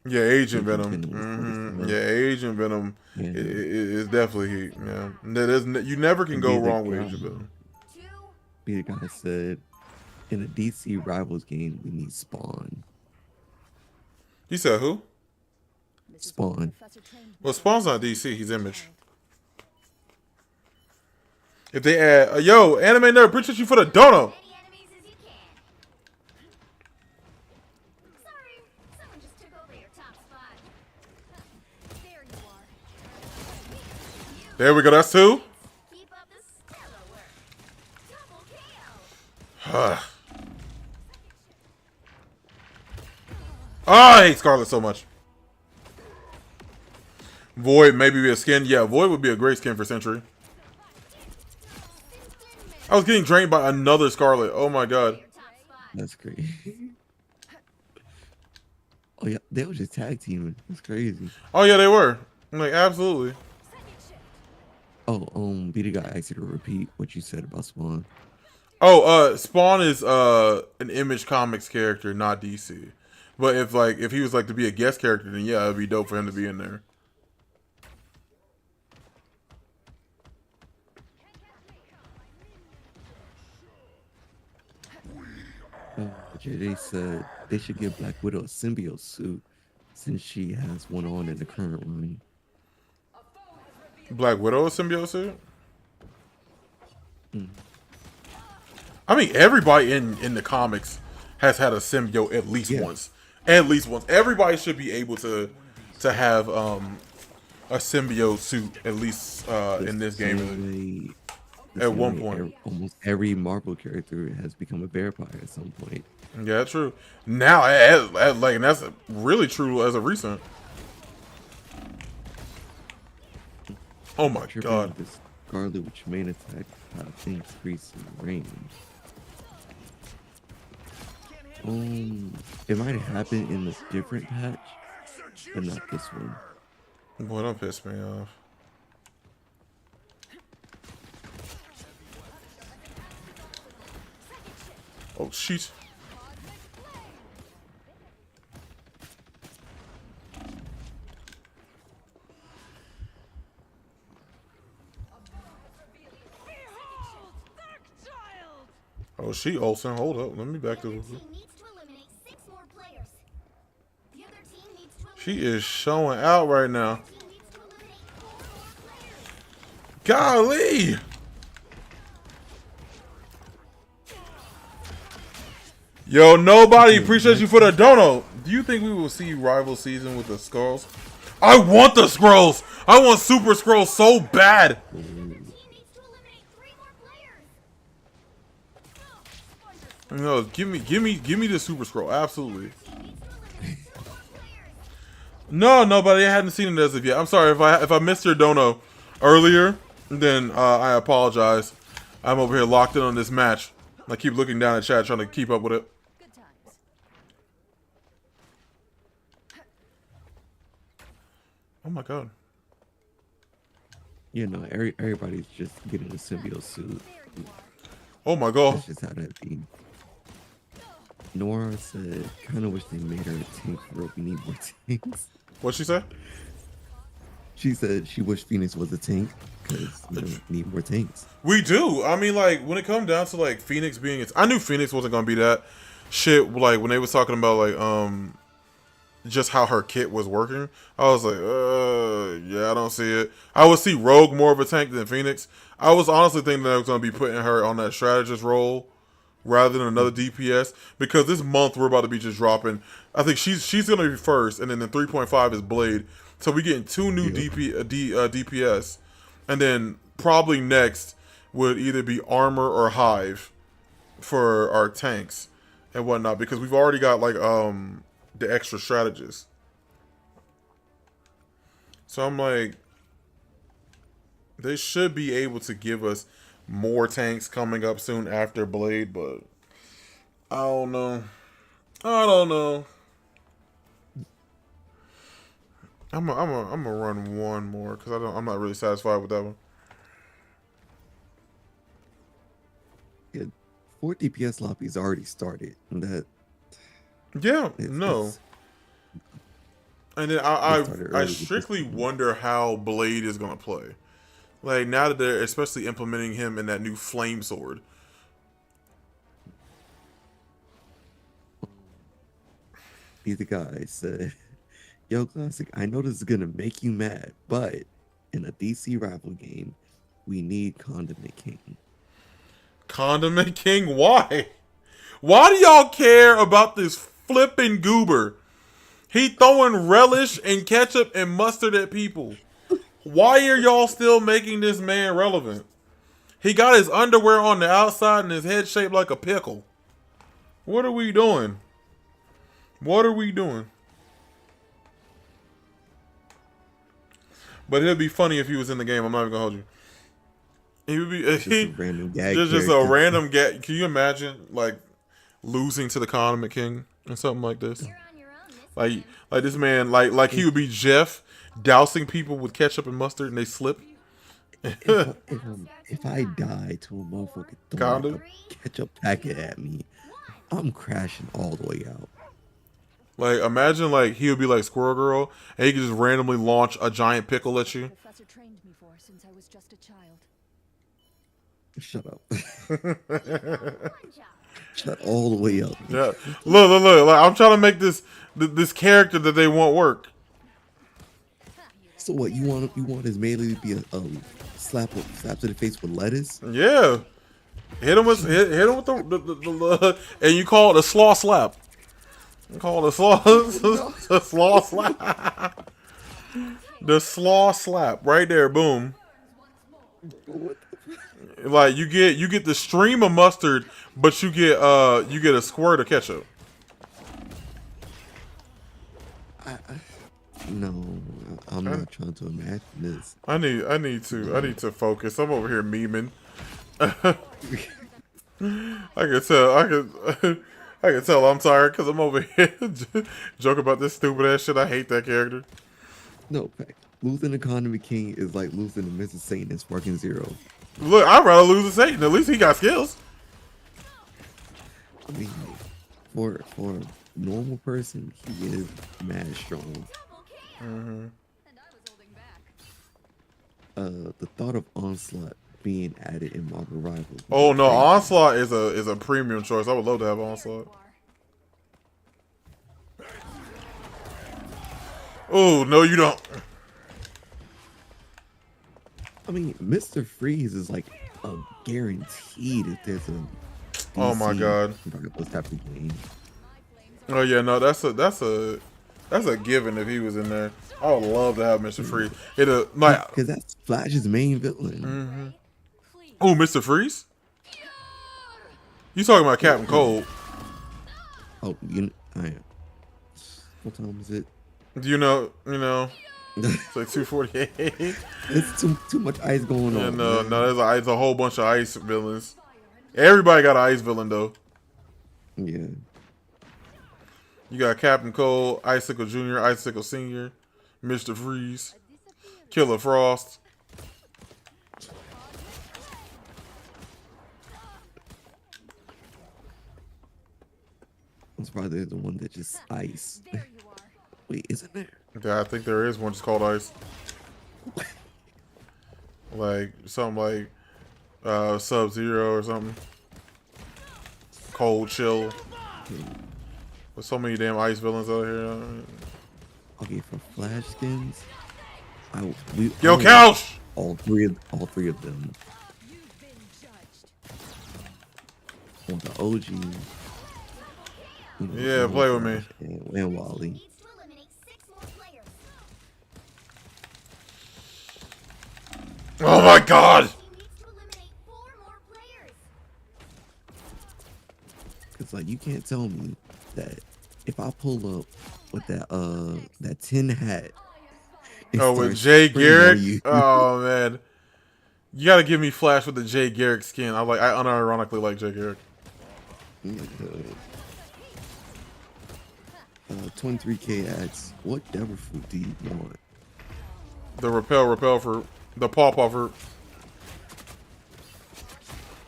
Yeah, Agent Agent Venom. Venom was funny as Yeah, Agent Venom Yeah. is definitely heat. Yeah, you never can And go be the wrong with guy- Agent Venom. Be the guy said, in a DC Rivals game, we need Spawn. You said who? Spawn. Well, Spawn's not DC. He's Image. If they add, yo, Anime Nerd, appreciate you for the dono. Many enemies as you can. Sorry, someone just took over your top spot. There you are. There we go. That's two. Keep up the stellar work. Double KO. Oh, I hate Scarlet so much. Void maybe be a skin. Yeah, Void would be a great skin for Sentry. I was getting drained by another Scarlet. Oh my god. Your top spot. That's crazy. Oh yeah, they were just tag teaming. That's crazy. Oh yeah, they were. I'm like, absolutely. Oh, be the guy asked you to repeat what you said about Spawn. Oh, Spawn is an Image Comics character, not DC. But if he was like to be a guest character, then yeah, it'd be dope for him to be in there. JJ said they should give Black Widow a symbiote suit since she has one on in the current run. Black Widow a symbiote suit? I mean, everybody in the comics has had a symbiote at least once. At least once. Everybody should be able to have a symbiote suit at least in this game. At one point. Almost every Marvel character has become a vampire at some point. Yeah, true. Now, like, and that's really true as of recent. Oh my god. This Scarlet, which main attack increase in range. It might have happened in a different patch, but not this one. Boy, don't piss me off. Oh, shit. Oh, she Olsen. Hold up. Let me back to Team needs to eliminate 6 more players. The other team needs to eliminate She is showing out right now. team needs to eliminate 4 more players. Golly! Yo, nobody appreciates you for the dono. Do you think we will see rival season with the Skrulls? I want the Skrulls. I want Super Skrulls so bad. Team needs to eliminate 3 more players. No, give me the Super Skrull. Absolutely. No, nobody. I hadn't seen it as of yet. I'm sorry if I missed your dono earlier. Then I apologize. I'm over here locked in on this match. I keep looking down at chat trying to keep up with it. Good times. Oh my god. You know, everybody's just getting a symbiote suit. Oh my god. That's just how that be. Nora said, kind of wish they made her a tank for we need more tanks. What'd she say? She said she wished Phoenix was a tank because we don't need more tanks. We do. I mean, like, when it comes down to, like, Phoenix being... I knew Phoenix wasn't going to be that shit. Like, when they was talking about, like, just how her kit was working, I was like, yeah, I don't see it. I would see Rogue more of a tank than Phoenix. I was honestly thinking that I was going to be putting her on that strategist role rather than another DPS, because this month we're about to be just dropping. I think she's going to be first, and then the 3.5 is Blade. So we getting 2 new DPS. And then probably next would either be armor or hive for our tanks and whatnot, because we've already got like the extra strategists. So I'm like, they should be able to give us more tanks coming up soon after Blade, but I don't know. I don't know. I'm gonna run one more because I'm not really satisfied with that one. Yeah, 4 DPS lobbies already started. And that Yeah, it's, no. it's- And then They I started I early with this strictly one. wonder how Blade is gonna play. Like now that they're especially implementing him in that new flame sword. These guys said, "Yo, Classic, I know this is gonna make you mad, but in a DC rival game, we need Condiment King." Condiment King, why? Why do y'all care about this flipping goober? He throwing relish and ketchup and mustard at people. Why are y'all still making this man relevant? He got his underwear on the outside and his head shaped like a pickle. What are we doing? What are we doing? But it'd be funny if he was in the game. I'm not even gonna hold you. He would be Just a random gag just a character. random gag. Can you imagine like losing to the Condiment King or something like this? You're on your own this Like this man, like he would be Jeff dousing people with ketchup and mustard and they slip. If I die to a motherfucker throwing Condom? a ketchup packet at me, I'm crashing all the way out. Like imagine like he would be like Squirrel Girl and he could just randomly launch a giant pickle at you. professor trained me for since I was just a child. Shut up. Shut all the way up. Yeah, look. Like, I'm trying to make this character that they want work. So what you want his melee to be a slap to the face with lettuce? Yeah, hit him with the and you call it a slaw slap. You call it a slaw the slaw slap. The slaw slap right there, boom. Like you get the stream of mustard, but you get a squirt of ketchup. No, I'm not trying to imagine this. I need to focus. I'm over here memeing. I can tell I'm tired because I'm over here joking about this stupid ass shit. I hate that character. No, fact. Losing the Condiment King is like losing to Mrs. Satan in Sparking Zero. Look, I'd rather lose to Satan. At least he got skills. I mean, for a normal person, he is mad strong. And I was holding back. The thought of Onslaught being added in Marvel Rivals. would Oh be no, crazy. Onslaught is a premium choice. I would love to have Onslaught. Oh no, you don't. I mean, Mr. Freeze is like a guaranteed if there's a Oh my DC God. Rivals type of game. Oh yeah, no, that's a given if he was in there. I would love to have Mr. Freeze. It'll like Because that's Flash's main villain. oh Mr. Freeze. You talking about Captain Cold? Oh, what time is it? You know, it's like 2:48. It's too much ice going on. And man. no, there's a whole bunch of ice villains. Everybody got an ice villain though. Yeah. You got Captain Cold, Icicle Jr., Icicle Senior, Mr. Freeze, Killer Frost. I'm surprised there's the one that just ice. There you are. Wait, isn't there? Yeah, I think there is one just called Ice. Like something like Sub-Zero or something. Cold Chill. There's so many damn ice villains out here. Okay, for Flash skins, Yo, Couch! all three of them. You've been judged. On the OG. Yeah, play with me. And Wally. Needs to eliminate 6 more players. Oh my god! Team needs to eliminate 4 more players. It's like you can't tell me that if I pull up with that tin hat and Oh, with start Jay spraying on Garrick? you. Oh man. You gotta give me Flash with the Jay Garrick skin. I unironically like Jay Garrick. 23K asks, what devil fruit do you want? The repel fruit. The paw fruit.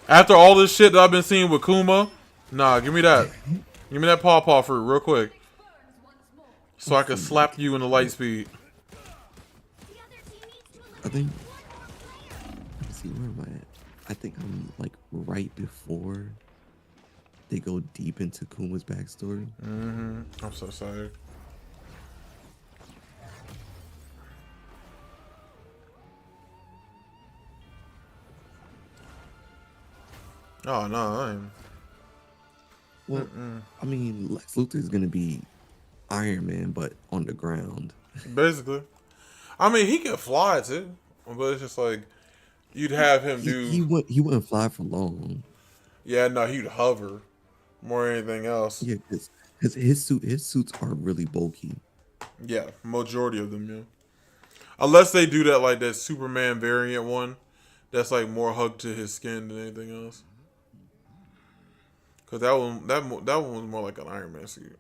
After all this shit that I've been seeing with Kuma, nah, give me that. Give me that paw fruit real quick. So I can slap you in the light speed. The other team needs to I eliminate. think. Let's see, where am I at? I think I'm like right before they go deep into Kuma's backstory. I'm so sorry. Oh no, I ain't. Well, I mean, Lex Luthor is gonna be Iron Man, but on the ground. Basically. I mean, he can fly too, but it's just like you'd have him do. He wouldn't fly for long. Yeah, no, he'd hover more than anything else. Yeah, because his suits are really bulky. Yeah, majority of them, yeah. Unless they do that like that Superman variant one, that's like more hugged to his skin than anything else. Cause that one was more like an Iron Man suit.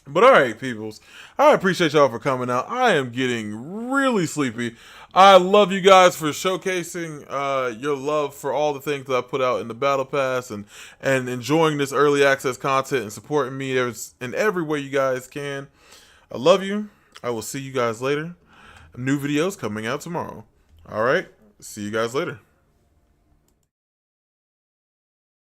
But all right, peoples, I appreciate y'all for coming out. I am getting really sleepy. I love you guys for showcasing your love for all the things that I put out in the Battle Pass and enjoying this early access content and supporting me in every way you guys can. I love you. I will see you guys later. New videos coming out tomorrow. All right, see you guys later.